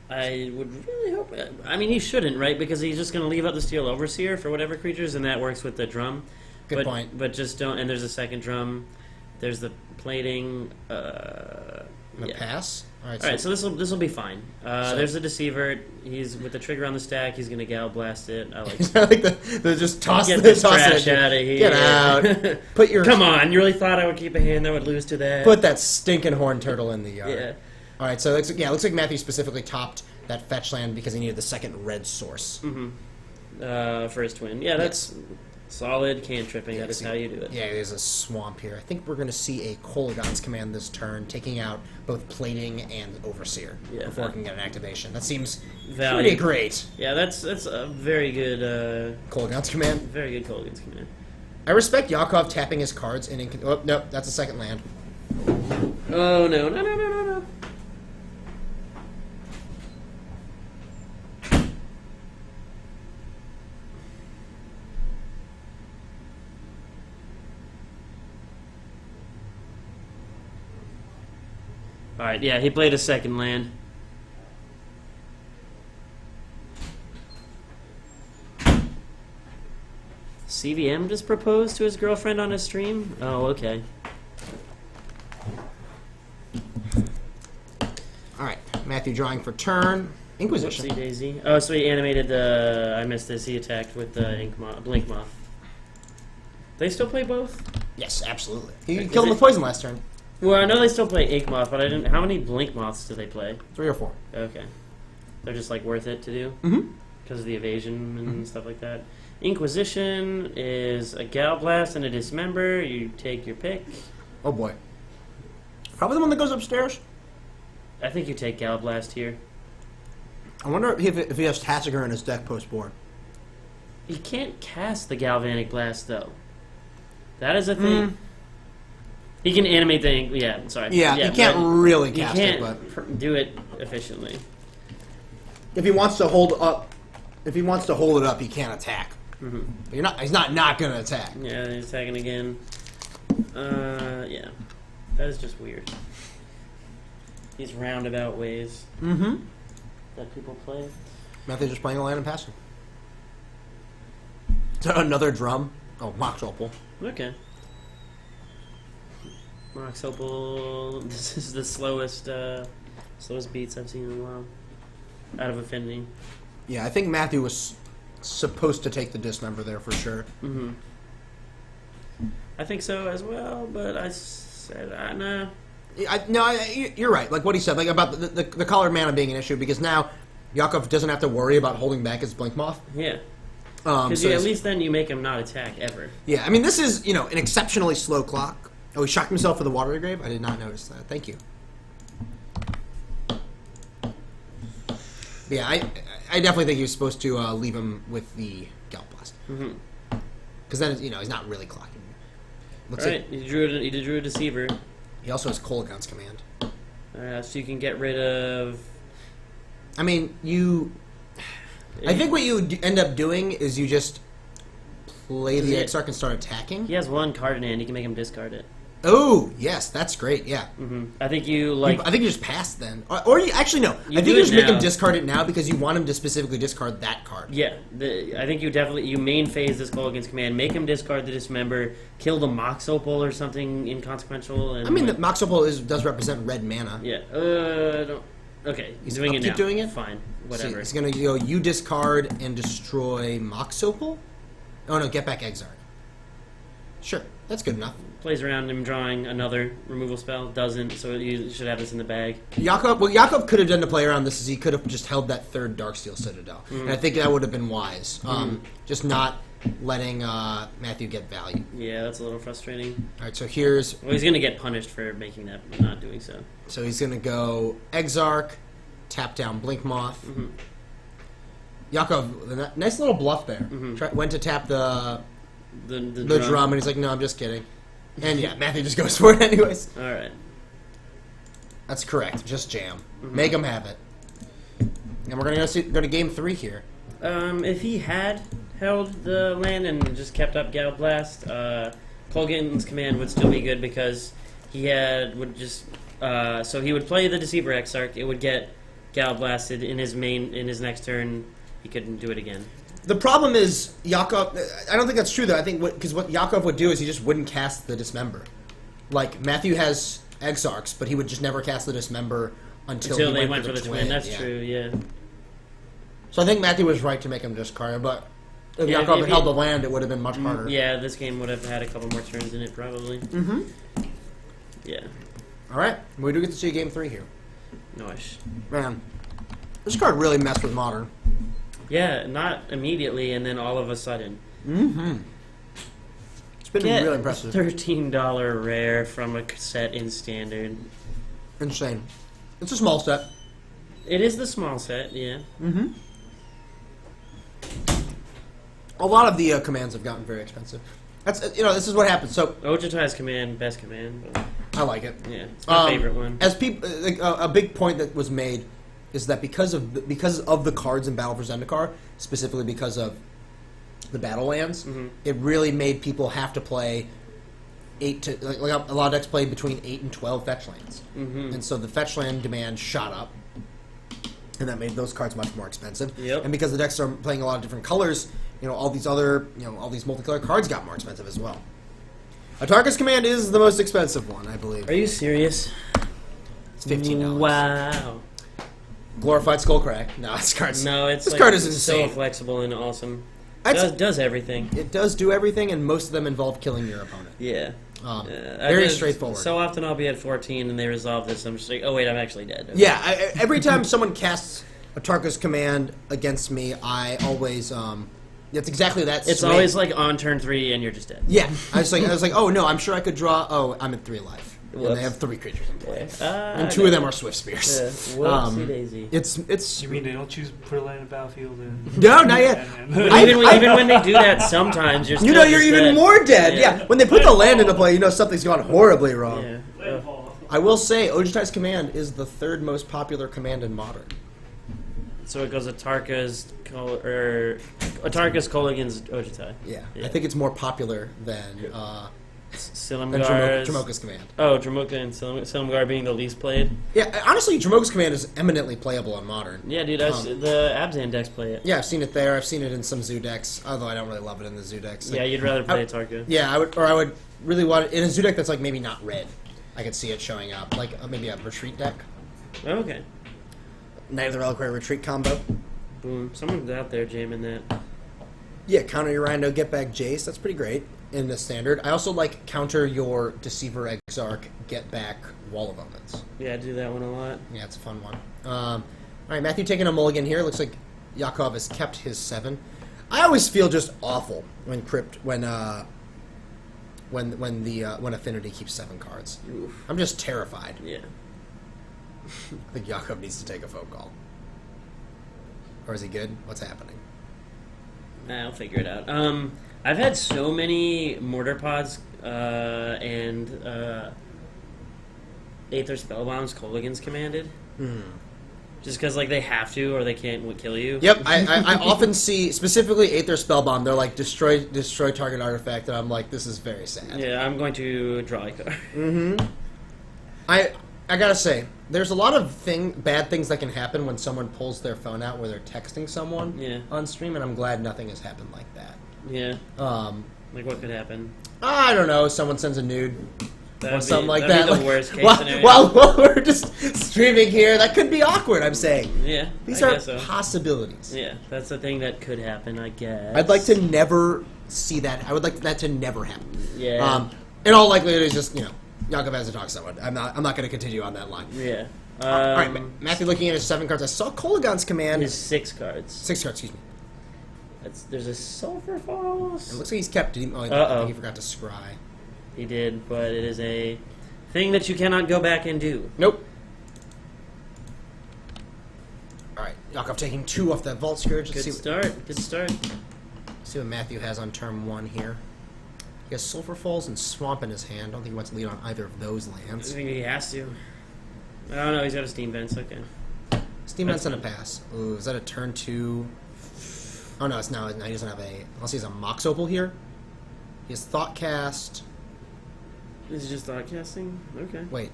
I would really hope... I mean, he shouldn't, right? Because he's just going to leave out the Steel Overseer for whatever creatures, and that works with the drum. Good point. But just don't... And there's a second drum. There's the plating. And a pass. All right. All right, so this will be fine. So- There's a Deceiver. He's with the trigger on the stack. He's going to Gal Blast it. I like I like the just toss Get the this toss trash it. out of here. Get out. Put your Come on, you really thought I would keep a hand that would lose to that? Put that stinking horn turtle in the yard. Yeah. All right. So it looks like Matthew specifically topped that fetch land because he needed the second red source. For his twin. Yeah, that's solid cantripping. That is how you do it. Yeah, there's a swamp here. I think we're going to see a Kolaghan's Command this turn, taking out both Plating and Overseer Yeah, before it can get an activation. That seems Value. pretty great. Yeah, that's a very good Kolaghan's Command. very good Kolaghan's Command. I respect Yakov tapping his cards in. Oh no, that's a second land. Oh no. Alright, yeah, he played a second land. CVM just proposed to his girlfriend on a stream? Oh, okay. All right, Matthew drawing for turn. Inquisition. Whoopsie daisy. Oh, so he animated the... I missed this. He attacked with the Blink Moth. They still play both? Yes, absolutely. He Is killed him it- with poison last turn. Well, I know they still play Ink Moth, but I didn't... How many Blink Moths do they play? 3 or 4. Okay. They're just, like, worth it to do? Mm-hmm. Because of the evasion and stuff like that. Inquisition is a Gal Blast and a Dismember. You take your pick. Oh boy. Probably the one that goes upstairs. I think you take Gal Blast here. I wonder if he has Tassiger in his deck post board. You can't cast the Galvanic Blast, though. That is a thing. He can animate the ink. Yeah, sorry. Yeah, you can't but really you cast can't it, but do it efficiently. if he wants to hold up, he can't attack. Mm-hmm. But he's not gonna attack. Yeah, he's attacking again. Yeah. That is just weird. These roundabout ways that people play. Matthew's just playing a land and passing. Is that another drum? Oh, Mox Opal. Okay. Mox Opal. This is the slowest beats I've seen in a while. Out of Affinity. Yeah, I think Matthew was supposed to take the dismember there for sure. Mm-hmm. I think so as well, but I said, nah. You're right. Like what he said, like about the colored mana being an issue because now Yakov doesn't have to worry about holding back his Blink Moth. Yeah. Because So at least then you make him not attack ever. yeah, I mean this is an exceptionally slow clock. Oh, he shocked himself for the Watery Grave. I did not notice that. Thank you. Yeah, I definitely think he was supposed to leave him with the Gal Blast. Because then he's not really clocking. Looks Alright, like you drew a Deceiver. he also has Kolaghan's Command. So you can get rid of... I mean, I think what you end up doing is you just play the Exarch and start attacking. He has one card in hand. You can make him discard it. Oh, yes, that's great, yeah. I think you, I think you just pass then. Or you actually, no. I think do you it just make him now. discard it now because you want him to specifically discard that card. Yeah, I think you main phase this Kolaghan's Command, make him discard the Dismember, kill the Mox Opal or something inconsequential. And I mean, the Mox Opal does represent red mana. Yeah, don't... Okay, he's doing it now. Keep doing it? Fine, So whatever. it's going to go, you discard and destroy Mox Opal? Oh, no, get back Exarch. Sure, that's good enough. Plays around him drawing another removal spell, doesn't, so you should have this in the bag. Yakov could have done to play around this is he could have just held that third Darksteel Citadel. And I think that would have been wise. Just not letting Matthew get value. Yeah, that's a little frustrating. All right, so here's... Well, he's going to get punished for making that, but not doing so. So he's going to go Exarch, tap down Blink Moth. Yakov, nice little bluff there. Went to tap the drum, and he's like, no, I'm just kidding. And yeah, Matthew just goes for it anyways. Alright. That's correct. Just jam. Make him have it. And we're going to go to game 3 here. If he had held the land and just kept up Gal Blast, Kolaghan's Command would still be good because he so he would play the Deceiver Exarch, it would get Gal Blasted in his next turn, he couldn't do it again. The problem is Yakov. I don't think that's true though. I think because what Yakov would do is he just wouldn't cast the Dismember. Like Matthew has Exarchs, but he would just never cast the Dismember until they went for the twin. That's true. Yeah. So I think Matthew was right to make him discard, but if Yeah, Yakov if had held the land, it would have been much harder. Yeah, this game would have had a couple more turns in it probably. Yeah. All right, we do get to see game 3 here. Nice. Man, this card really messed with Modern. Yeah, not immediately, and then all of a sudden. It's been Get really impressive. $13 rare from a set in Standard. Insane. It's a small set. It is the small set, yeah. A lot of the commands have gotten very expensive. That's this is what happens. So Ojutai's command, best command. But I like it. yeah, it's my favorite one. As people, a big point that was made is that because of the cards in Battle for Zendikar, specifically because of the battle lands, it really made people have to play like a lot of decks play between 8 and 12 fetch lands, and so the fetch land demand shot up, and that made those cards much more expensive. Yep. And because the decks are playing a lot of different colors, all these multicolored cards got more expensive as well. Atarka's Command is the most expensive one, I believe. Are you serious? It's $15. Wow. Glorified Skullcrack. No, this card's It's this like card is so insane. flexible and awesome. I'd Does everything. It does do everything, and most of them involve killing your opponent. Yeah. Very straightforward. So often I'll be at 14 and they resolve this. I'm just like, oh wait, I'm actually dead. Okay. Yeah, every time someone casts Atarka's Command against me, I always it's exactly that. It's swing. always like on turn 3 and you're just dead. Yeah, I was like, oh no, I'm sure I could draw. Oh, I'm at 3 life, and Whoops. they have 3 creatures in play, Yeah. and 2 of them are Swift Spears. Yeah. Whoopsie daisy. It's You mean they don't put a land in the battlefield? And, no, not yet. Even when they do that, sometimes you're still You're just even dead. more dead. Yeah. Yeah, when they put the land into play, something's gone horribly wrong. Yeah. landfall. I will say, Ojutai's Command is the 3rd most popular command in Modern. So it goes Atarka's Kolaghan's Ojutai. Yeah. Yeah. I think it's more popular than Silumgar's. Dramoka's Command. Oh, Dramoka and Silumgar being the least played. Yeah, honestly, Dramoka's Command is eminently playable on Modern. Yeah, dude, the Abzan decks play it. Yeah, I've seen it there. I've seen it in some Zoo decks, although I don't really love it in the Zoo decks. Yeah, you'd rather play Atarka. Yeah, I would really want it in a Zoo deck that's like maybe not red. I could see it showing up, like maybe a retreat deck. Oh, okay. Knight of the Reliquary retreat combo. Boom. Someone's out there jamming that. Yeah, counter your Rhino, get back Jace. That's pretty great in the standard. I also like counter your Deceiver Exarch, get back Wall of Omens. Yeah, I do that one a lot. Yeah, it's a fun one. All right, Matthew taking a mulligan here. Looks like Yakov has kept his 7. I always feel just awful when Affinity keeps 7 cards. Oof. I'm just terrified. Yeah. I think Yakov needs to take a phone call. Or is he good? What's happening? I'll figure it out. I've had so many mortar pods and Aether Spellbombs Kolaghan's commanded. Just because like they have to or they can't kill you. Yep, I often see, specifically Aether Spellbomb, they're like, destroy target artifact, and I'm like, this is very sad. Yeah, I'm going to draw a card. I gotta say, there's a lot of bad things that can happen when someone pulls their phone out where they're texting someone on stream, and I'm glad nothing has happened like that. Yeah. Like what could happen? I don't know, someone sends a nude or something like that. That'd be the worst case scenario. While we're just streaming here, that could be awkward, I'm saying. Yeah, These I are guess so. possibilities. Yeah, that's the thing that could happen, I guess. I'd like to never see that. I would like that to never happen. Yeah. In all likelihood, it's just, Yakov has to talk to someone. I'm not going to continue on that line. Yeah. All right, Matthew looking at his 7 cards. I saw Kolaghan's Command. His 6 cards. 6 cards, excuse me. There's a Sulfur Falls. It looks like he's kept. I think he forgot to scry. He did, but it is a thing that you cannot go back and do. Nope. All right, Yakov taking 2 off that Vault Scourge. Good start. See what Matthew has on turn 1 here. He has Sulfur Falls and Swamp in his hand. I don't think he wants to lead on either of those I lands. think he has to. I don't know. He's got a Steam Vents. Okay. Steam Vent's on a pass. Ooh, is that a turn 2? Oh no, it's now. No, he doesn't have a. Unless he has a Mox Opal here. He has Thought Cast. Is it just thought casting? Okay. Wait.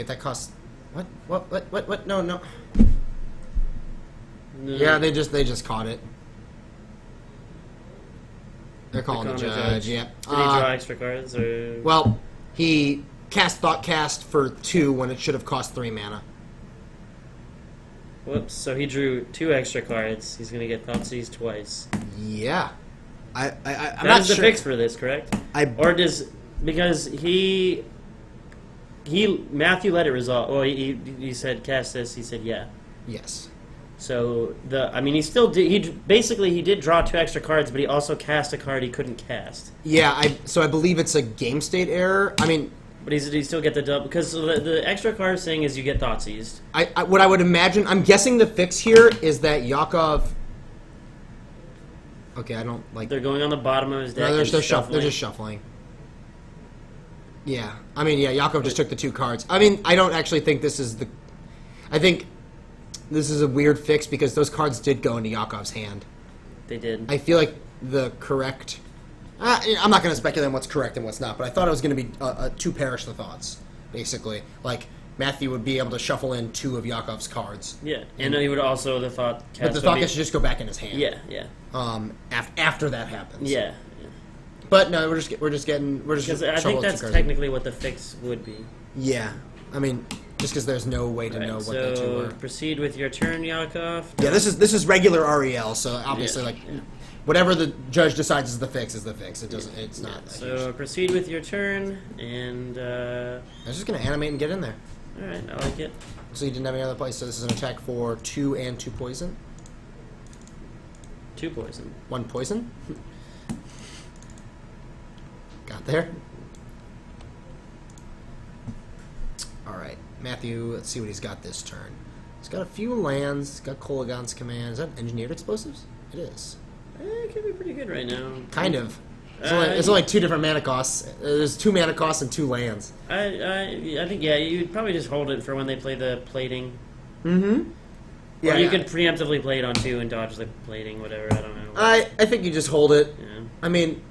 That costs. What? No. No. Yeah, they just caught it. They're calling the judge. Yeah. Did he draw extra cards or? Well, he cast Thought Cast for 2 when it should have cost 3 mana. Whoops! So he drew 2 extra cards. He's gonna get Thoughtseize twice. Yeah. I'm That not is the sure. fix for this, correct? Because Matthew let it resolve. Well, he said cast this. He said yeah. Yes. So he still did. He did draw 2 extra cards, but he also cast a card he couldn't cast. Yeah. So I believe it's a game state error. I mean. But he still get the double because the extra card thing is you get Thoughtseized. What I would imagine, I'm guessing the fix here is that Yakov. Okay, I don't like. They're going on the bottom of his deck. No, and they're shuffling. just shuffling. Yeah, Yakov just took the 2 cards. I don't actually think this is the. I think this is a weird fix because those cards did go into Yakov's hand. They did. I feel like the correct. I'm not going to speculate on what's correct and what's not, but I thought it was going to be two perish the thoughts, basically. Like, Matthew would be able to shuffle in 2 of Yakov's cards. Yeah, and he would also, the thought cast But the thought should just go back in his hand. Yeah. After that happens. Yeah. But no, we're just getting Because I think shuffling that's cards. technically what the fix would be. Yeah, I mean, just because there's no way to know what the 2 were. Proceed with your turn, Yakov. Yeah, this is regular REL, so obviously whatever the judge decides is the fix is the fix. It doesn't. It's not. So proceed with your turn, and I was just gonna animate and get in there. all right, I like it. So you didn't have any other place. So this is an attack for 2 and 2 poison. 2 poison. 1 poison. Got there. All right, Matthew. Let's see what he's got this turn. He's got a few lands. He's got Kolagon's command. Is that engineered explosives? It is. It could be pretty good right now. Kind of. It's only 2 different mana costs. There's 2 mana costs and 2 lands. I think you'd probably just hold it for when they play the plating. Mm-hmm. Yeah, or you could preemptively play it on 2 and dodge the plating, whatever. I don't know. I think you just hold it. Yeah. I mean,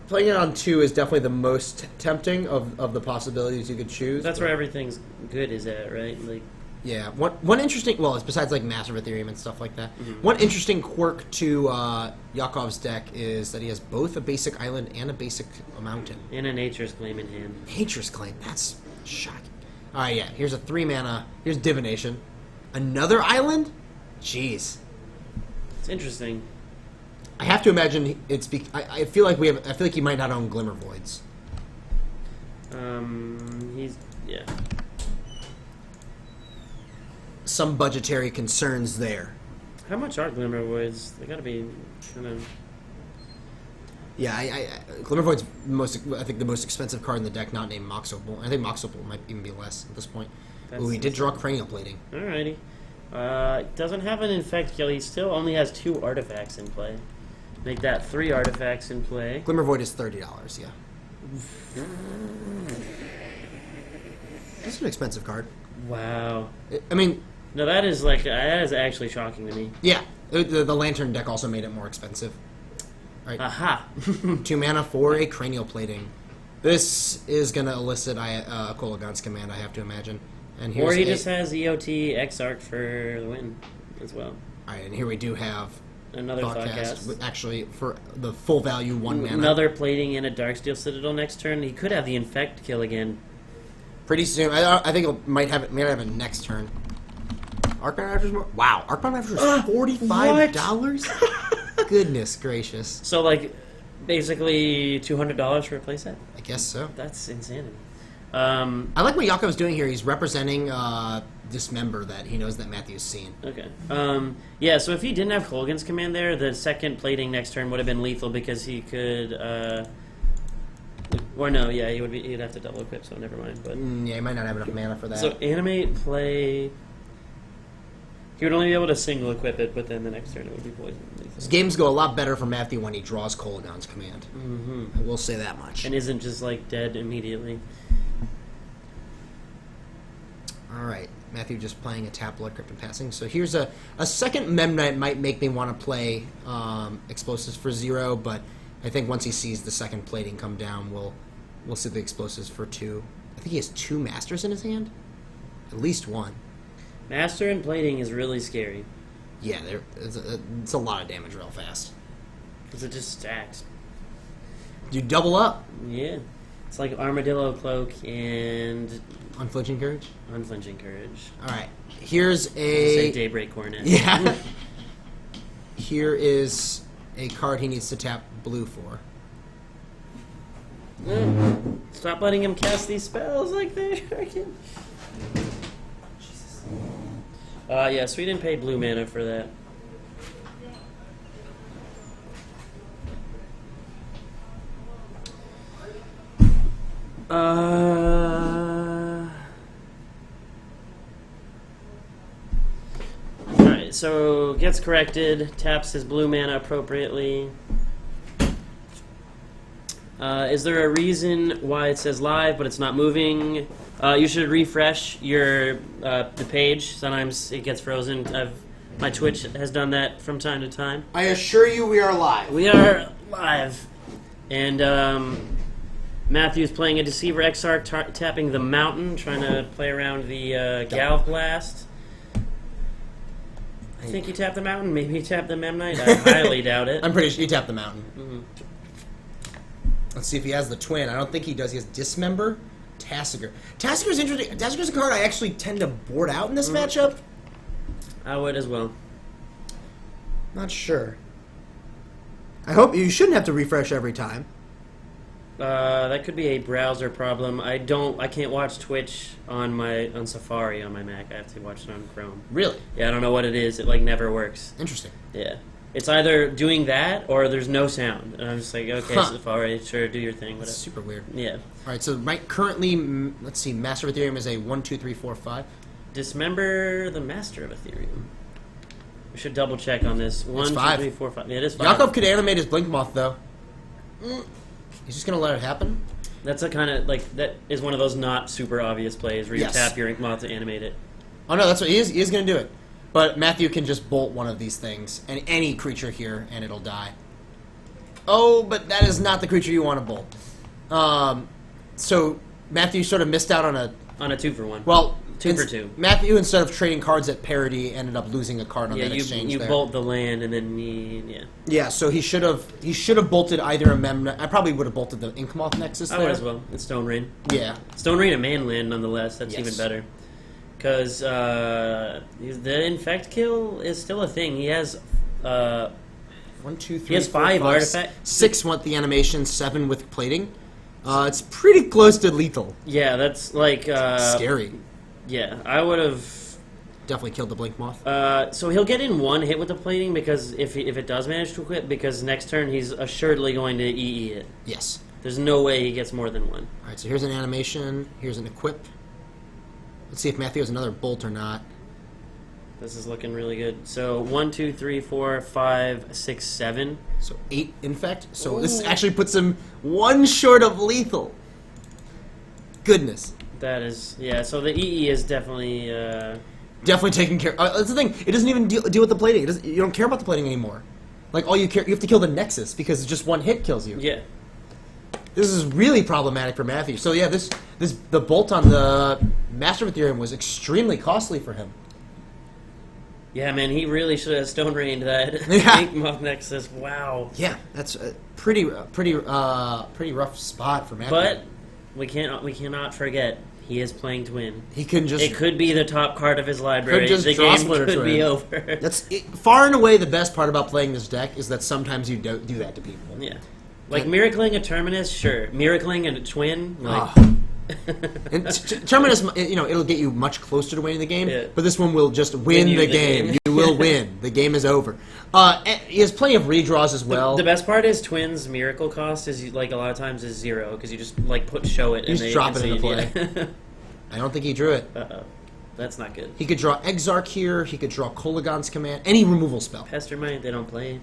playing it on 2 is definitely the most tempting of the possibilities you could choose. That's where everything's good is at, right? Like, yeah. One interesting, well, it's besides like Massive Ethereum and stuff like that. Mm-hmm. One interesting quirk to Yakov's deck is that he has both a basic island and a basic mountain. and a Nature's Claim in hand. Nature's Claim. That's shocking. All right, yeah. Here's a 3 mana. Here's Divination. Another island? Jeez. It's interesting. I have to imagine it's. I feel like we have. I feel like he might not own Glimmer Voids. Yeah. Some budgetary concerns there. How much are Glimmer Voids? They gotta be kind of. Yeah, Glimmer Void's I think the most expensive card in the deck, not named Mox Opal. I think Mox Opal might even be less at this point. Ooh, he did draw Cranial Plating. Alrighty. Doesn't have an infect kill. He still only has 2 artifacts in play. Make that 3 artifacts in play. Glimmer Void is $30. Yeah. That's an expensive card. Wow. I mean, No, that is actually shocking to me. yeah. The Lantern deck also made it more expensive. Right. Aha. 2 mana for a Cranial Plating. This is gonna elicit Kolagon's command, I have to imagine. And here's Or he just has EOT Exarch for the win as well. Alright, and here we do have Another Thoughtcast. with actually for the full value 1 mana. Another plating and a Darksteel Citadel next turn. He could have the infect kill again. Pretty soon. I think it might have it next turn. Archon Raptors more. Wow, Archon Raptors $45. Goodness gracious. So basically $200 for a playset. I guess so. That's insanity. I like what Yakov's doing here. He's representing Dismember that he knows that Matthew's seen. Okay. Yeah. So if he didn't have Colgan's command there, the second plating next turn would have been lethal because he could. Or no, yeah, he'd have to double equip. So never mind. But Yeah, he might not have enough mana for that. so animate play. He would only be able to single equip it, but then the next turn it would be poison lethal. His games go a lot better for Matthew when he draws Kolagon's command. Mm-hmm. I will say that much. And isn't just dead immediately. All right, Matthew just playing a tap Blood Crypt and passing. So here's a second Memnite might make me want to play Explosives for 0, but I think once he sees the second plating come down, we'll see the Explosives for 2. I think he has 2 Masters in his hand, at least 1. Master and plating is really scary Yeah, it's a lot of damage real fast. because it just stacks. You double up. Yeah. It's like Armadillo Cloak and Unflinching Courage. Unflinching Courage. All right, here's Say a Daybreak Coronet. yeah. Here is a card he needs to tap blue for. Stop letting him cast these spells like they can. Yeah, so we didn't pay blue mana for that. Alright, so gets corrected, taps his blue mana appropriately. Is there a reason why it says live but it's not moving? You should refresh the page. Sometimes it gets frozen. My Twitch has done that from time to time. I assure you, we are live. We are live. And Matthew's playing a Deceiver Exarch, tapping the Mountain, trying to play around the Galv Blast. I think he tapped the Mountain. Maybe he tapped the Memnite. I highly doubt it. I'm pretty sure he tapped the Mountain. Mm-hmm. Let's see if he has the Twin. I don't think he does. He has Dismember, Tassiger. Tassiger's interesting. Tassiger's a card I actually tend to board out in this matchup. I would as well. Not sure. I hope you shouldn't have to refresh every time. That could be a browser problem. I can't watch Twitch on Safari on my Mac. I have to watch it on Chrome. Really? Yeah, I don't know what it is. It like never works. Interesting. Yeah. It's either doing that or there's no sound. And I'm just like, okay, Huh. Safari, sure, do your thing. That's Whatever. super weird. Yeah. All right, so currently, let's see, Master of Ethereum is a 1, 2, 3, 4, 5. Dismember the Master of Ethereum. We should double check on this. 1, 2, 5. 3, 4, 5. Yeah, it is 5. Yakov could animate his Blink Moth, though. He's just going to let it happen? That's a kind of, like, that is one of those not super obvious plays where you Yes. tap your Ink Moth to animate it. Oh, no, that's what he is going to do it. But Matthew can just bolt one of these things, and any creature here, and it'll die. Oh, but that is not the creature you want to bolt. So Matthew sort of missed out on a... On a 2-for-1. Well, 2 for 2. Matthew, instead of trading cards at parity, ended up losing a card on Yeah, that exchange you there. bolt the land and then yeah. Yeah, so he should have bolted either a Memnite. I probably would have bolted the Inkmoth Nexus I there. would as well. It's Stone Rain. Yeah. Stone Rain a man land nonetheless. That's Yes. even better. Because the Infect Kill is still a thing. He has 1, 2, 3, He has 4, 5 5, artifacts. 6 want the animation, 7 with plating. It's pretty close to lethal. Yeah, that's like Scary. Yeah, I would have. Definitely killed the Blink Moth. So he'll get in 1 hit with the plating because if it does manage to equip, because next turn he's assuredly going to EE it. Yes. There's no way he gets more than 1. All right, so here's an animation. Here's an equip. Let's see if Matthew has another bolt or not. This is looking really good. So 1, 2, 3, 4, 5, 6, 7. So 8 infect. So this actually puts him 1 short of lethal. Goodness. That is So the EE is definitely. Definitely taken care. That's the thing. It doesn't even deal with the plating. You don't care about the plating anymore. Like all you have to kill the Nexus because just 1 hit kills you. Yeah. This is really problematic for Matthew. So yeah, the bolt on the Master of Ethereum was extremely costly for him. Yeah, man, he really should have Stone Rained that Yeah. Ink Moth Nexus. Wow. Yeah, that's a pretty rough spot for Matthew. But we cannot forget he is playing Twin. he couldn't just. It could be the top card of his library. Could just the draw game Splitter could be Twin. over. That's far and away the best part about playing this deck is that sometimes you don't do that to people. Yeah. Like Miracling a Terminus, sure. Miracling a Twin, like And Terminus, it'll get you much closer to winning the game, Yeah. but this one will just win you the the game. game. You will win. The game is over. And he has plenty of redraws as well. the best part is Twin's miracle cost is like a lot of times is 0 because you just like show it You and just they drop it into concede, play. I don't think he drew it. Uh-oh. That's not good. He could draw Exarch here. He could draw Kolagon's Command. Any removal spell. Pestermite, they don't play.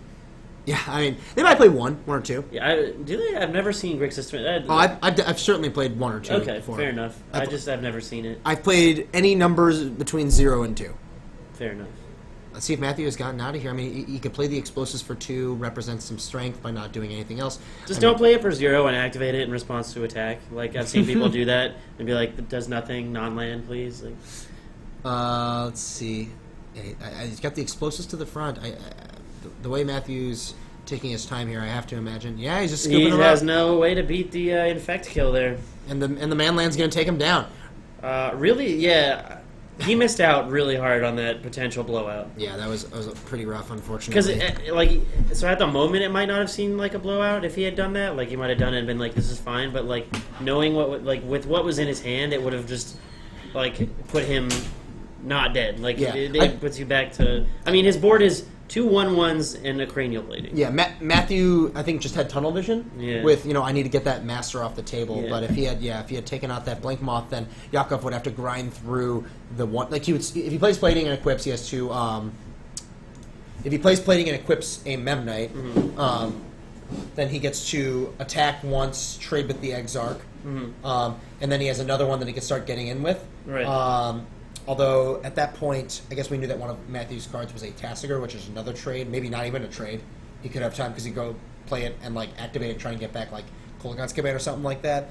Yeah, I mean, they might play one or two. Yeah, do they? I've never seen Grixis Twin. Oh, I've certainly played 1 or 2 okay, before. fair enough. I've never seen it. I've played any numbers between 0 and 2. Fair enough. Let's see if Matthew has gotten out of here. I mean, he could play the explosives for 2, represent some strength by not doing anything else. Just don't play it for 0 and activate it in response to attack. Like I've seen people do that and be like, "It does nothing, non-land, please." Like, Let's see. Yeah, he's got the explosives to the front. The way Matthew's taking his time here, I have to imagine. Yeah, he's just scooping he him has up. no way to beat the infect kill there. And the manland's going to take him down. Really, yeah. He missed out really hard on that potential blowout. Yeah, that was pretty rough, unfortunately. Because, so at the moment, it might not have seemed like a blowout if he had done that. Like, he might have done it and been like, this is fine. But, like, knowing with what was in his hand, it would have just, like, put him not dead. Like, Yeah. it puts you back to... I mean, his board is 2 1/1s and a cranial plating. Yeah, Matthew, I think, just had tunnel vision. Yeah. With I need to get that master off the table. Yeah. But if he had taken out that Blink Moth, then Yakov would have to grind through the one. Like if he plays plating and equips, he has to. If he plays plating and equips a Memnite, then he gets to attack once, trade with the Exarch, and then he has another one that he can start getting in with. Right. Although, at that point, I guess we knew that one of Matthew's cards was a Tassiger, which is another trade. Maybe not even a trade. He could have time because he'd go play it and like activate it and try and get back like Kolaghan's command or something like that.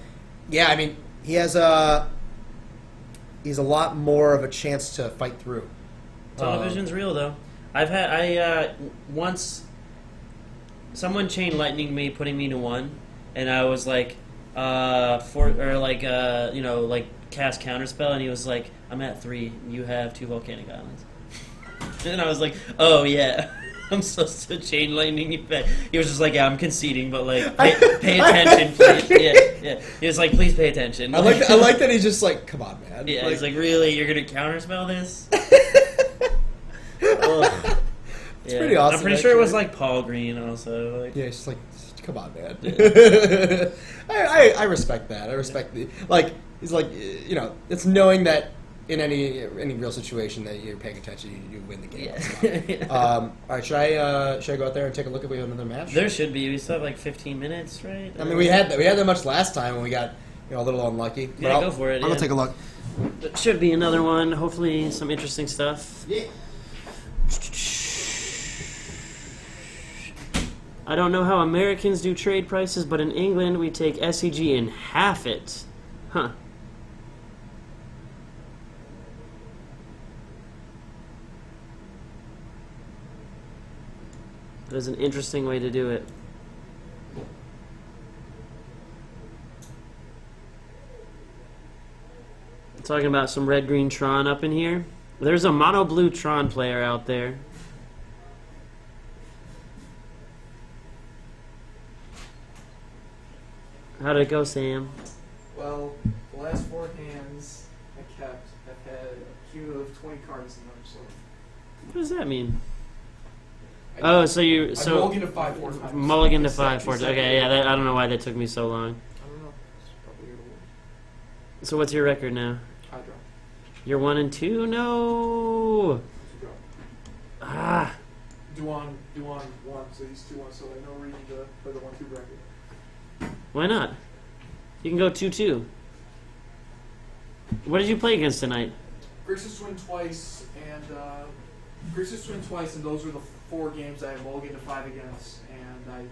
Yeah, I mean he has a lot more of a chance to fight through. Television's real though. Once someone chain lightning me, putting me to 1, and I was like, cast counterspell, and he was like, I'm at 3. You have 2 volcanic islands. And I was like, oh yeah, I'm supposed to chain lightning you back. He was just like, yeah, I'm conceding, but like, pay attention, please. Yeah. He was like, please pay attention. I like that he's just like, come on, man. Yeah, he's like, really, you're gonna counterspell this? It's pretty awesome. I'm pretty sure it was like Paul Green also. Like, yeah, it's just like, come on, man. Yeah. I respect that. I respect he's like, it's knowing that in any real situation that you're paying attention, you win the game. Yeah. All right, should I go out there and take a look if we have another match? There should be. We still have like 15 minutes, right? I mean, we had that much last time when we got a little unlucky. Yeah, go for it. I'm gonna take a look. There should be another one. Hopefully, some interesting stuff. Yeah. I don't know how Americans do trade prices, but in England we take SEG and half it. Huh. That is an interesting way to do it. Talking about some red-green Tron up in here. There's a mono-blue Tron player out there. How did it go, Sam? Well, the last 4 hands I kept, I've had a cumulative 20 cards in them, so... What does that mean? I mulligan to 5 4 times. Mulligan to 5 4 times. Okay, yeah, I don't know why that took me so long. I don't know. It's probably your rule. So what's your record now? I draw. You're 1 and 2? No! Draw. Ah! Do on 1, so he's 2-1, so like no reason to play the 1-2 bracket. Why not? You can go 2-2. What did you play against tonight? Grixis Twin twice, and those were the 4 games I mulliganed to 5 against, and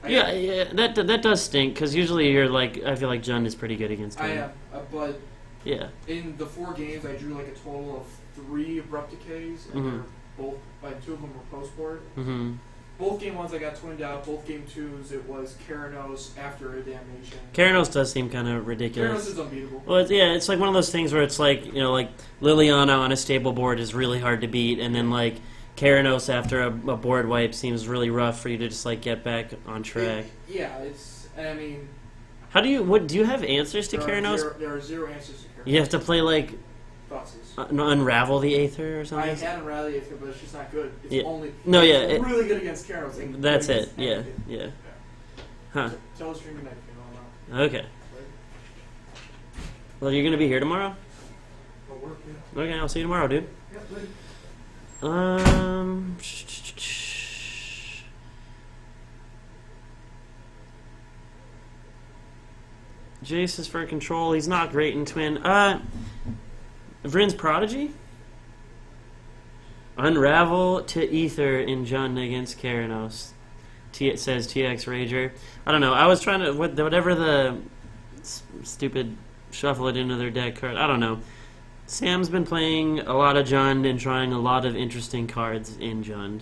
Yeah, that does stink, because usually you're like, I feel like Jund is pretty good against him. I am, but Yeah. in the 4 games I drew like a total of 3 abrupt decays, and they're both, like 2 of them were post board. Mm-hmm. Both game 1s I got twinned out. Both game 2s it was Keranos after a damnation. Keranos does seem kind of ridiculous. Keranos is unbeatable. Well, it's like one of those things where it's like, like Liliana on a stable board is really hard to beat, and then like Keranos after a board wipe seems really rough for you to just like get back on track. I mean... How do you have answers to Keranos? There are 0 answers to Keranos. You have to play like... unravel the Aether or something? I had Unravel the Aether, but it's just not good. It's it's really good against Keranos. That's it, yeah. Huh. Tell us streaming night if you don't know. Okay. Well, you're going to be here tomorrow? I'll work, yeah. Okay, I'll see you tomorrow, dude. Yeah, later. Jace is for control. He's not great in Twin. Vryn's Prodigy? Unravel to Ether in Jund against Keranos. It says TX Rager. I don't know. I was trying to... Whatever the stupid shuffle it into their deck card. I don't know. Sam's been playing a lot of Jund and trying a lot of interesting cards in Jund.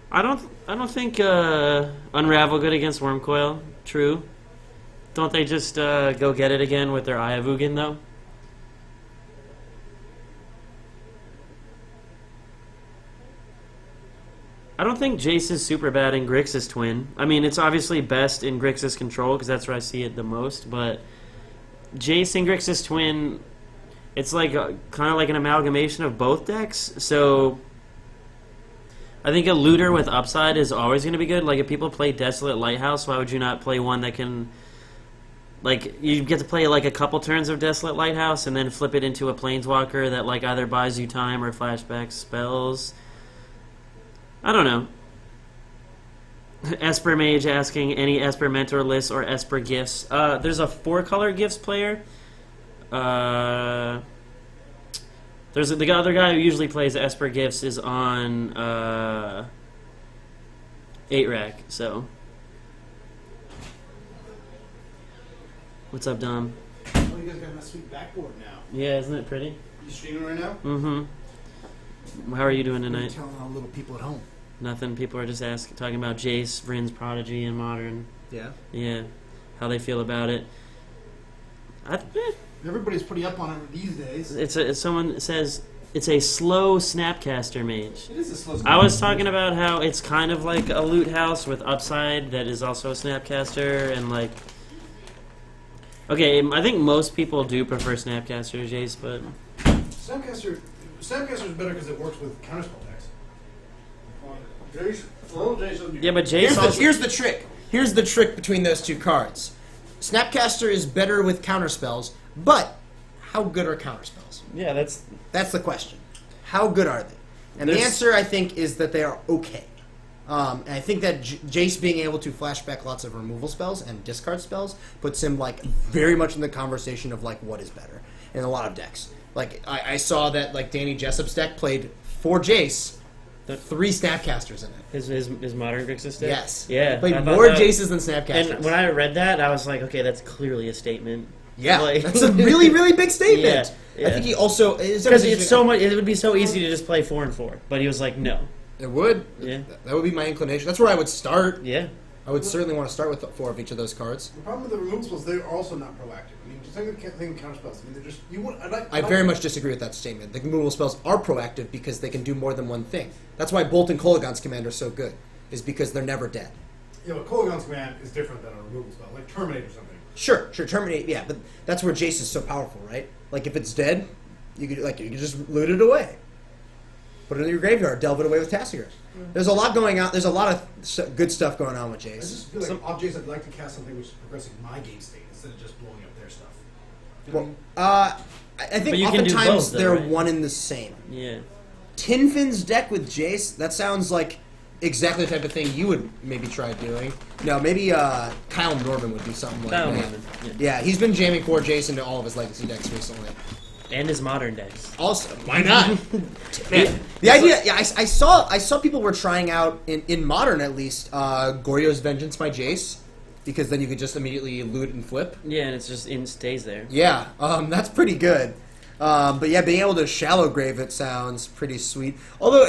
I don't think Unravel good against Wormcoil. True. Don't they just go get it again with their Ayavugan though? I don't think Jace is super bad in Grixis Twin. I mean, it's obviously best in Grixis Control because that's where I see it the most. But Jace in Grixis Twin, it's like kind of like an amalgamation of both decks. So I think a looter with upside is always going to be good. Like, if people play Desolate Lighthouse, why would you not play one that can... Like, you get to play, like, a couple turns of Desolate Lighthouse and then flip it into a Planeswalker that, like, either buys you time or flashback spells. I don't know. Esper Mage asking any Esper Mentor lists or Esper Gifts. There's a 4-color Gifts player. There's the other guy who usually plays Esper Gifts is on 8-rack. So, what's up, Dom? Oh, you guys got a sweet backboard now. Yeah, isn't it pretty? You streaming right now? Mm-hmm. How are you doing What are you tonight? telling all the little people at home? Nothing. People are just talking about Jace, Vryn's Prodigy, and Modern. Yeah. Yeah, how they feel about it. Everybody's pretty up on it these days. Someone says it's a slow Snapcaster mage. It is a slow. I was talking about how it's kind of like a loot house with upside that is also a Snapcaster, and like. Okay, I think most people do prefer Snapcaster, Jace, but Snapcaster is better because it works with counterspell decks. Jace, little Jace doesn't do yeah, but Jace also. Here's the trick. Here's the trick between those two cards. Snapcaster is better with counterspells, but how good are counterspells? Yeah, that's That's the question. How good are they? And the There's- answer, I think, is that they are okay. And I think that Jace being able to flashback lots of removal spells and discard spells puts him like very much in the conversation of like what is better in a lot of decks. Like I saw that like Danny Jessup's deck played 4 Jace, 3 Snapcasters in it. his Modern Grixis deck? Yes. Yeah. Played I thought more that- Jaces than Snapcasters. And when I read that, I was like, okay, that's clearly a statement. yeah, like- that's a really, really big statement. Yeah, I think he also Because it's so much. It would be so easy to just play 4 and 4, but he was like, no. It would. Yeah. That would be my inclination. That's where I would start. Yeah. I would certainly want to start with 4 of each of those cards. The problem with the removal spells, they're also not proactive. I mean, just think of the thing with counterspells. I mean, they're just you would. I very much disagree with that statement. The removal spells are proactive because they can do more than one thing. That's why Bolt and Kolaghan's command are so good, is because they're never dead. You know, a Kolaghan's command is different than a removal spell, like Terminate or something. Sure, Terminate, yeah, but that's where Jace is so powerful, right? Like, if it's dead, you could just loot it away. Put it in your graveyard, delve it away with Tassiger. There's a lot going on. There's a lot of good stuff going on with I Jace. just feel like off Jace, I'd like to cast something which is progressing my game state instead of just blowing up their stuff. You know what Well, I But think you can do oftentimes both, though, they're right? one and the same. Yeah. Tinfin's deck with Jace, that sounds like exactly the type of thing you would maybe try doing. No, maybe Kyle Norman would do something like Kyle that. Norman, yeah. Yeah, he's been jamming 4 Jace into all of his legacy decks recently. And his Modern decks. Also, why not? Man, the idea. Yeah, I saw people were trying out in Modern at least Goryo's Vengeance by Jace, because then you could just immediately loot and flip. Yeah, and it's just stays there. Yeah, that's pretty good. But yeah, being able to shallow grave it sounds pretty sweet. Although,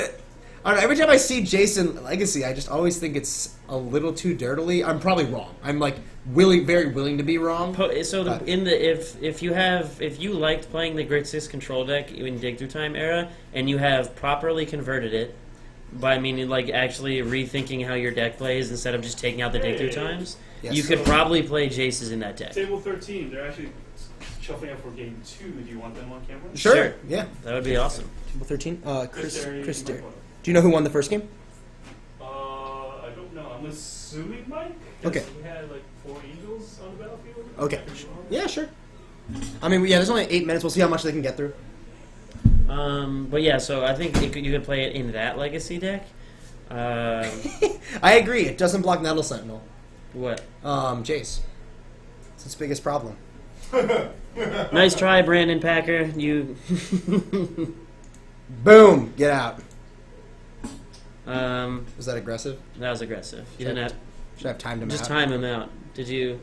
I don't know, every time I see Jason Legacy, I just always think it's a little too dirtily. I'm probably wrong. I'm like very willing to be wrong. So if you liked playing the Grixis control deck in Dig Through Time era and you have properly converted it by meaning like actually rethinking how your deck plays instead of just taking out the Dig Through Times, Yes. you could probably play Jaces in that deck. Table 13, they're actually shuffling up for game 2. Do you want them on camera? Sure. Yeah. That would be awesome. Table 13. Chris Derry, Derry. Mike Do you know who won the first game? I don't know. I'm assuming Mike. 'cause Okay. We had like 4 angels on the battlefield. Okay. Yeah, sure. I mean, yeah, there's only 8 minutes. We'll see how much they can get through. But yeah, so I think you could play it in that Legacy deck. I agree. It doesn't block Nettle Sentinel. What? Jace. It's its biggest problem. Nice try, Brandon Packer. You. Boom! Get out. um, Was that aggressive? that was aggressive. You Should didn't have Should I have timed him just out? time him out. Did you?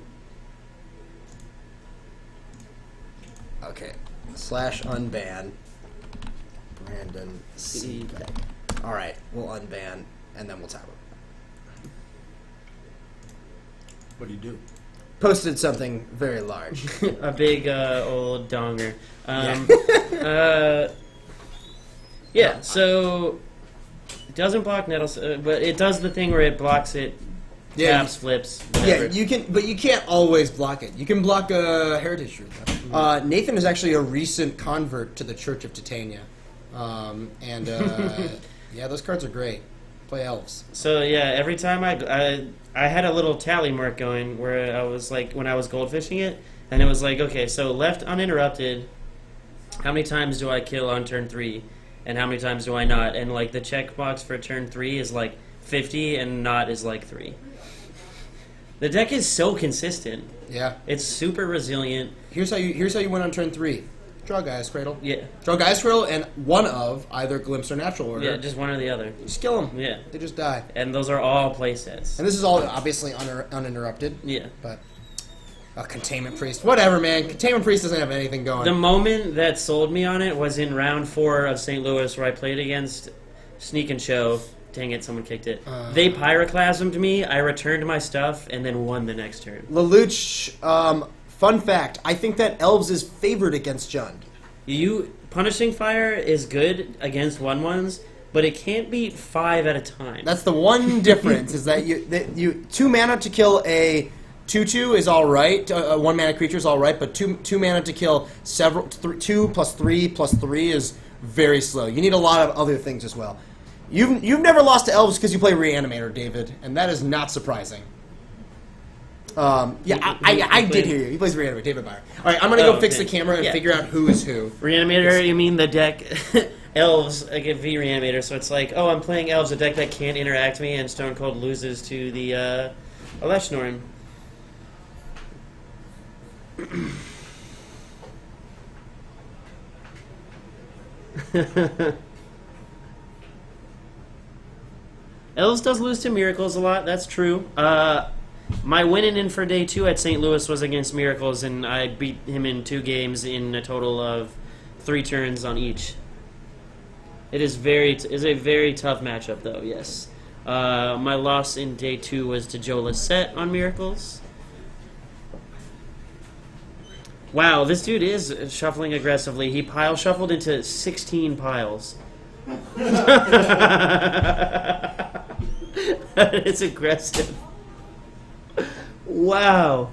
Okay. /unban. Brandon C. Alright, we'll unban, and then we'll tap him. What do you do? Posted something very large. A big old donger. Yeah, so it doesn't block Nettles, but it does the thing where it blocks it, Yeah, taps, flips, Yeah, whatever. you can, but you can't always block it. You can block a Heritage Root. Nathan is actually a recent convert to the Church of Titania, and yeah, those cards are great. Play elves. So yeah, every time I had a little tally mark going where I was like when I was goldfishing it, and it was like, okay, so left uninterrupted, how many times do I kill on turn 3, and how many times do I not? And like the checkbox for turn 3 is like 50, and not is like 3. The deck is so consistent. Yeah. It's super resilient. Here's how you win on turn 3. Draw Gaia's Cradle. Yeah. Draw Gaia's Cradle and one of either Glimpse or Natural Order. Yeah, just one or the other. Just kill them. Yeah. They just die. And those are all play sets. And this is all obviously uninterrupted. Yeah. But Containment Priest, whatever, man. Containment Priest doesn't have anything going. The moment that sold me on it was in round 4 of St. Louis, where I played against Sneak and Show. Dang it, someone kicked it. They pyroclasmed me, I returned my stuff, and then won the next turn. Lelouch, fun fact, I think that Elves is favored against Jund. Punishing Fire is good against 1/1s, but it can't beat 5 at a time. That's the one difference, is that you 2 mana to kill a 2/2 is all right. A 1 mana creature is all right, but 2 mana to kill 2 plus 3 plus 3 is very slow. You need a lot of other things as well. You've never lost to Elves because you play Reanimator, David, and that is not surprising. I did hear you. He plays Reanimator, David Byer. All right, I'm gonna go fix the camera and figure out who is who. Reanimator, you mean the deck Elves against V Reanimator, so it's like, oh, I'm playing Elves, a deck that can't interact me, and Stone Cold loses to the Aleshnorn. Elves does lose to Miracles a lot, that's true. My winning in for day 2 at St. Louis was against Miracles, and I beat him in 2 games in a total of 3 turns on each. It is a very tough matchup, though, yes. My loss in day 2 was to Joe Lissette on Miracles. Wow, this dude is shuffling aggressively. He pile shuffled into 16 piles. It's aggressive. Wow.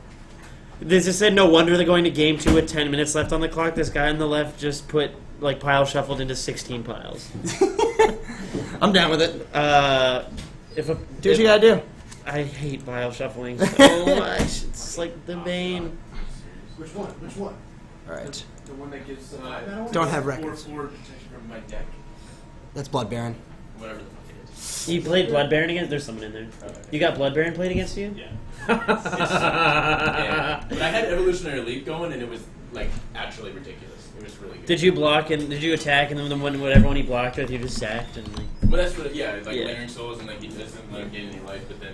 This just said no wonder they're going to game 2 with 10 minutes left on the clock. This guy on the left just put pile shuffled into 16 piles. I'm down with it. Do what you gotta do. I hate pile shuffling so much. It's like the bane. Which one? Which one? All right. The one that gives Don't have records. 4/4 protection from my deck. That's Blood Baron. Whatever the fuck it is. You played Blood Baron against? There's someone in there. You got Blood Baron played against you? Yeah. Yeah. But I had Evolutionary Leap going, and it was actually ridiculous. It was really good. Did you block and did you attack, and then whatever one he blocked with, you just sacked and Well, that's what. Yeah, it's layering souls, and he doesn't gain any life, but then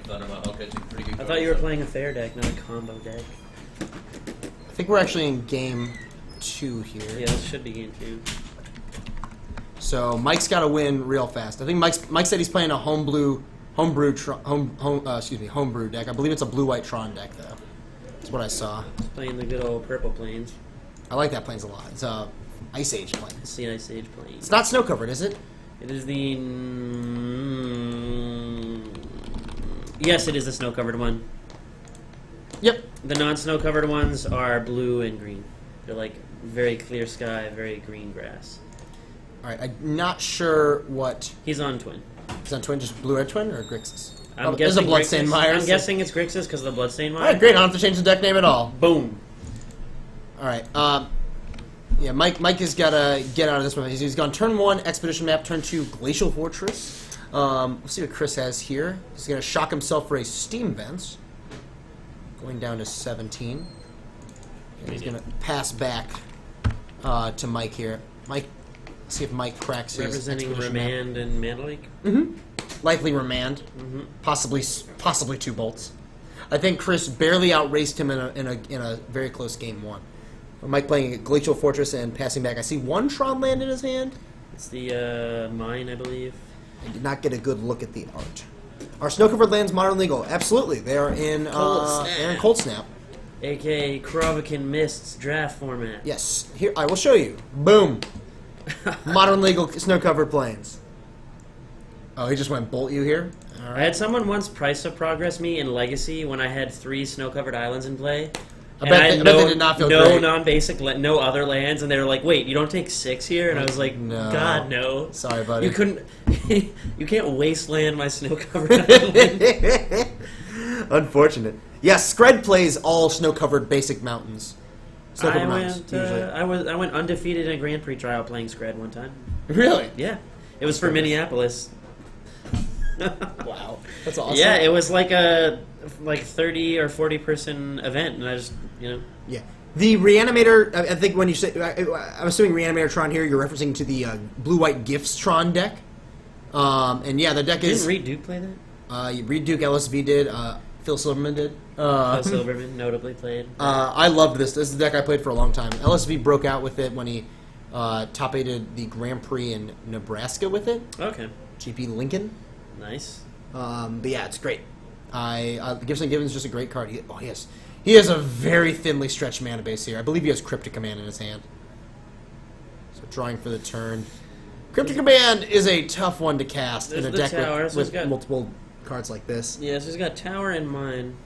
Thundermount catching pretty good. I thought you were playing a fair deck, not a combo deck. I think we're actually in game 2 here. Yeah, this should be game 2. So Mike's got to win real fast. I think Mike said he's playing a homebrew deck. I believe it's a blue-white Tron deck, though. That's what I saw. Playing the good old purple plains. I like that plains a lot. It's Ice Age plains. It's the Ice Age plains. It's not snow covered, is it? It is the yes, it is the snow covered one. Yep. The non-snow covered ones are blue and green. They're like very clear sky, very green grass. All right. I'm not sure what. He's on twin. Is that twin just blue-red twin or Grixis? I'm There's a guessing Bloodstained Grixis. Mire. I'm guessing it's Grixis because of the Bloodstained Mire. All right, great. I don't have to change the deck name at all. Boom. All right. Yeah, Mike has got to get out of this one. He's gone turn 1, Expedition Map, turn 2, Glacial Fortress. We'll see what Chris has here. He's going to shock himself for a Steam Vents. Going down to 17. And he's going to pass back to Mike here. Mike, let's see if Mike cracks his Representing Expedition Map. Remand and Mana Lake. Mm-hmm. Likely Remand. Mm-hmm. Possibly 2 bolts. I think Chris barely outraced him in a very close game 1. Mike playing a Glacial Fortress and passing back. I see 1 Tron land in his hand. It's the mine, I believe. I did not get a good look at the art. Are snow-covered lands modern legal? Absolutely. They are in Cold Snap. A.k.a. Krovikan Mist's draft format. Yes. Here, I will show you. Boom. Modern legal snow-covered plains. Oh, he just went bolt you here? All right. I had someone once price of progress me in Legacy when I had 3 snow-covered islands in play. I bet they did not feel no great. non-basic, no other lands, and they were like, "Wait, you don't take 6 here?" And I was like, No. "God, no! Sorry, buddy. You couldn't. You can't wasteland my snow-covered island." Unfortunate. Yes, Scred plays all snow-covered basic mountains. I Snow-covered mountains, usually. I went undefeated in a Grand Prix trial playing Scred one time. Really? Yeah, it was for Minneapolis. Wow, that's awesome. Yeah, it was like a 30 or 40 person event, and I just Yeah. The Reanimator, I think when you say, I'm assuming Reanimator Tron here, you're referencing to the Blue-White Gifts Tron deck. And yeah, the deck is... Didn't Reed Duke play that? Reed Duke, LSV did, Phil Silverman did. Phil Silverman notably played. I loved this. This is the deck I played for a long time. LSV broke out with it when he top-aided the Grand Prix in Nebraska with it. Okay. GP Lincoln. Nice. But yeah, it's great. Gibson Gibbons is just a great card. He has a very thinly stretched mana base here. I believe he has Cryptic Command in his hand. So drawing for the turn. Cryptic Command is a tough one to cast in a deck with multiple cards like this. Yeah, so he's got Tower in mind.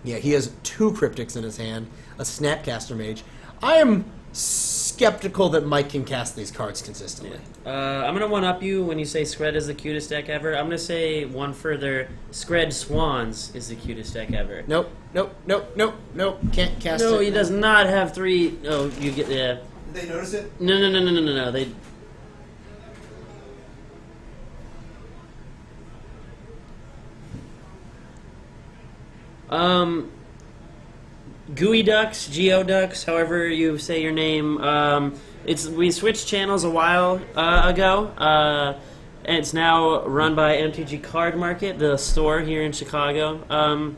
Yeah, he has 2 Cryptics in his hand, a Snapcaster Mage. I am skeptical that Mike can cast these cards consistently. Yeah. I'm going to one-up you when you say Skred is the cutest deck ever. I'm going to say one further. Skred Swans is the cutest deck ever. Nope. Can't cast it. No, he does not have 3... Oh, you get... Yeah. Did they notice it? No. They... Gooey Ducks, Geoducks, however you say your name. We switched channels a while ago. And it's now run by MTG CardMarket, the store here in Chicago.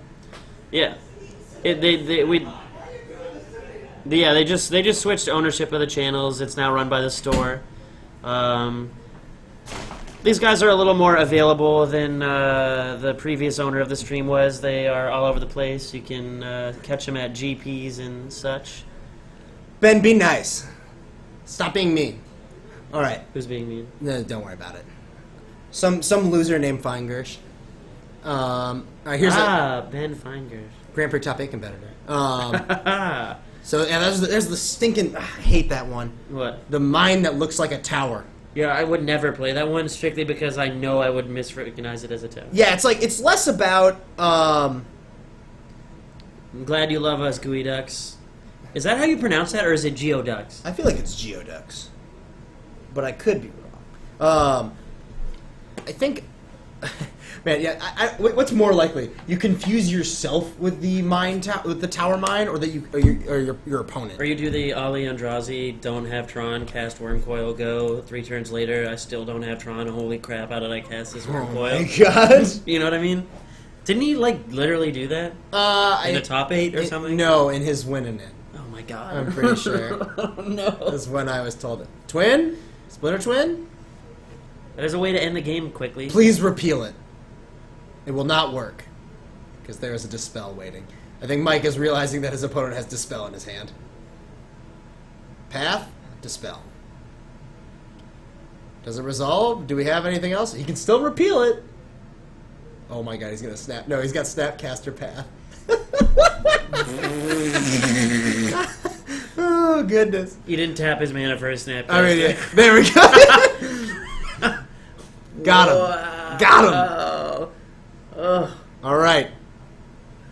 They just switched ownership of the channels. It's now run by the store. These guys are a little more available than the previous owner of the stream was. They are all over the place. You can catch them at GPs and such. Ben, be nice. Stop being mean. All right. Who's being mean? No, don't worry about it. Some loser named Feingersh. All right, here's Ben Feingersh. Grand Prix top 8 competitor. So yeah, there's the stinking. I hate that one. What? The mine that looks like a tower. Yeah, I would never play that one strictly because I know I would misrecognize it as a tower. Yeah, it's less about. I'm glad you love us, Gooey Ducks. Is that how you pronounce that, or is it Geoducks? I feel like it's Geoducks, but I could be wrong. I think, man, yeah. What's more likely? You confuse yourself with the with the tower mine, or that your opponent. Or you do the Ali Andrazi, don't have Tron, cast Wormcoil, go. 3 turns later, I still don't have Tron. Holy crap! How did I cast this Wormcoil? Oh my god! You know what I mean? Didn't he literally do that in the top 8 or something? No, in his win in it. Oh my god! I'm pretty sure. Oh no! That's when I was told it. Twin, Splitter Twin. There's a way to end the game quickly. Please repeal it. It will not work because there is a Dispel waiting. I think Mike is realizing that his opponent has Dispel in his hand. Path, Dispel. Does it resolve? Do we have anything else? He can still repeal it. Oh my god, he's gonna snap. No, he's got Snapcaster Path. Oh goodness. He didn't tap his mana for his Snapcaster. I mean, yeah. There we go. Got him. Wow. Got him. All right.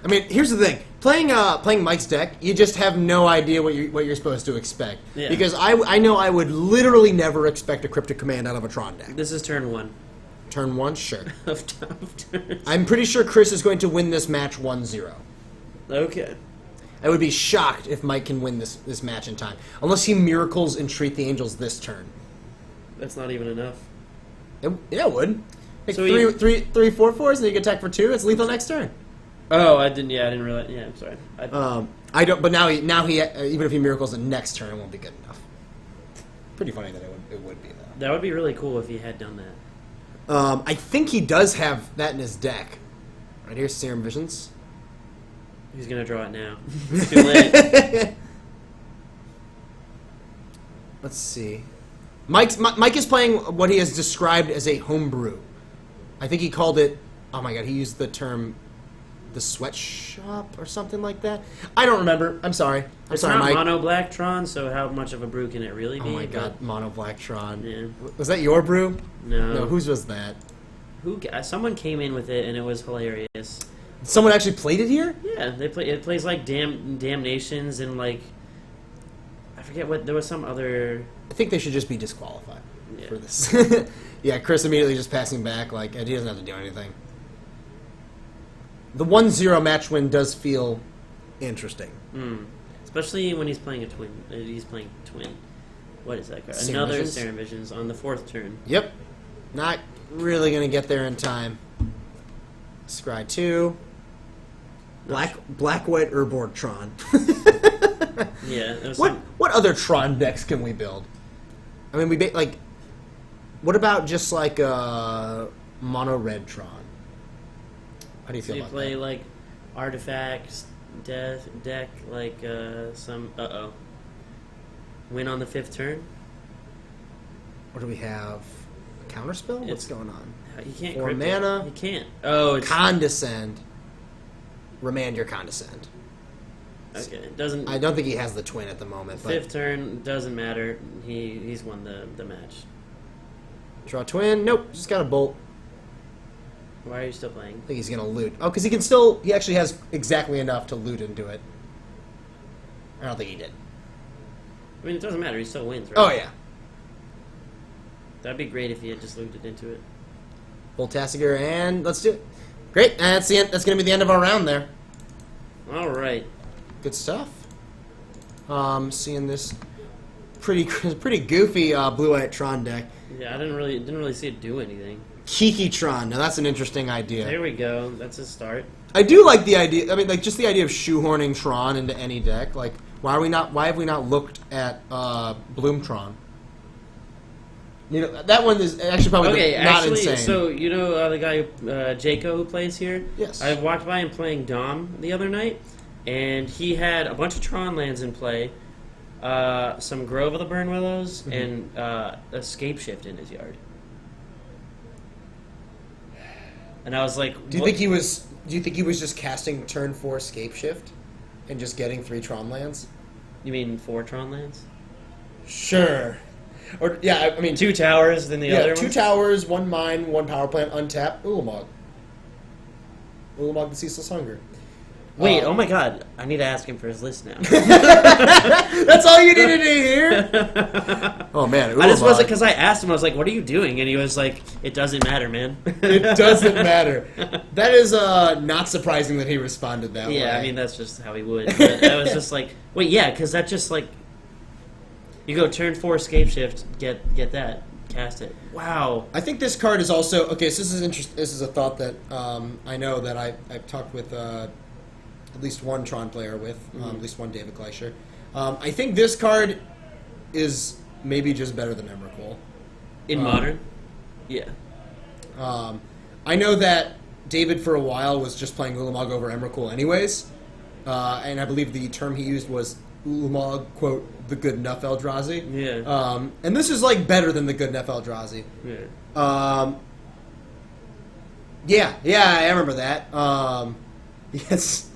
I mean, here's the thing: playing Mike's deck, you just have no idea what you're supposed to expect. Yeah. Because I know I would literally never expect a Cryptic Command out of a Tron deck. This is turn 1. Turn 1, sure. of turns. I'm pretty sure Chris is going to win this match 1-0. Okay. I would be shocked if Mike can win this match in time, unless he miracles Entreat the Angels this turn. That's not even enough. It would. Like So three 4/4s, and you can attack for 2. It's lethal next turn. Oh, I didn't realize. Yeah, I'm sorry. I don't. But now he even if he miracles the next turn, it won't be good enough. Pretty funny that it would be though. That would be really cool if he had done that. I think he does have that in his deck. Right here, Serum Visions. He's gonna draw it now. It's too late. Let's see. Mike is playing what he has described as a homebrew. I think he called it. Oh my god, he used the term the sweatshop or something like that. I don't remember. I'm sorry. It's sorry, not Mike. mono black Tron, so how much of a brew can it really be? Oh my god, Mono Blacktron. Yeah. Was that your brew? No. No, whose was that? Someone came in with it and it was hilarious. Someone actually played it here? Yeah, it plays like Damnations and like I forget what there was some other. I think they should just be disqualified Yeah. for this. Yeah, Chris immediately just passing back like he doesn't have to do anything. The 1-0 match win does feel interesting. especially when he's playing a twin. He's playing twin. What is that card? Serum Another Visions? Serum Visions on the 4th turn. Yep. Not really going to get there in time. Scry 2. Black, white, Urborg Tron. Yeah. It was What other Tron decks can we build? I mean, like, what about just like mono red Tron? How do you So feel you about play that? like artifacts deck like some win on the 5th turn. What do we have? A counterspell? What's It's- going on? You can't 4 crypt mana. it. You can't. Oh, it's Condescend. Remand your Condescend. okay. It doesn't. I don't think he has the twin at the moment, but 5th turn doesn't matter. He's won the match. draw twin. Nope, just got a bolt. Why are you still playing? I think he's gonna loot. Oh, because he can still. He actually has exactly enough to loot into it. I don't think he did. I mean, it doesn't matter. He still wins, right? Oh yeah, That'd be great if he had just looted into it. Bolt Tassiger, and let's do it. Great, and that's the end. That's gonna be the end of our round there. All right. Good stuff. Seeing this pretty goofy blue-white Tron deck. Yeah, I didn't really see it do anything. Kiki Tron. Now that's an interesting There idea. we go. That's a start. I do like the idea. I mean, like just the idea of shoehorning Tron into any deck. Like, why have we not looked at Bloomtron? You know, that one is actually probably Okay, not actually, insane. so you know the guy Jaco who plays here. Yes. I walked by him playing Dom the other night, and he had a bunch of Tron lands in play, some Grove of the Burn Willows, and Escape Shift in his yard. And I was like, Do you what? think he was just casting turn 4 Scape Shift and just getting 3 Tron lands? You mean 4 Tron lands? Sure. Or yeah, I mean 2 towers, then the other 2 one? towers, 1 mine, 1 power plant, untap, Ulamog, the Ceaseless Hunger. Wait, oh my god, I need to ask him for his list now. That's all you needed to hear. Oh man, I just Ulamog. wasn't, because I asked him, I was like, what are you doing? And he was like, it doesn't matter, man. It doesn't matter. That is not surprising that he responded that way. Yeah, I mean, that's just how he would. But I was just like, wait, yeah, because that just like, you go turn 4 Escape Shift, get that, cast it. Wow. I think this card is also okay. So this is interesting. This is a thought that I know that I've talked with at least one Tron player with, at least one David Gleischer. I think this card is maybe just better than Emrakul. In Modern? Yeah. I know that David for a while was just playing Ulamog over Emrakul anyways, and I believe the term he used was Ulamog, quote, the good enough Eldrazi. Yeah. And this is like better than the good enough Eldrazi. Yeah. Yeah, I remember that. Yes.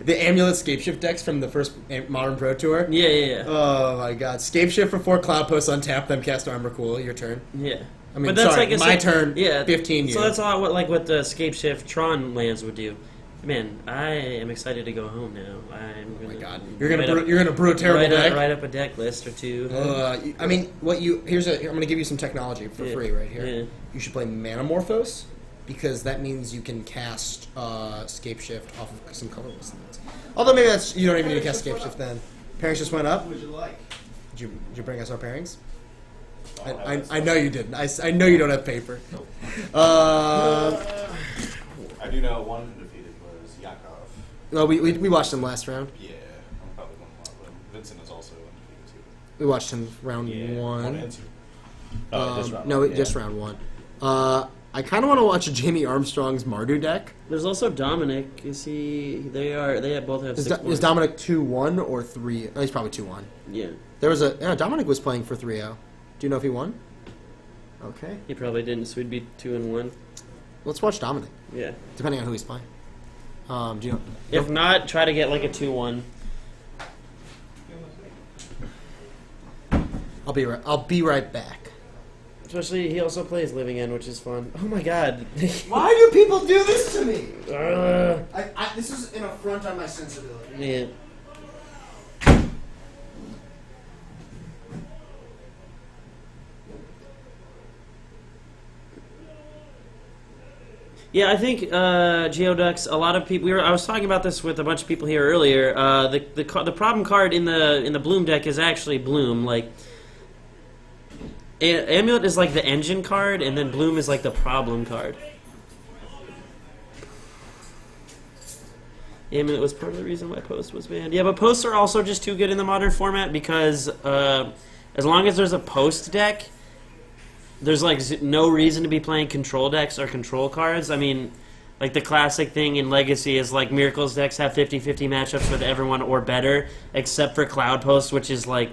The Amulet Scapeshift decks from the first Modern Pro Tour. Yeah. Oh my god. Scapeshift for 4 Cloud Posts, untap them, cast Emrakul, your turn. Yeah. I mean, But that's sorry, like my turn, Yeah. 15 So you. that's a lot what the Escape Shift Tron lands would do. Man, I am excited to go home now. I'm Oh gonna my god. write You're gonna brew a terrible deck. Write up a deck list or two. I mean, I'm gonna give you some technology for free right here. Yeah. You should play Manamorphose, because that means you can cast Scapeshift off of some colorless lands. Although maybe you don't even need to cast Scapeshift then. Pairings just went up. What would you like? Did you bring us our pairings? I know you didn't. I know you don't have paper. I do know one undefeated was Yakov. No, we watched him last round. Yeah, I'm probably one of them. Vincent is also undefeated too. We watched him round One one. and two. Just round one. I kind of want to watch Jamie Armstrong's Mardu deck. There's also Dominic. Is he? They both have. Is 6 is Dominic 2-1 or 3? Oh, he's probably 2-1. Yeah. There was Dominic was playing for 3-0. Do you know if he won? Okay. He probably didn't. So he'd be 2-1. Let's watch Dominic, Yeah. depending on who he's playing. Do you know? If not, try to get like a 2-1. I'll be right back. Especially, he also plays Living End, which is fun. Oh my god. Why do people do this to me? Uh, This is an affront on my sensibility. yeah. Yeah, I think Geoducks. A lot of people. I was talking about this with a bunch of people here earlier. The problem card in the Bloom deck is actually Bloom. Like, Amulet is like the engine card, and then Bloom is like the problem card. Amulet was part of the reason why Post was banned. Yeah, but Posts are also just too good in the modern format because as long as there's a Post deck, there's like no reason to be playing control decks or control cards. I mean, like the classic thing in Legacy is like Miracles decks have 50-50 matchups with everyone or better, except for Cloud Post, which is like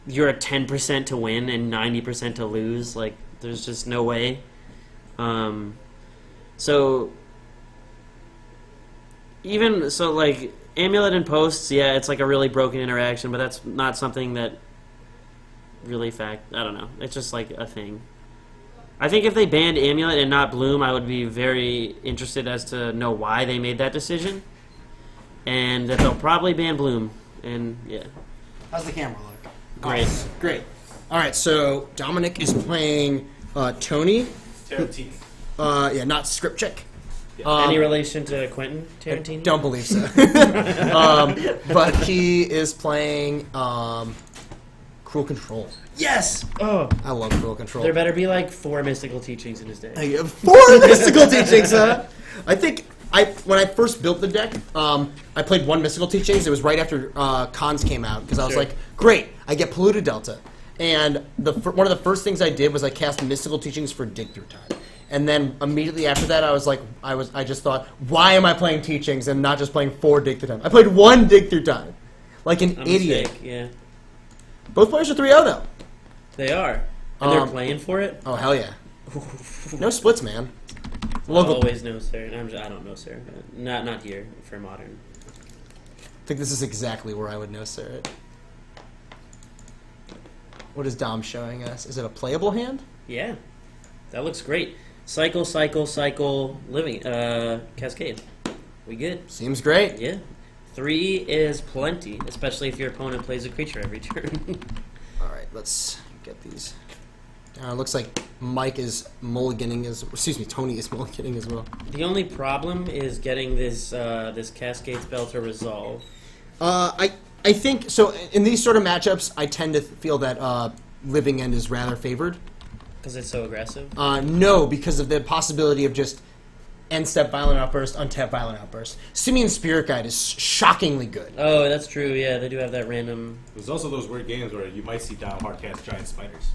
you're at 10% to win and 90% to lose. Like there's just no way. So even so, like Amulet and Posts, yeah, it's like a really broken interaction, but that's not something that really I don't know. It's just like a thing. I think if they banned Amulet and not Bloom, I would be very interested as to know why they made that decision. And that they'll probably ban Bloom. And yeah. How's the camera look? Great. Oh, great. All right, so Dominic is playing Tony. Tarantino. Yeah, not Script Check. Any relation to Quentin Tarantino? Don't believe so. But he is playing Cruel Control. Yes! Oh. I love Cruel Control. There better be like 4 mystical teachings in his deck. 4 mystical teachings, huh? I think when I first built the deck, I played 1 mystical teachings. It was right after Cons came out because I was like, great, I get Polluted Delta. And one of the first things I did was I cast mystical teachings for Dig Through Time. And then immediately after that, I just thought, why am I playing teachings and not just playing 4 Dig Through Time? I played 1 Dig Through Time, like an idiot. Mistake, yeah. Both players are 3-0 though. They are, and they're playing for it. Oh hell yeah! No splits, man. Local. Always no sir. I don't know sir. Not here for Modern. I think this is exactly where I would know sir it. What is Dom showing us? Is it a playable hand? Yeah, that looks great. Cycle, cycle, cycle. Living Cascade. We good? Seems great. Yeah. 3 is plenty, especially if your opponent plays a creature every turn. All right, let's get these. Looks like Mike is mulliganing Tony is mulliganing as well. The only problem is getting this this Cascade spell to resolve. I think so. In these sort of matchups, I tend to feel that Living End is rather favored. Because it's so aggressive? No, because of the possibility of just end-step Violent Outburst, untap Violent Outburst. Simian Spirit Guide is shockingly good. Oh, that's true, yeah. They do have that random... There's also those weird games where you might see Dom hardcast giant spiders.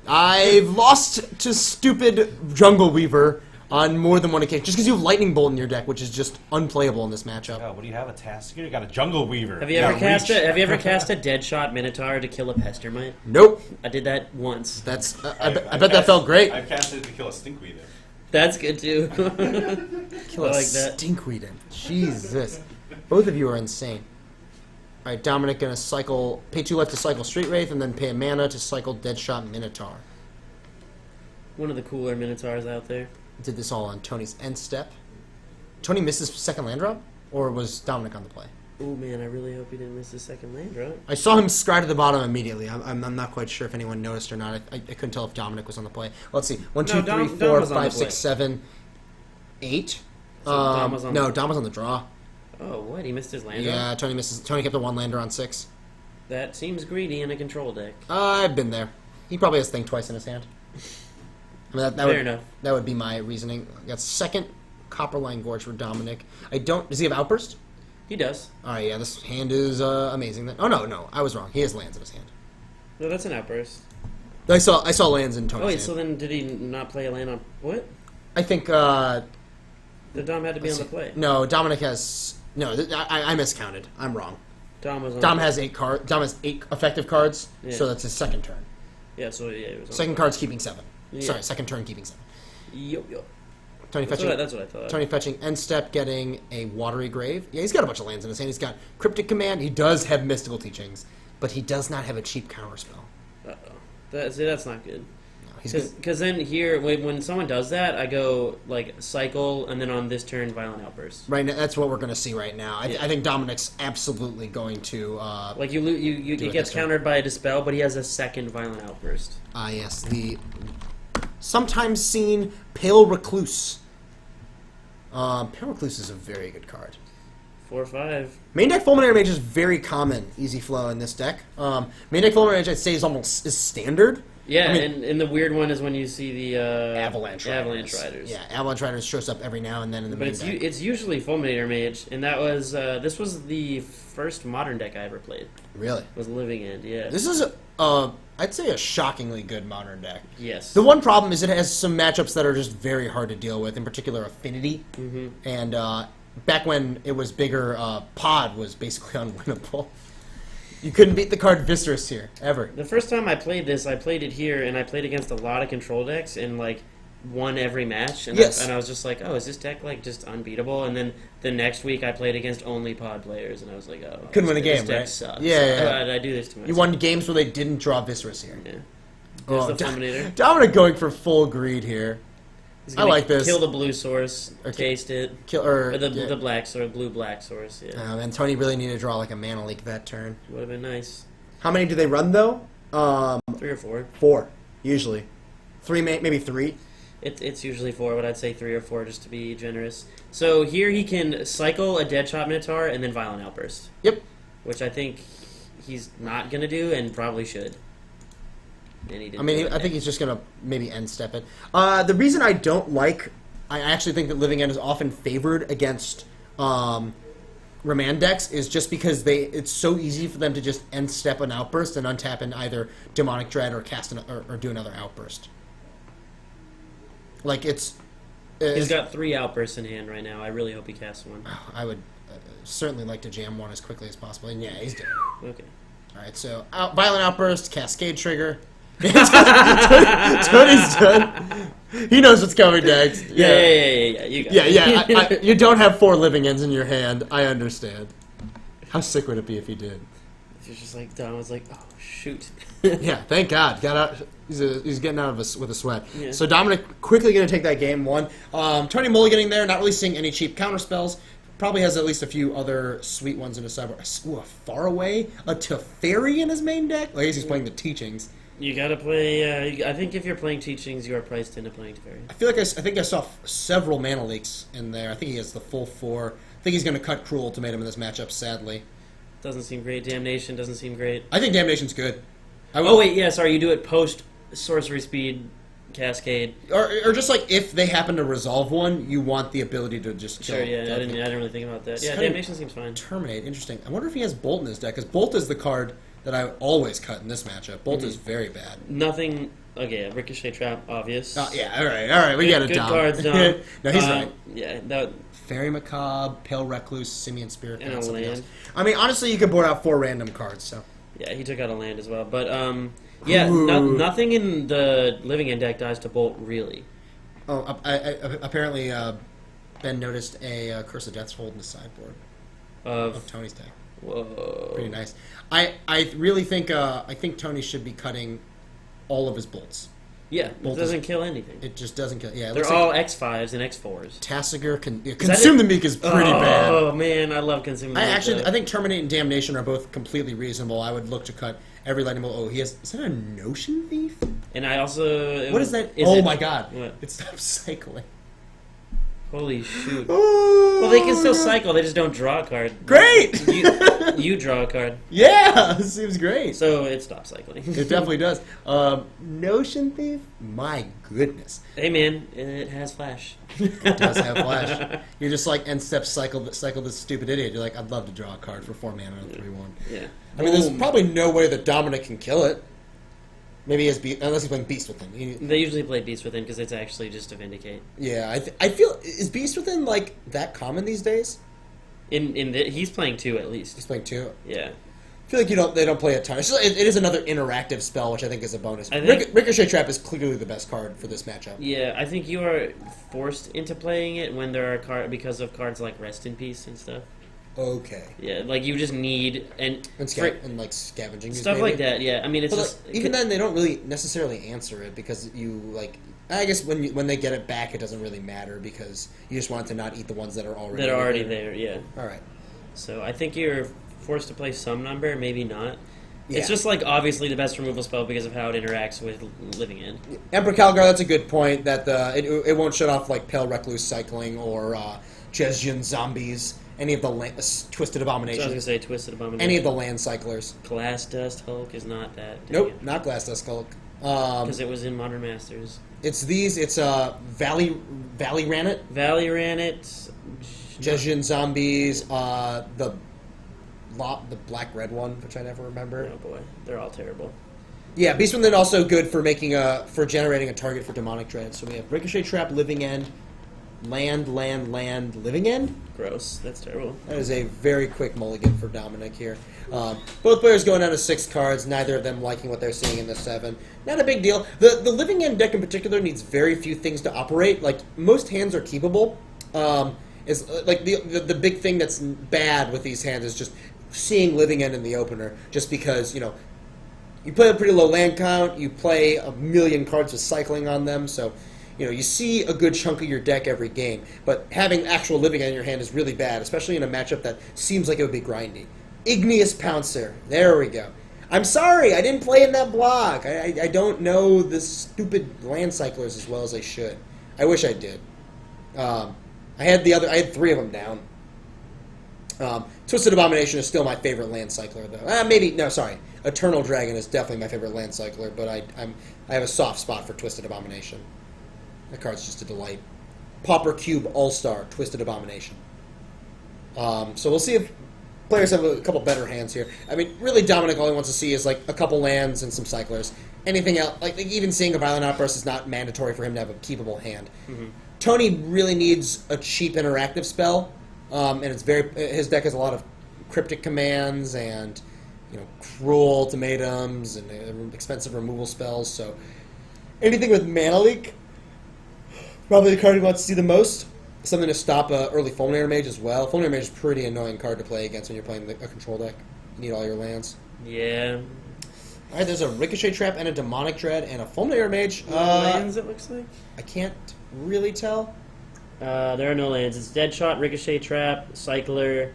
I've lost to stupid Jungle Weaver on more than one occasion, just because you have Lightning Bolt in your deck, which is just unplayable in this matchup. Oh, what do you have? A task here? You got a Jungle Weaver. Have you ever cast a Deadshot Minotaur to kill a Pestermite? Nope. I did that once. That's I bet that felt great. I've casted it to kill a Stinkweed. That's good too. Kill a Stinkweed. Jesus. Both of you are insane. Alright, Dominic gonna cycle, pay 2 life to cycle Street Wraith, and then pay a mana to cycle Deadshot Minotaur. One of the cooler Minotaurs out there. Did this all on Tony's end step. Tony missed his second land drop? Or was Dominic on the play? Oh man, I really hope he didn't miss his second land drop. I saw him scry to the bottom immediately. I'm not quite sure if anyone noticed or not. I couldn't tell if Dominic was on the play. Let's see. 1, 2, 3, 4, 5, 6, 7, 8. Dom was on Dom was on the draw. Oh, what? He missed his land drop? Yeah, Tony kept the 1 lander on 6. That seems greedy in a control deck. I've been there. He probably has Think Twice in his hand. I mean, Fair enough. That would be my reasoning. I got second Copperline Gorge for Dominic. Does he have Outburst? He does. Alright, yeah, this hand is amazing. Oh, no, I was wrong. He has lands in his hand. No, that's an Outburst. I saw lands in Tony's Oh, wait, hand. so then did he not play a land on... What? I think, The Dom had to be on the play. No, Dominic has... No, I miscounted. I'm wrong. Dom was on Dom has 8 cards. Dom has 8 effective cards, Yeah. so that's his second turn. Yeah, so yeah, it was on Second the card's keeping 7. Yeah. Sorry, second turn keeping 7. Yup. Tony That's fetching. what I thought. Tony fetching end step, getting a Watery Grave. Yeah, he's got a bunch of lands in his hand. He's got Cryptic Command. He does have Mystical Teachings, but he does not have a cheap counterspell. Uh-oh. That's not good. No, he's good. Because then here, when someone does that, I go, like, Cycle, and then on this turn, Violent Outburst. Right now, that's what we're going to see right now. Yeah. I think Dominic's absolutely going to... Like, it gets countered by a Dispel, but he has a second Violent Outburst. yes, the sometimes seen Pale Recluse. Pale Recluse is a very good card. 4 or 5. Main deck Fulminary Mage is very common, easy flow in this deck. Main deck Fulminary Mage, I'd say, is standard. Yeah, I mean, and the weird one is when you see the Avalanche Riders. Yeah, Avalanche Riders shows up every now and then in the But main deck. it's usually Fulminator Mage, and that was this was the first modern deck I ever played. Really? Was Living End, yeah. This is, I'd say, a shockingly good modern deck. Yes. The one problem is it has some matchups that are just very hard to deal with, in particular Affinity. Mm-hmm. And back when it was bigger, Pod was basically unwinnable. You couldn't beat the card Viscerous here, ever. The first time I played this, I played it here, and I played against a lot of control decks, and like won every match. And, Yes. I was just like, oh, is this deck like just unbeatable? And then the next week, I played against only Pod players, and I was like, oh, Couldn't win a this game, deck right? sucks. Yeah. Why did I do this to myself? You won games where they didn't draw Viscerous here. Yeah. There's the Do- Fulminator. Dominic going for full greed here. He's I gonna like this. Kill the blue source, Okay. taste it. Or Or the yeah. black source, blue-black source, yeah. And Tony really needed to draw like a mana leak that turn. Would have been nice. How many do they run though? 3 or 4. 4 usually. 3, maybe 3. It's usually 4, but I'd say 3 or 4 just to be generous. So here he can cycle a Deadshot Minotaur and then Violent Outburst. Yep. Which I think he's not going to do and probably should. And he didn't I mean, do it I think yet. he's just gonna maybe end step it. The reason I don't like, I actually think that Living End is often favored against Remand decks is just because it's so easy for them to just end step an outburst and untap in either Demonic Dread or cast or do another outburst. Like He's got 3 Outbursts in hand right now. I really hope he casts one. I would certainly like to jam one as quickly as possible. And yeah, he's dead. Okay. All right, so Violent Outburst, Cascade Trigger. Tony's done. He knows what's coming next. Yeah. You got it. You don't have 4 Living Ends in your hand. I understand. How sick would it be if he did? It's just like Don was like, oh shoot. Yeah, thank God. Got out. He's getting out of with a sweat. Yeah. So Dominic quickly going to take that game 1. Tony mulliganing there, not really seeing any cheap counter spells. Probably has at least a few other sweet ones in his sideboard. Ooh, a Faraway, a Teferi in his main deck. I guess he's playing the Teachings. You gotta play. I think if you're playing Teachings, you are priced into playing Teferi. I feel like I think I saw several mana leaks in there. I think he has the full 4. I think he's going to cut Cruel Ultimatum in this matchup, sadly. Doesn't seem great. Damnation doesn't seem great. I think Damnation's good. Oh wait, yeah, sorry. You do it post Sorcery Speed Cascade. Or just like if they happen to resolve one, you want the ability to just kill. Sure, yeah. kill I them. didn't really think about that. It's Yeah, kind of- Damnation seems fine. Terminate, interesting. I wonder if he has Bolt in his deck, because Bolt is the card that I always cut in this matchup. Bolt is very bad. Nothing. Okay, yeah, Ricochet Trap, obvious. Yeah, all right, we got it, Good Dom. cards, Dom. No, he's right. Yeah, that. Fairy Macabre, Pale Recluse, Simian Spirit, And a something land. else. I mean, honestly, you could board out 4 random cards, so. Yeah, he took out a land as well, but yeah, Ooh. nothing in the Living End deck dies to Bolt really. Oh, apparently, Ben noticed a Curse of Death's hold in the sideboard of Tony's deck. Whoa. Pretty nice. I really think Tony should be cutting all of his bolts. Yeah, it Bolt doesn't kill anything. It just doesn't kill. Yeah, it They're looks all like X5s and X4s. Tassiger can that consume it? the Meek is pretty bad. Oh man, I love consuming. I think Terminate and Damnation are both completely reasonable. I would look to cut every lightning bolt. Oh, he has. Is that a Notion Thief? And I also. What is that? My God! What? It stops cycling. Holy shoot. Oh, Well, they can still cycle. They just don't draw a card. Great. You draw a card, Yeah, this seems great. so it stops cycling. It definitely does. Notion Thief? My goodness. Hey man, it has flash. It does have flash. You're just like end step cycle this stupid idiot. You're like, I'd love to draw a card for 4 mana and 3/1. Yeah. I mean, there's probably no way that Dominic can kill it. Maybe he has unless he's playing Beast Within. They usually play Beast Within because it's actually just to Vindicate. Yeah, I feel is Beast Within like that common these days? He's playing 2 at least. He's playing 2. Yeah. I feel like they don't play a ton. It is another interactive spell, which I think is a bonus. I think- Ricochet Trap is clearly the best card for this matchup. Yeah, I think you are forced into playing it when there are because of cards like Rest in Peace and stuff. Okay. Yeah, like you just need And like scavenging stuff maybe? like that. Yeah, I mean it's But just even then, they don't really necessarily answer it because you like. I guess when they get it back, it doesn't really matter because you just want it to not eat the ones that are already there. Yeah. All right. So I think you're forced to play some number, maybe not. It's just like obviously the best removal spell because of how it interacts with Living End. Emperor Calgar, that's a good point. That it won't shut off like Pale Recluse Cycling or Jezjin Zombies, any of the Twisted So I was Abomination, gonna say Twisted Abomination. any of the land cyclers. Glass Dust Hulk is not that. Nope, not Glass Dust Hulk. Because it was in Modern Masters. It's these. It's Valley Ranit, Valley ran it. Jezjin Zombies, the black red one, which I never remember. Oh boy, they're all terrible. Yeah, Beastman then also good for making for generating a target for Demonic Dread. So we have Ricochet Trap, Living End, Land, Living End. Gross. That's terrible. That is a very quick mulligan for Dominic here. Both players going down to 6 cards, neither of them liking what they're seeing in the 7. Not a big deal. The Living End deck in particular needs very few things to operate. Like, most hands are keepable. Is like the big thing that's bad with these hands is just seeing Living End in the opener, just because, you play a pretty low land count, you play a million cards with cycling on them, so you see a good chunk of your deck every game, but having actual Living End in your hand is really bad, especially in a matchup that seems like it would be grindy. Igneous Pouncer. There we go. I'm sorry, I didn't play in that block. I don't know the stupid land cyclers as well as I should. I wish I did. I had 3 of them down. Twisted Abomination is still my favorite land cycler, though. Eternal Dragon is definitely my favorite land cycler, but I have a soft spot for Twisted Abomination. That card's just a delight. Pauper Cube All-Star, Twisted Abomination. So we'll see if players have a couple better hands here. I mean, really, Dominic all he wants to see is like a couple lands and some cyclers. Anything else, like even seeing a Violent Outburst is not mandatory for him to have a keepable hand. Mm-hmm. Tony really needs a cheap interactive spell, and his deck has a lot of cryptic commands and cruel ultimatums and expensive removal spells. So anything with Mana Leak, probably the card he wants to see the most. Something to stop early Fulminator Mage as well. Fulminator Mage is a pretty annoying card to play against when you're playing a control deck. You need all your lands. Yeah. All right, there's a Ricochet Trap and a Demonic Dread and a Fulminator Mage. Lands, it looks like? I can't really tell. There are no lands. It's Deadshot, Ricochet Trap, Cycler,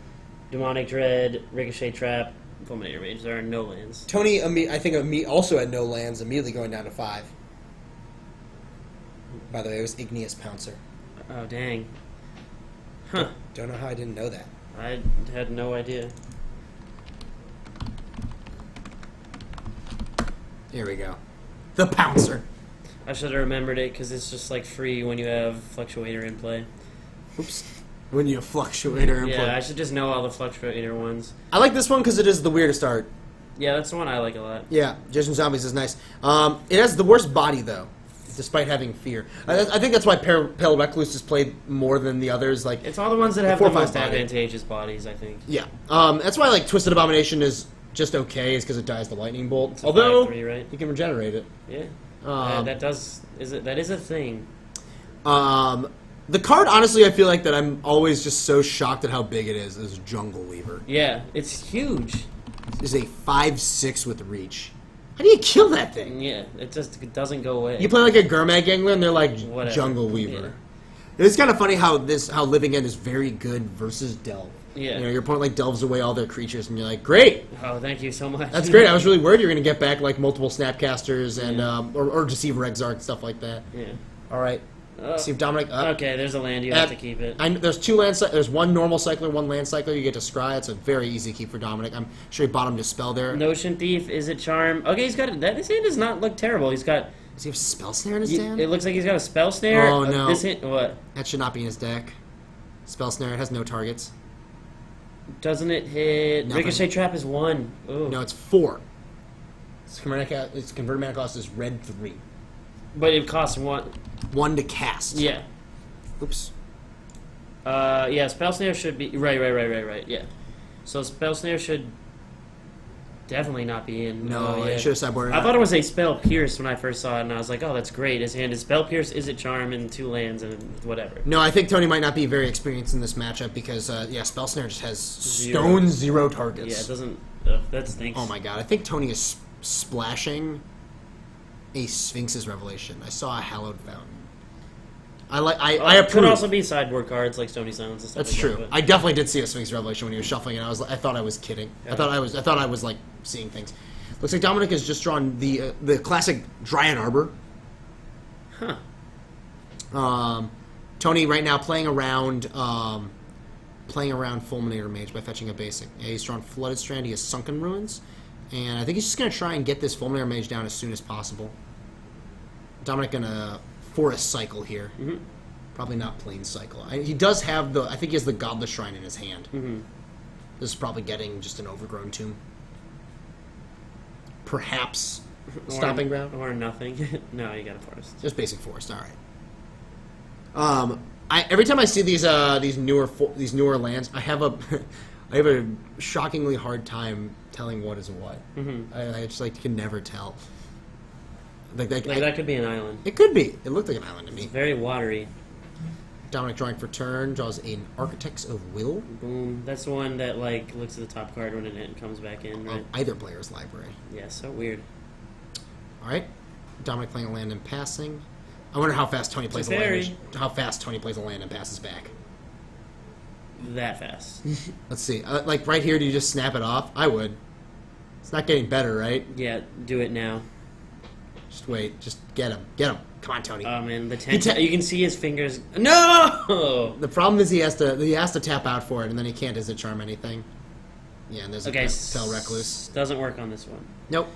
Demonic Dread, Ricochet Trap, Fulminator Mage. There are no lands. Tony, I think, also had no lands, immediately going down to 5. By the way, it was Igneous Pouncer. Oh, dang. Huh. Don't know how I didn't know that. I had no idea. Here we go. The Pouncer. I should have remembered it because it's just like free when you have Fluctuator in play. Oops. When you have Fluctuator in play. Yeah, I should just know all the Fluctuator ones. I like this one because it is the weirdest art. Yeah, that's the one I like a lot. Yeah, Judgment Zombies is nice. It has the worst body, though, despite having fear. I think that's why Pale Recluse is played more than the others. Like, it's all the ones that have the 4/5 most body. advantageous bodies, I think. Yeah. That's why Twisted Abomination is just okay, is because it dies the lightning bolt. It's a Although 5/3, right? you can regenerate it. Yeah. That is a thing. The card, honestly, I feel like that I'm always just so shocked at how big it is Jungle Weaver. Yeah, it's huge. It's a 5/6 with reach. How do you kill that thing? Yeah, it doesn't go away. You play like a Gurmag Angler and they're like Whatever. Jungle Weaver. Yeah. It's kind of funny how Living End is very good versus Delve. Yeah. Your opponent delves away all their creatures and you're like, great. Oh, thank you so much. That's great. I was really worried you were going to get back multiple Snapcasters and or Deceiver Exarch, stuff like that. Yeah. All right. See if Dominic. Okay, there's a land. You have to keep it. There's 2 land. There's 1 normal cycler, 1 land cycler. You get to scry. It's a very easy keep for Dominic. I'm sure he bought him to spell there. Notion Thief. Is it Charm? Okay, he's got that. His hand does not look terrible. He's got. Does he have Spell Snare in his hand? It looks like he's got a Spell Snare. Oh no! This hand, what? That should not be in his deck. Spell Snare. It has no targets. Doesn't it hit? Nothing. Ricochet Trap is 1. Ooh. No, it's 4. Its converted mana cost is red 3. But it costs 1. 1 to cast. Yeah. Oops. Yeah, Spell Snare should be... Right, yeah. So Spell Snare should definitely not be in. No, yeah. it should have sideboarded. I thought it was a Spell Pierce when I first saw it, and I was like, oh, that's great. His hand is Spell Pierce, Is it Charm, and 2 lands, and whatever. No, I think Tony might not be very experienced in this matchup because, Spell Snare just has stone 0 targets. Yeah, it doesn't... that stinks. Oh my god, I think Tony is splashing a Sphinx's Revelation. I saw a Hallowed Fountain. I approve. Could also be sideboard cards like Stony Silence and stuff. That's like true. That, I definitely did see a Sphinx Revelation when he was shuffling, and I thought I was kidding. Yeah. I thought I was like seeing things. Looks like Dominic has just drawn the classic Dryad Arbor. Huh. Tony right now playing around Fulminator Mage by fetching a basic. Yeah, he's drawn Flooded Strand. He has Sunken Ruins, and I think he's just gonna try and get this Fulminator Mage down as soon as possible. Dominic gonna Forest Cycle here. Mm-hmm. Probably not Plain Cycle. He does have the. I think he has the Godless Shrine in his hand. Mm-hmm. This is probably getting just an Overgrown Tomb. Perhaps Stomping Ground. Or nothing. No, you got a forest. Just basic forest. All right. Every time I see these newer lands, I have a shockingly hard time telling what is what. Mm-hmm. I just can never tell. That could be an island. It could be. It looked like an island to me. It's very watery. Dominic drawing for turn, draws an Architects of Will. Boom. That's the one that looks at the top card when it comes back in, right? Of either player's library. Yeah, so weird. All right. Dominic playing a land and passing. I wonder how fast Tony plays a land. How fast Tony plays a land and passes back. That fast. Let's see. Right here, do you just snap it off? I would. It's not getting better, right? Yeah, do it now. Just wait. Just get him. Get him. Come on, Tony. Oh man, you can see his fingers. No. The problem is he has to tap out for it, and then he can't Izzet Charm anything. Yeah, and there's a Fell Recluse. Doesn't work on this one. Nope.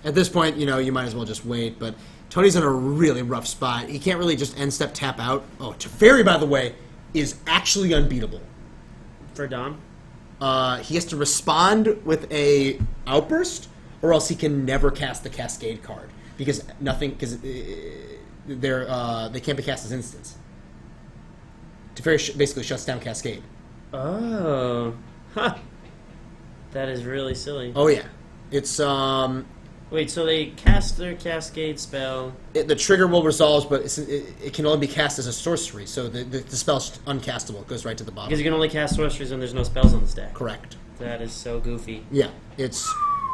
At this point, you might as well just wait. But Tony's in a really rough spot. He can't really just end step tap out. Oh, Teferi, by the way, is actually unbeatable. For Dom? He has to respond with a Outburst, or else he can never cast the Cascade card because they can't be cast as instants. Teferi basically shuts down Cascade. Oh, huh. That is really silly. Oh yeah, it's Wait, so they cast their Cascade spell. The trigger will resolve, but it can only be cast as a sorcery, so the spell's uncastable. It goes right to the bottom. Because you can only cast sorceries when there's no spells on the stack. Correct. That is so goofy. Yeah,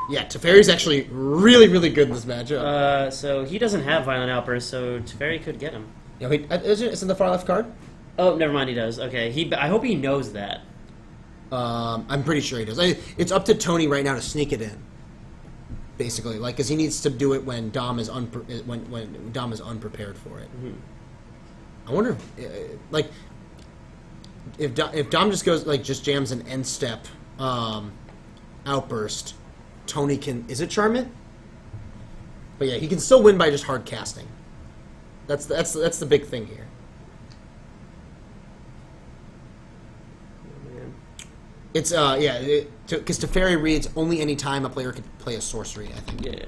Teferi's actually really, really good in this matchup. So he doesn't have Violent Outburst, so Teferi could get him. Yeah, isn't the far left card? Oh, never mind, he does. Okay, I hope he knows that. I'm pretty sure he does. It's up to Tony right now to sneak it in. Basically, because he needs to do it when Dom is when Dom is unprepared for it. Mm-hmm. I wonder, if Dom just goes just jams an end step Outburst, Tony can Izzet Charm it. But yeah, he can still win by just hard casting. That's the big thing here. It's because Teferi reads only any time a player can play a sorcery. I think. Yeah.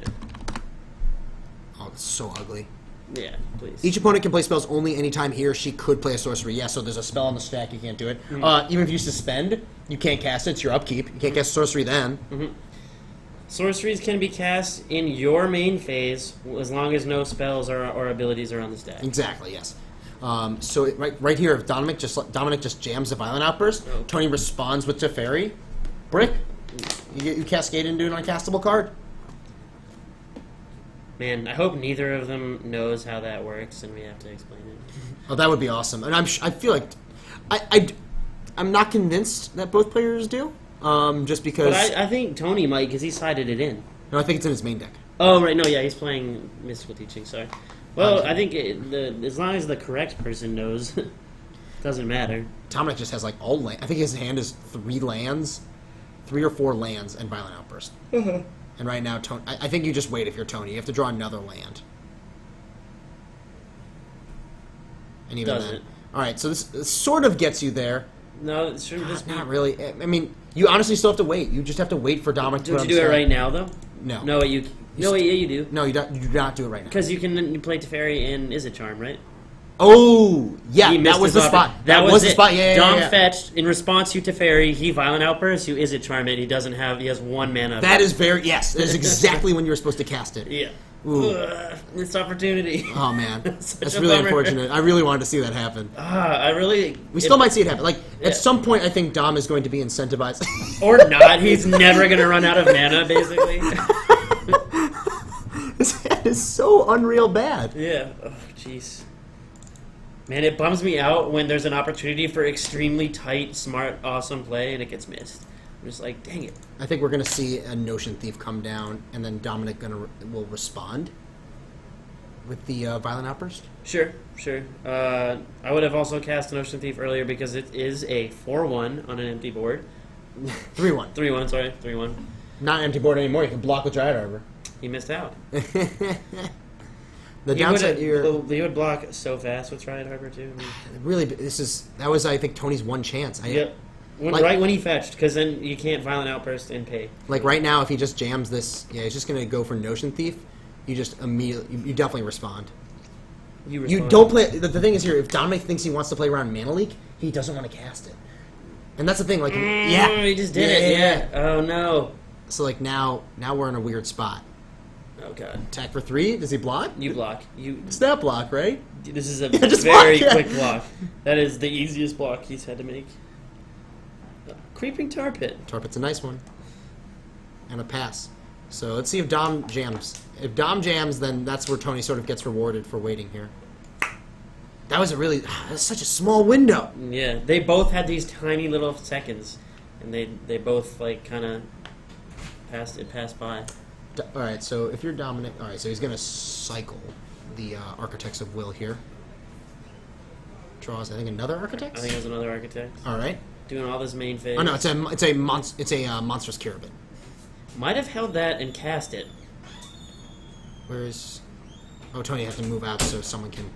Oh, it's so ugly. Yeah, please. Each opponent can play spells only any time he or she could play a sorcery. Yeah, so there's a spell on the stack, you can't do it. Mm-hmm. Even if you suspend, you can't cast it. It's your upkeep. You can't cast sorcery then. Mm-hmm. Sorceries can be cast in your main phase as long as no spells or abilities are on the stack. Exactly. Yes. So right here, if Dominic just jams the Violent Outburst, Tony responds with Teferi, brick. You cascade into an uncastable card. Man, I hope neither of them knows how that works, and we have to explain it. Oh, that would be awesome. And I feel like I'm not convinced that both players do. Just because. But I think Tony might, because he sided it in. No, I think it's in his main deck. Oh right, no, yeah, he's playing Mystical Teaching. Sorry. Well, I think as long as the correct person knows, doesn't matter. Dominic just has all land. I think his hand is 3 or 4 lands, and Violent Outburst. Uh-huh. And right now, Tony, I think you just wait if you're Tony. You have to draw another land. And even Doesn't. then, all right. So this sort of gets you there. No, it shouldn't just be. Not really. I mean, you honestly still have to wait. You just have to wait for Dominic to. Don't you do it right now, though? No. No, you do. No, you do not do it right now. Because you play Teferi and Izzet Charm, right? Oh, yeah, He missed that was his the offer. spot. That was the it. spot. Yeah, Dom yeah. fetched in response to Teferi. He Violent Outburst. You Izzet Charm it. He has 1 mana. That is yes. That is exactly when you were supposed to cast it. Yeah. Ooh. Missed opportunity. Oh man, Such that's a really bummer. unfortunate. I really wanted to see that happen. We still might see it happen. At some point, I think Dom is going to be incentivized. Or not. He's never going to run out of mana, basically. His hand is so unreal bad. Yeah. Oh, jeez. Man, it bums me out when there's an opportunity for extremely tight, smart, awesome play and it gets missed. I'm just like, dang it. I think we're going to see a Notion Thief come down, and then Dominic will respond with the Violent Outburst. Sure. I would have also cast an Ocean Thief earlier because it is a 4-1 on an empty board. 3-1. 3-1, sorry. 3-1. Not an empty board anymore. You can block with Dryad Arbor. He missed out. The downside here... He would block so fast with Triad Harbor, too. Really, that was, I think, Tony's one chance. Yep. Right when he fetched, because then you can't Violent Outburst and pay. Like, right now, if he just jams this... Yeah, he's just going to go for Notion Thief. You just immediately... You definitely respond. You don't play... The thing is here, if Dominic thinks he wants to play around Mana Leak, he doesn't want to cast it. And that's the thing, like... He just did it, yeah. Oh, no. So, like, now we're in a weird spot. Oh, God. Attack for 3? Does he block? You block. It's that block, right? This is a just very block, yeah. quick block. That is the easiest block he's had to make. Creeping Tar Pit. Tar Pit's a nice one. And a pass. So let's see if Dom jams. If Dom jams, then that's where Tony sort of gets rewarded for waiting here. That was that's such a small window. Yeah, they both had these tiny little seconds, and they both like kind of passed by. All right, so if you're Dominic, all right, so he's gonna cycle the Architects of Will here. Draws, I think, another Architect. I think it was another Architect. All right, doing all this main phase. Oh no, it's a monstrous Carabin. Might have held that and cast it. Where's? Oh, Tony has to move out so someone can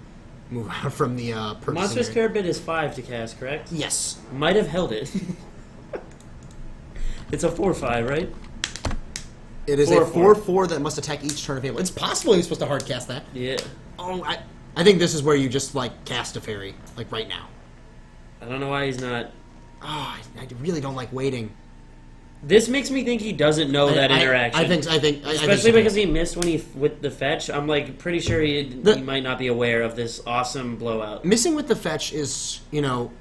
move out from the purchasing Monstrous area. Carabin is 5 to cast, correct? Yes. Might have held it. It's a 4/5, right? It is a 4/4 that must attack each turn available. It's possible he's supposed to hard cast that. Yeah. Oh, I think this is where you just like cast a fairy, like right now. I don't know why he's not. Oh, I really don't like waiting. This makes me think he doesn't know that interaction. Especially because he missed with the fetch. I'm like pretty sure he might not be aware of this awesome blowout. Missing with the fetch is,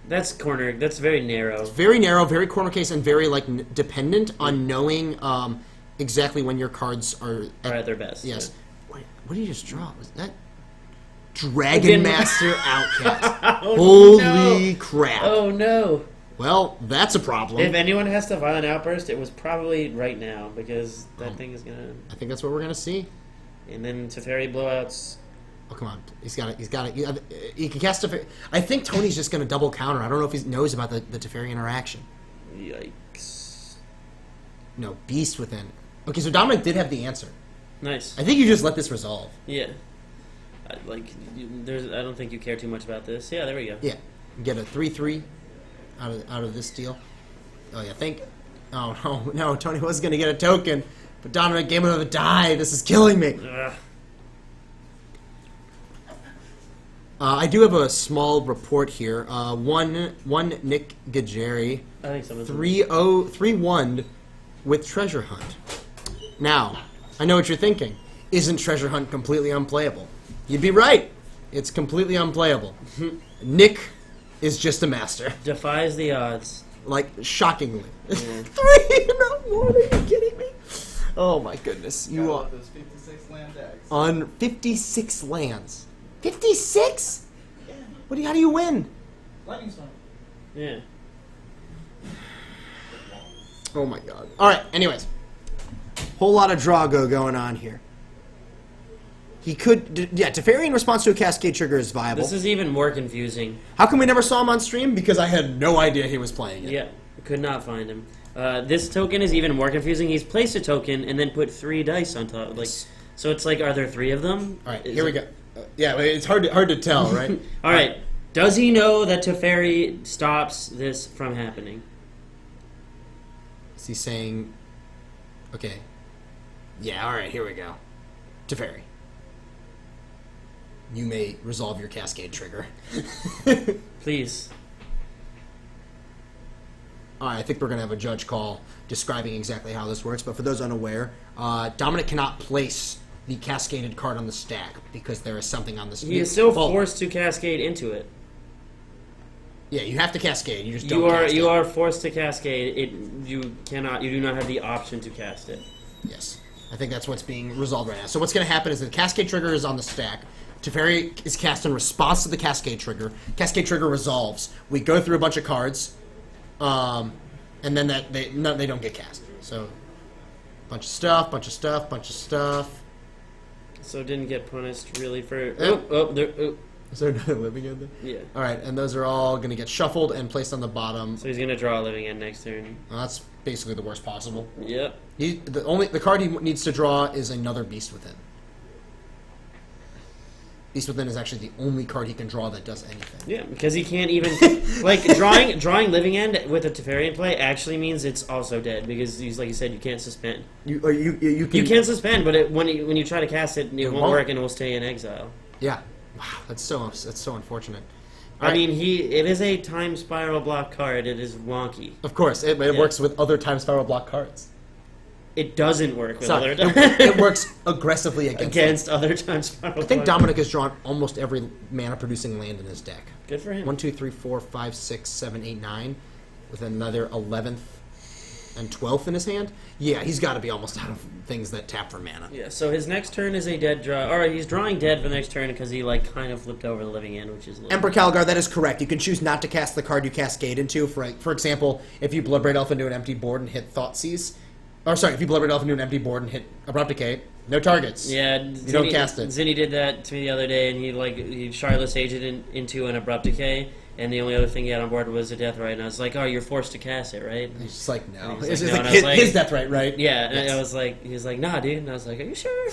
that's corner. That's very narrow. It's very narrow, very corner case, and very like dependent on knowing exactly when your cards are at their best. Yes. Yeah. Wait, what did you just draw? Was that Dragon Master Outcast? Holy crap! Oh no! Well, that's a problem. If anyone has to Violent Outburst, it was probably right now because that thing is gonna. I think that's what we're gonna see. And then Teferi blowouts. Oh come on! He's got it. He can cast Teferi. I think Tony's just gonna double counter. I don't know if he knows about the Teferi interaction. Yikes! No, Beast within. Okay, so Dominic did have the answer. Nice. I think you just let this resolve. Yeah. I don't think you care too much about this. Yeah, there we go. Yeah, get a 3/3 out of this deal. Oh yeah, Oh no, Tony was gonna get a token, but Dominic gave him a die. This is killing me. I do have a small report here. One Nick Gajeri. I think someone's 3-1 with Treasure Hunt. Now, I know what you're thinking. Isn't Treasure Hunt completely unplayable? You'd be right. It's completely unplayable. Nick is just a master. Defies the odds. Like, shockingly. Yeah. 3 not 1, are you kidding me? Oh my goodness. You are those 56 land decks. on 56 lands. 56? Yeah. How do you win? Lightning Storm. Yeah. Oh my god. Alright, anyways. Whole lot of Drago going on here. He could... Yeah, Teferi in response to a Cascade Trigger is viable. This is even more confusing. How come we never saw him on stream? Because I had no idea he was playing it. Yeah, could not find him. This token is even more confusing. He's placed a token and then put 3 dice on top. So it's like, are there 3 of them? Alright, here we go. Yeah, it's hard to tell, right? Alright, does he know that Teferi stops this from happening? Is he saying... Okay. Yeah, alright, here we go. Teferi. You may resolve your Cascade Trigger. Please. Alright, I think we're going to have a judge call describing exactly how this works, but for those unaware, Dominic cannot place the cascaded card on the stack because there is something on the stack. He is still forced to cascade into it. Yeah, you have to cascade. You just don't cast You it. are forced to cascade. You do not have the option to cast it. Yes. I think that's what's being resolved right now. So what's going to happen is the Cascade Trigger is on the stack. Teferi is cast in response to the Cascade Trigger. Cascade Trigger resolves. We go through a bunch of cards. and then they don't get cast. So, bunch of stuff. So didn't get punished really for. Is there another living end there? Yeah. All right, and those are all going to get shuffled and placed on the bottom. So he's gonna draw a living end next turn. Well, that's basically the worst possible. Yep. The card he needs to draw is another Beast Within. Beast Within is actually the only card he can draw that does anything. Yeah, because he can't even like drawing living end with a Teferi in play actually means it's also dead because he's like you said you can't suspend. You You can suspend, but when you try to cast it, it won't won't. work and it will stay in exile. Yeah. Wow, that's so unfortunate. I mean, it is a time spiral block card. It is wonky. Of course, it works with other time spiral block cards. It doesn't work with Sorry, other it works aggressively against other time spiral. I think block. Dominic has drawn almost every mana-producing land in his deck. Good for him. 1, 2, 3, 4, 5, 6, 7, 8, 9, with another 11th and 12th in his hand. Yeah, he's got to be almost out of things that tap for mana. Yeah. So his next turn is a dead draw. All right, he's drawing dead for the next turn because he kind of flipped over the living end, which is a little Emperor Calgar, that is correct. You can choose not to cast the card you cascade into. For example, if you Bloodbraid Elf into an empty board and hit Thoughtseize, if you Bloodbraid Elf into an empty board and hit Abrupt Decay, no targets. Yeah, you don't cast it. Zinni did that to me the other day, and he Charlotte Saged it into an Abrupt Decay, and the only other thing he had on board was a Deathrite, and I was like, "Oh, you're forced to cast it, right?" He's just like, no. And It's no, like and I was his Deathrite, right? Yeah, and Yes. I was like, he was like, "Nah, dude," and I was like, "Are you sure?"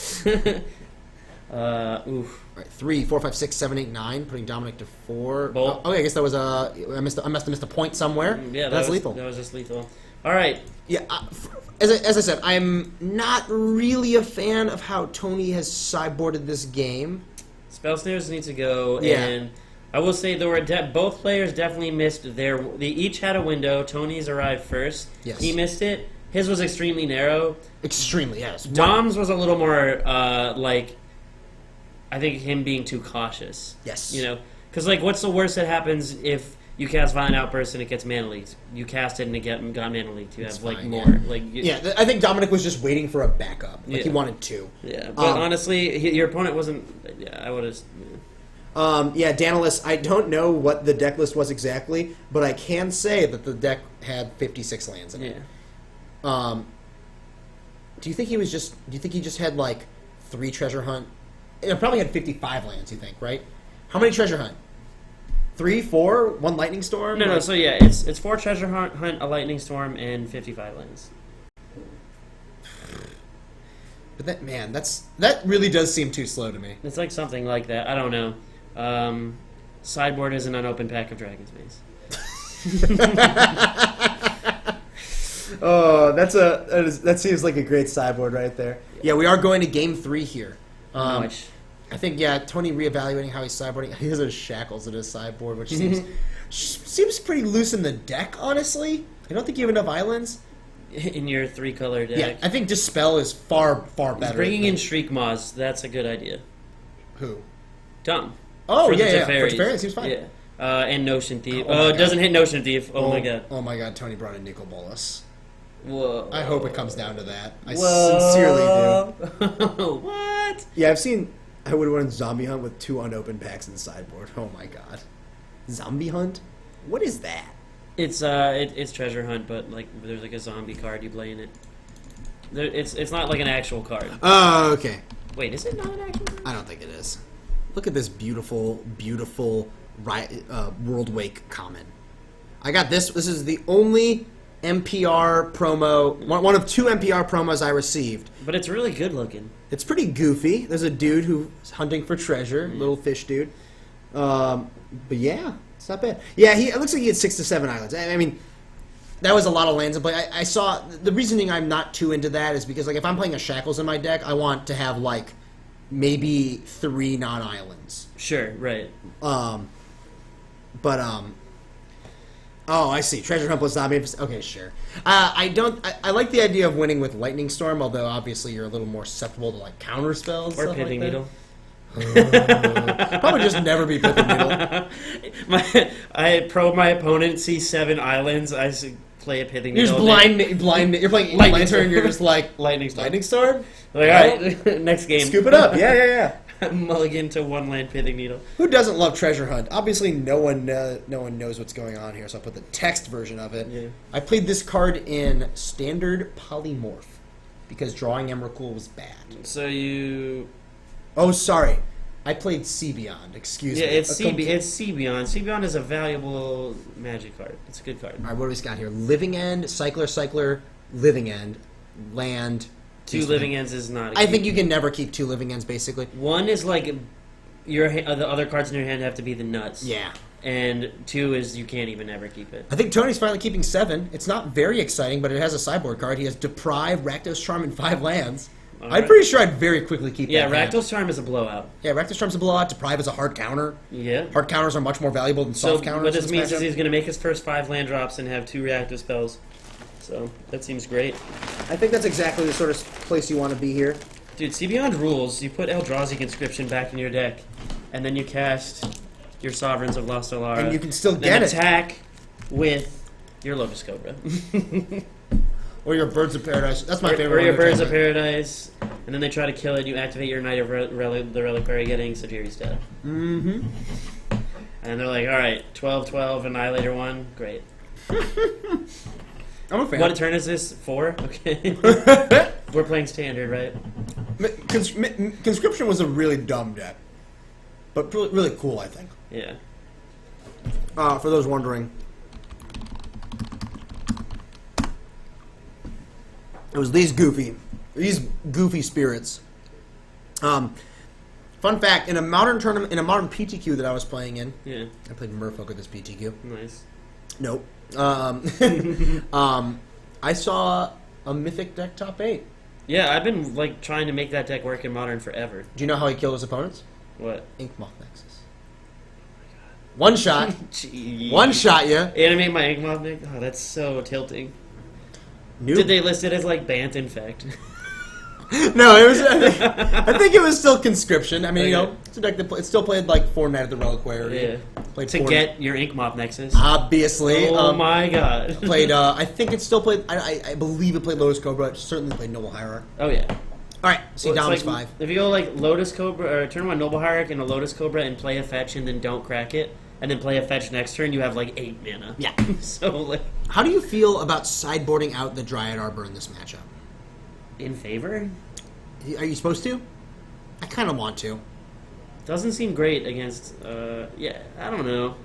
Oof. Right, 3, 4, 5, 6, 7, 8, 9, putting Dominic to 4. Bolt. Oh, I guess that was I must have missed a point somewhere. Yeah, that's lethal. That was just lethal. All right. Yeah, as I said, I'm not really a fan of how Tony has sideboarded this game. Spell Snares need to go, Yeah. and I will say there were both players definitely missed their. They each had a window. Tony's arrived first. Yes. He missed it. His was extremely narrow. Extremely, yes. Dom's was a little more I think him being too cautious. Yes. You know, because what's the worst that happens if you cast Violent Outburst and it gets mana leaked? You cast it and it got mana leaked. You It's have fine, more. yeah. I think Dominic was just waiting for a backup. He Yeah. wanted two. Yeah, but honestly, your opponent wasn't. Yeah, I would have. Danielis, I don't know what the deck list was exactly, but I can say that the deck had 56 lands in it. Yeah. Do you think he just had 3 treasure hunt? It probably had 55 lands, you think, right? How many treasure hunt? 3, 4, 1 lightning storm? No. So yeah, it's 4 treasure hunt, a lightning storm, and 55 lands. But that really does seem too slow to me. It's like something like that. I don't know. Sideboard is an unopened pack of Dragon's Maze. Oh, that seems like a great sideboard right there. Yeah, we are going to game 3 here. Nice. I think Tony reevaluating how he's sideboarding. He has those shackles in his sideboard, which seems pretty loose in the deck. Honestly, I don't think you have enough islands In your 3-color deck. Yeah, I think Dispel is far better. Bringing in Shriek Moths, that's a good idea. Who? Dumb. Oh, For the yeah. For Teferis. Teferi, it seems fine. Yeah. And Notion Thief. Oh my It doesn't hit Notion Thief. Oh my god. Oh my god, Tony brought in Nicol Bolas. Whoa. I hope it comes down to that. I Whoa. sincerely do. What? Yeah, I would run Zombie Hunt with 2 unopened packs in the sideboard. Oh my god. Zombie Hunt? What is that? It's Treasure Hunt, but there's a zombie card you play in it. It's not like an actual card. Oh, okay. Wait, is it not an actual card? I don't think it is. Look at this beautiful World Wake common. I got this. This is the only NPR promo, one of 2 NPR promos I received. But it's really good looking. It's pretty goofy. There's a dude who's hunting for treasure, little fish dude. But yeah, it's not bad. Yeah, it looks like he had 6 to 7 islands. I mean, that was a lot of lands in play. I saw the reasoning I'm not too into that is because if I'm playing a Shackles in my deck, I want to have maybe 3 non-islands. Sure, right. Oh, I see. Treasure Hunt plus Zombie. Okay, sure. I like the idea of winning with Lightning Storm, although obviously you're a little more susceptible to counter spells. Or Pithing Needle. Probably just never be Pithing Needle. I probe my opponent, see 7 islands. I play a Pithing You're Needle. just blind. You're playing Lightning Lantern. Storm. You're just Lightning Storm. Lightning Storm. All right, next game. Scoop it up. Yeah. Mulligan to 1 land Pithing Needle. Who doesn't love Treasure Hunt? Obviously, no one knows what's going on here, so I'll put the text version of it. Yeah. I played this card in Standard Polymorph because drawing Emrakul was bad. So you... Oh, sorry. I played Sea Beyond. Excuse Yeah, me. it's Sea Beyond. Sea Beyond is a valuable Magic card. It's a good card. All right, what do we got here? Living End, Cycler, Living End, Land. 2 Living Ends is not. I think you can never keep 2 Living Ends, basically. 1 is like the other cards in your hand have to be the nuts. Yeah. And 2 is you can't even ever keep it. I think Tony's finally keeping 7. It's not very exciting, but it has a sideboard card. He has Deprive, Rakdos Charm, and 5 lands. All I'm right. pretty sure I'd very quickly keep Yeah, that. Rakdos Charm is a blowout. Yeah, Rakdos Charm's a blowout. Deprive is a hard counter. Yeah. Hard counters are much more valuable than So soft counters. what this in means is matchup. he's going to make his first 5 land drops and have 2 reactive spells. So that seems great. I think that's exactly the sort of place you want to be here. Dude, See Beyond rules. You put Eldrazi Conscription back in your deck, and then you cast your Sovereigns of Lost Alara. And you can still and get it. attack with your Lotus Cobra. Or your Birds of Paradise. That's my favorite Or your one. Birds of Paradise, and then they try to kill it. You activate your Knight of the Reliquary, getting Sajiri's dead. Mm-hmm. And they're like, all right, 12/12, Annihilator 1, great. I'm a fan. What turn is this? 4? Okay. We're playing Standard, right? Conscription was a really dumb deck. But really cool, I think. Yeah. For those wondering. It was these goofy spirits. Fun fact, in a modern tournament, in a modern PTQ that I was playing in, Yeah. I played Merfolk at this PTQ. Nice. Nope. I saw a Mythic deck top 8. Yeah, I've been like trying to make that deck work in Modern forever. Do you know how he killed his opponents? What? Inkmoth Nexus. One shot. Jeez. One shot, yeah. Animate my Inkmoth deck? Oh, that's so tilting. Nope. Did they list it as like Bant Infect? No, it was. I think it was still Conscription. I mean, you Okay. know, it's a deck that it still played like 4 Knight of the Reliquary. Yeah. Played To 4 get your Inkmoth Nexus. obviously. Oh my god. Played. I think it still played. I believe it played Lotus Cobra. It certainly played Noble Hierarch. Oh yeah. All right, see Well, it's Dom's like, 5. If you go like Lotus Cobra or turn 1 Noble Hierarch and a Lotus Cobra and play a fetch and then don't crack it, and then play a fetch next turn, you have like 8 mana. Yeah. So like How do you feel about sideboarding out the Dryad Arbor in this matchup? in favor? Are you supposed to? I kind of want to. Doesn't seem great against. Yeah, I don't know.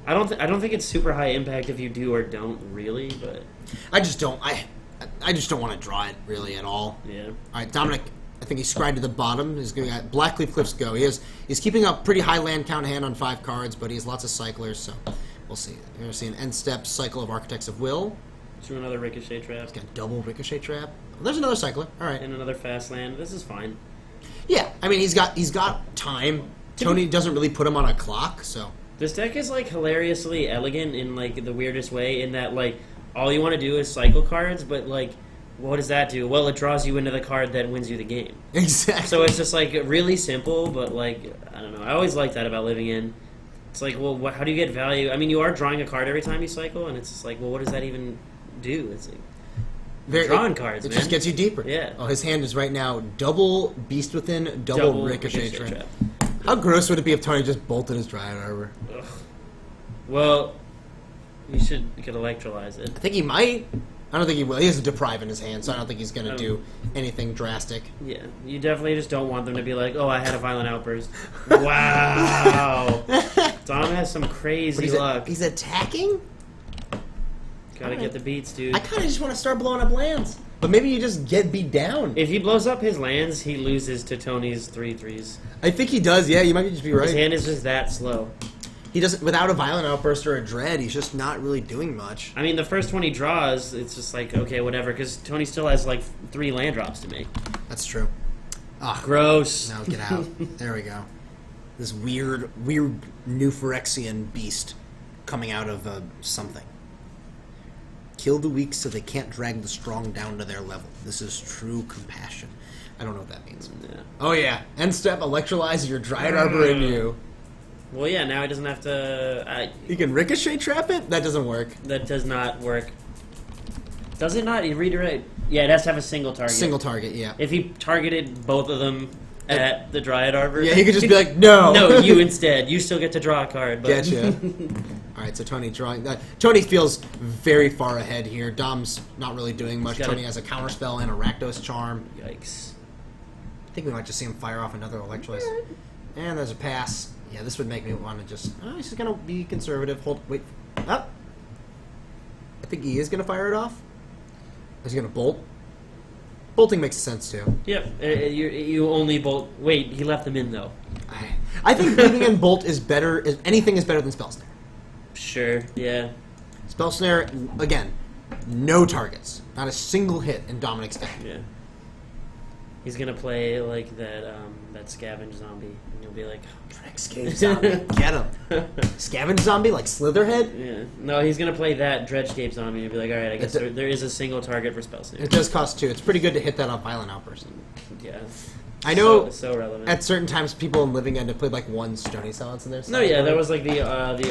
I don't think it's super high impact if you do or don't really, but I just don't. I just don't want to draw it really at all. yeah. All right, Dominic. I think he's scribed to the bottom. He's going to Blackleaf Cliffs go. He's keeping a pretty high land count hand on 5 cards, but he has lots of cyclers, so we'll see. You're going to see an end step cycle of Architects of Will. Do another Ricochet Trap He's got double Ricochet Trap. Oh, there's another cycler. All right. and another fast land. This is fine. Yeah, I mean he's got time. Tony doesn't really put him on a clock, so This deck is like hilariously elegant in like the weirdest way. In that like all you want to do is cycle cards, but like what does that do? Well, it draws you into the card that wins you the game. exactly. So it's just like really simple, but like I don't know. I always like that about living in. It's like, well, how do you get value? I mean, you are drawing a card every time you cycle, and it's just like, well, what does that even do? It's like drawing cards, It man. just gets you deeper. Yeah. Oh, his hand is right now double Beast Within, double Ricochet Trap. How gross would it be if Tony just bolted his Dryad Arbor? Ugh. Well, you could electrolyze it. I think he might. I don't think he will. He has a Deprive in his hand, so I don't think he's going to Oh. do anything drastic. Yeah, you definitely just don't want them to be like, oh, I had a violent outburst. Wow. Dom has some But crazy luck. he's attacking? Gotta get the beats, dude. I kind of just want to start blowing up lands. But maybe you just get beat down. If he blows up his lands, he loses to Tony's 3/3s. I think he does, yeah. You might just be right. His hand is just that slow. He doesn't, without a Violent Outburst or a Dread, he's just not really doing much. I mean, the first one he draws, it's just like, okay, whatever, because Tony still has like 3 land drops to make. That's true. Ah, Gross. now get out. There we go. This weird new Phyrexian beast coming out of something. Kill the weak so they can't drag the strong down to their level. This is true compassion. I don't know what that means. Yeah. Oh yeah. End step, electrolyze your Dryad Arbor in you. Well, yeah, now he doesn't have to... You can Ricochet trap it? That doesn't work. that does not work. Does it not? You redirect... Yeah, it has to have a single target. Single target, yeah. If he targeted both of them, at the Dryad Arbor. Yeah, he could just be like, no. No, you instead. You still get to draw a card. But Getcha. All right, so Tony drawing that. Tony feels very far ahead here. Dom's not really doing much. Tony has a counterspell and a Rakdos charm. Yikes. I think we might just see him fire off another Electrolyze. And there's a pass. Yeah, this would make me want to just... Oh, he's just going to be conservative. Wait. Up. I think he is going to fire it off. Is he going to bolt? Bolting makes sense, too. Yep. You only bolt... Wait, he left them in, though. I think leaving in bolt is better... Anything is better than Spell Snare. Sure, yeah. Spell Snare, again, no targets. Not a single hit in Dominic's deck. Yeah. He's gonna play like that scavenge zombie, and you'll be like, Scavenge Zombie, get him. Scavenge Zombie, like Slitherhead? yeah. No, he's gonna play that Dredgescape zombie, and you'll be like, alright, I guess there is a single target for Spell Snare. It does cost 2. It's pretty good to hit that on Violent Outburst. Yeah. I know so relevant. at certain times people in Living End have played like one Stony Silence in there. No, yeah, that was like the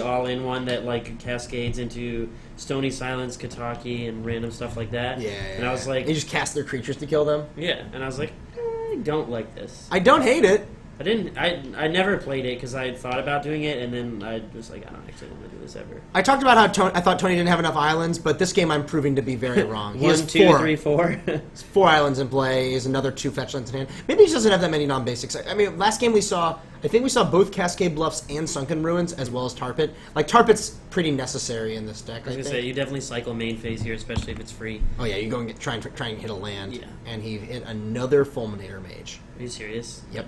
all-in one that like cascades into Stony Silence, Kataki, and random stuff like that. Yeah, and I was like, you just cast their creatures to kill them. yeah, and I was like, I don't like this. I don't hate it. I never played it because I thought about doing it, and then I was like, I don't actually want to do this ever. I talked about how I thought Tony didn't have enough islands, but this game I'm proving to be very wrong. He 1, has 2, 4. 3, 4. He's 4 islands in play. He has another 2 fetch lands in hand. Maybe he just doesn't have that many non-basics. I mean, last game I think we saw both Cascade Bluffs and Sunken Ruins, as well as Tarpit. Like, Tarpit's pretty necessary in this deck, I was going to say, you definitely cycle main phase here, especially if it's free. Oh yeah, you go and try and hit a land. Yeah. And he hit another Fulminator Mage. Are you serious? Yep.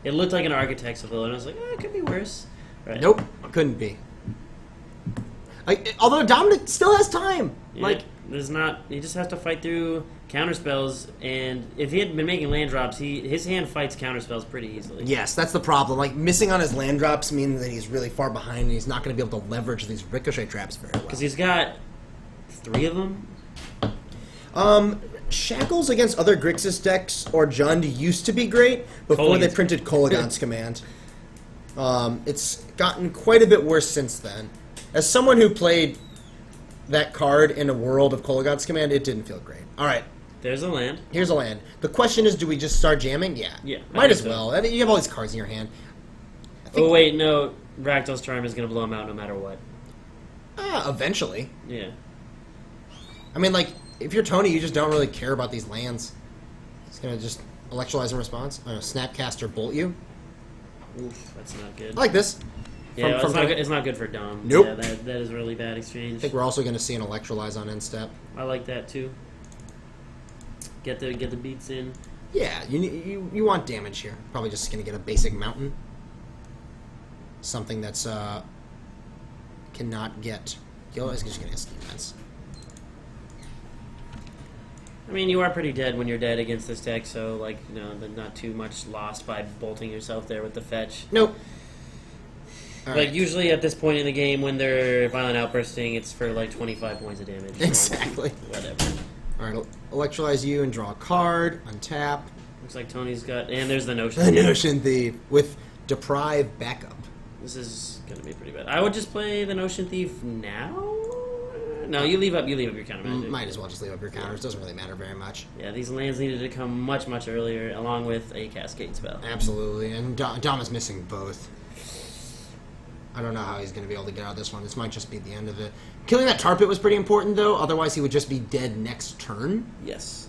It looked like an Architect's Avil, and I was like, it could be worse. Right. Nope, couldn't be. Although Dominic still has time. Yeah, Like, there's not. He just has to fight through counterspells, and if he had been making land drops, his hand fights counterspells pretty easily. yes, that's the problem. Like, missing on his land drops means that he's really far behind, and he's not going to be able to leverage these ricochet traps very well. Because he's got 3 of them. Shackles against other Grixis decks or Jund used to be great before they printed Kolaghan's Command. It's gotten quite a bit worse since then. As someone who played that card in a world of Kolaghan's Command, it didn't feel great. All right, There's a land. here's a land. The question is, do we just start jamming? Yeah. Yeah, I Might think as so. well. I mean, you have all these cards in your hand. I think, Oh wait, no. Rakdos Charm is going to blow him out no matter what. eventually. Yeah. I mean, like, if you're Tony, you just don't really care about these lands. It's going to just electrolyze in response. I don't know, Snapcaster Bolt you. Oof, that's not good. I like this. Yeah, from- it's not good for Dom. Nope. Yeah, that is a really bad I exchange. think we're also going to see an electrolyze on end step. I like that too. Get the beats in. Yeah, you want damage here. Probably just going to get a basic mountain. Something that's cannot get. Yo, it's just going to get ski fence. I mean, you are pretty dead when you're dead against this deck, so like not too much lost by bolting yourself there with the fetch. Nope. All Like right. usually at this point in the game, when they're violent outbursting, it's for like 25 points of damage. so Exactly. Whatever. All right, electrolyze you and draw a card. Untap. Looks like Tony's got, and there's the notion. The Notion Thief with Deprive backup. This is gonna be pretty bad. I would just play the Notion Thief now. No, you leave up your counter magic. Might as well just leave up your counters. Doesn't really matter very much. Yeah, these lands needed to come much earlier, along with a Cascade spell. Absolutely, and Dom is missing both. I don't know how he's going to be able to get out of this one. This might just be the end of it. Killing that Tarpit was pretty important, though. Otherwise, he would just be dead next turn. Yes.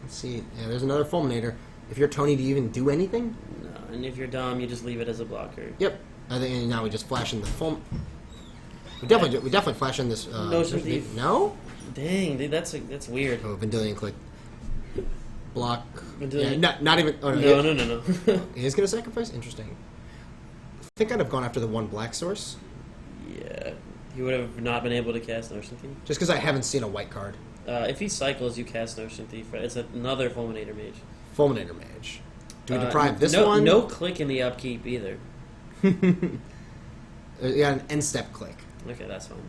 Let's see. Yeah, there's another Fulminator. If you're Tony, do you even do anything? No, and if you're Dom, you just leave it as a blocker. Yep. I think now we just flash in the Fulm. We definitely flash in this. Notion Thief. No. Dang, dude, that's weird. Oh, Vendilion Click. Block. Vendilion- Yeah, not even. Oh, No. He is going to sacrifice. Interesting. I think I'd have gone after the one black source, Yeah, he would have not been able to cast Notion Thief. just because I haven't seen a white card. If he cycles, you cast Notion Thief. Right? It's another Fulminator Mage. Fulminator Mage. Do we Uh, deprive this no, one? No click in the upkeep either. Yeah, an end step click. Okay, that's fine.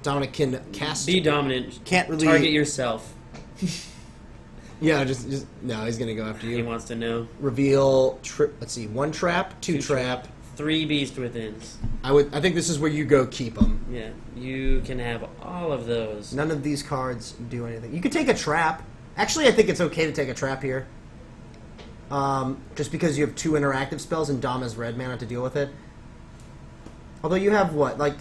Dominic can cast. Be dominant. Can't really Target yourself. Yeah, just no. He's gonna go after He you. wants to know. Reveal. Let's see. 1 trap, 2 trap. 3 Beast Withins. I think this is where you go keep them. Yeah, you can have all of those. None of these cards do anything. You could take a trap Actually, I think it's okay to take a trap here. Just because you have 2 interactive spells and Dom has red mana to deal with it. Although you have what? Like,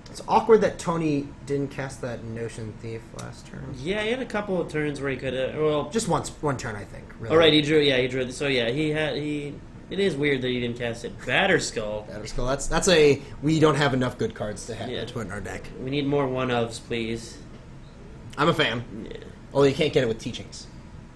it's awkward that Tony didn't cast that Notion Thief last turn. Yeah, he had a couple of turns where he could have. Well, Just one turn, I think. Really. all right, he drew. Yeah, he drew. So yeah, he. It is weird that he didn't cast it. Batterskull. Batterskull. That's a we don't have enough good cards to Yeah. to put in our deck. We need more one-ofs, please. I'm a fan. Yeah. Although you can't get it with teachings.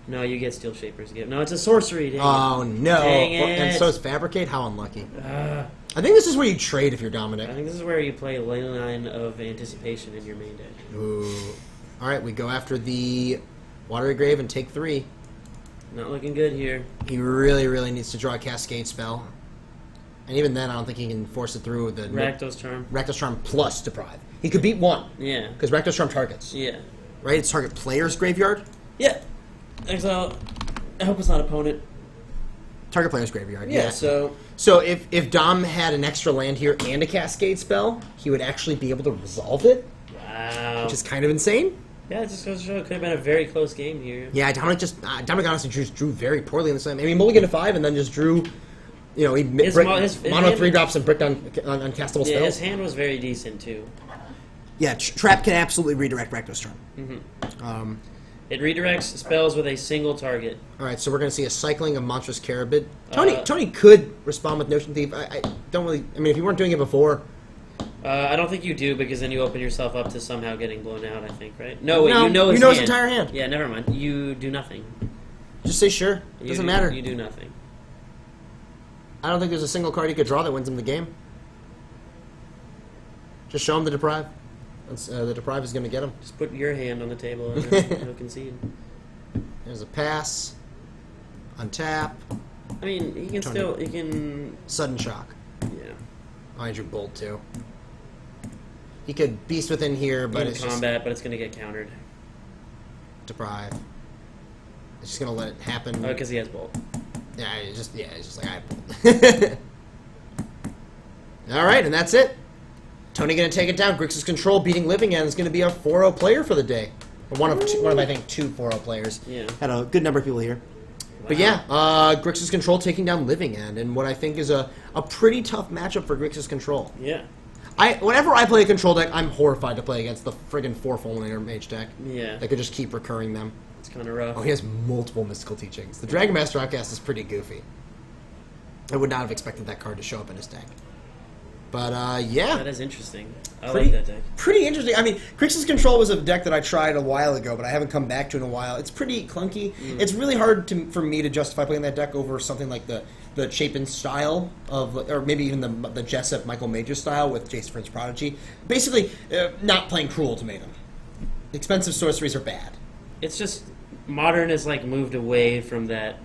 No, you get Steel Shaper's Gift. No, it's a sorcery. Dang Oh no! Dang And it. so is Fabricate. How unlucky. it. I think this is where you trade if you're I Dominic. think this is where you play Leyline of Anticipation in your main deck. Ooh. All right, we go after the Watery Grave and take 3. Not looking good here. He really, really needs to draw a Cascade spell. And even then, I don't think he can force it through with the Rakdos Charm. Rakdos Charm plus Deprive. He could beat 1 Yeah. because Rakdos Charm targets. Yeah. Right? It's target player's graveyard. Yeah. Exile. I hope it's not opponent. Target player's graveyard. Yeah, so So if Dom had an extra land here and a Cascade spell, he would actually be able to resolve it, wow. which is kind of insane. Yeah, it just goes to show it could have been a very close game here. Yeah, Dominic honestly drew very poorly in this game. I mean, mulligan to 5 and then just drew, he His mono hand- 3 drops and bricked on uncastable Yeah, his spells. hand was very decent too. Yeah, Trap can absolutely redirect Rakdos Charm. Mm-hmm. It redirects spells with a single target. All right, so we're going to see a cycling of Monstrous Carabid. Uh, Tony could respond with Notion Thief. I don't really. I mean, if you weren't doing it before, I don't think you do because then you open yourself up to somehow getting blown out. I think, right? No, wait, No, you know you his know his hand. entire hand. Yeah, never mind. You do nothing. just say sure. Doesn't matter. You do nothing. I don't think there's a single card he could draw that wins him the game. Just show him the Deprive. The Deprive is going to get him. Just put your hand on the table and he'll concede. There's a pass. Untap. I mean, he can Tony. still. He can. Sudden shock. Yeah. Oh, I drew Bolt too. He could Beast Within here, but In it's combat, but it's going to get countered. just Deprive. It's just going to let it happen. Oh, because he has bolt. Yeah, it's just like I. All right, and that's it. Tony going to take it down. Grixis Control beating Living End is going to be our 4-0 player for the day. Or one of I think 2 4-0 players. Yeah. Had a good number of people here. But Wow. yeah, Grixis Control taking down Living End, and what I think is a pretty tough matchup for Grixis Control. Yeah. Whenever I play a control deck, I'm horrified to play against the friggin' 4 Fulminator Mage deck. Yeah. That could just keep recurring them. It's kind of rough. Oh, he has multiple mystical teachings. The Dragon Master Outcast is pretty goofy. I would not have expected that card to show up in his deck. But, yeah. That is interesting. I Pretty- like that deck. Pretty interesting. I mean, Grixis Control was a deck that I tried a while ago, but I haven't come back to in a while. It's pretty clunky. It's really hard for me to justify playing that deck over something like the Chapin style of, or maybe even the Jessup Michael Major style with Jason Prince Prodigy. Basically, not playing Cruel Ultimatum. Expensive sorceries are bad. It's just modern has like moved away from that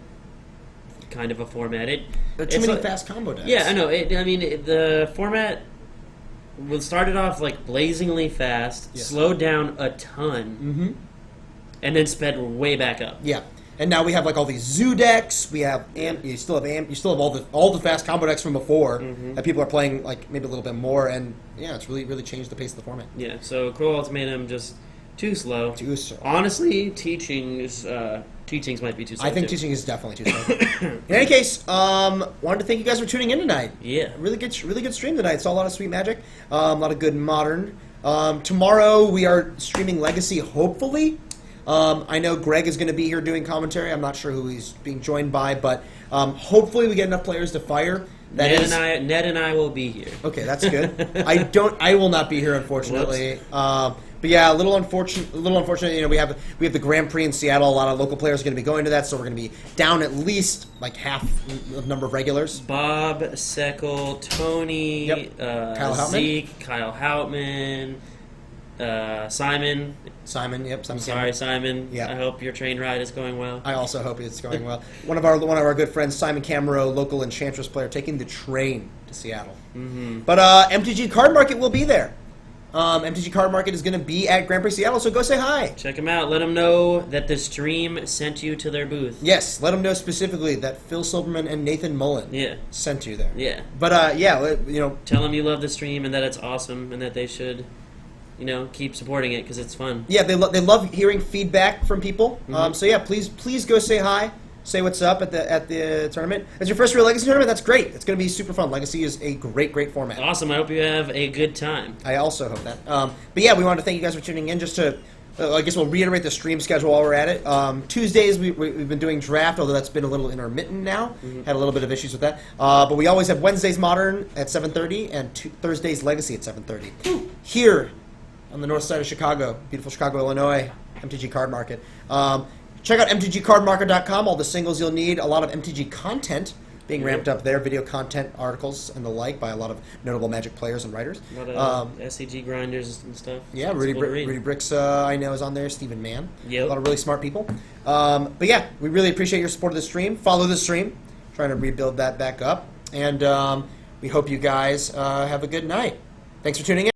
kind of a format. There are too it's many like- fast combo decks. Yeah, I know. The format started off like blazingly fast, Yes. slowed down a ton, Mm-hmm. and then sped way back up. Yeah. And now we have like all these zoo decks. We have amp. You still have all the fast combo decks from before that people are playing like maybe a little bit more. And yeah, it's really changed the pace of the format. Yeah, so Cruel Ultimatum just too slow. Too slow. Honestly, teachings might be too slow. I think too. teaching is definitely too slow. In any case, wanted to thank you guys for tuning in tonight. Yeah. Really good stream tonight. Saw a lot of sweet magic, a lot of good modern. Tomorrow we are streaming Legacy, hopefully. I know Greg is going to be here doing commentary. I'm not sure who he's being joined by, but hopefully we get enough players to fire. Ned and I will be here. Okay, that's good. I will not be here, unfortunately. But yeah, a little unfortunate. You know, we have the Grand Prix in Seattle. A lot of local players are going to be going to that, so we're going to be down at least like half the number of regulars. Bob, Seckel, Tony, Yep. Kyle Houtman. Zeke, Kyle Houtman, Simon. Simon, yep. I'm sorry, Simon. Yeah. I hope your train ride is going well. I also hope it's going well. One of our good friends, Simon Camero, local Enchantress player, taking the train to Seattle. Mm-hmm. But MTG Card Market will be there. MTG Card Market is going to be at Grand Prix Seattle, so go say hi. Check them out. Let them know that the stream sent you to their booth. Yes, let them know specifically that Phil Silverman and Nathan Mullen Yeah. sent you there. Yeah. But yeah, you know, Tell them you love the stream and that it's awesome and that they should keep supporting it because it's fun. Yeah, they love hearing feedback from people. So yeah, please go say hi, say what's up at the tournament. It's your first real Legacy tournament. That's great. It's going to be super fun. Legacy is a great format. Awesome. I hope you have a good time. I also hope that. But yeah, we wanted to thank you guys for tuning in. Just to, I guess we'll reiterate the stream schedule while we're at it. Tuesdays we've been doing draft, although that's been a little intermittent now. Had a little bit of issues with that. But we always have Wednesdays Modern at 7:30 and Thursdays Legacy at 7:30 here on the north side of Chicago, beautiful Chicago, Illinois. MTG Card Market. Check out mtgcardmarket.com. All the singles you'll need. A lot of MTG content being ramped up there, video content, articles, and the like by a lot of notable Magic players and writers. A lot of SCG grinders and stuff. Yeah, It's Rudy, cool to read. Rudy Bricks, I know, is on there. Stephen Mann. Yep. A lot of really smart people. But yeah, we really appreciate your support of the stream. Follow the stream. Trying to rebuild that back up. And we hope you guys have a good night. Thanks for tuning in.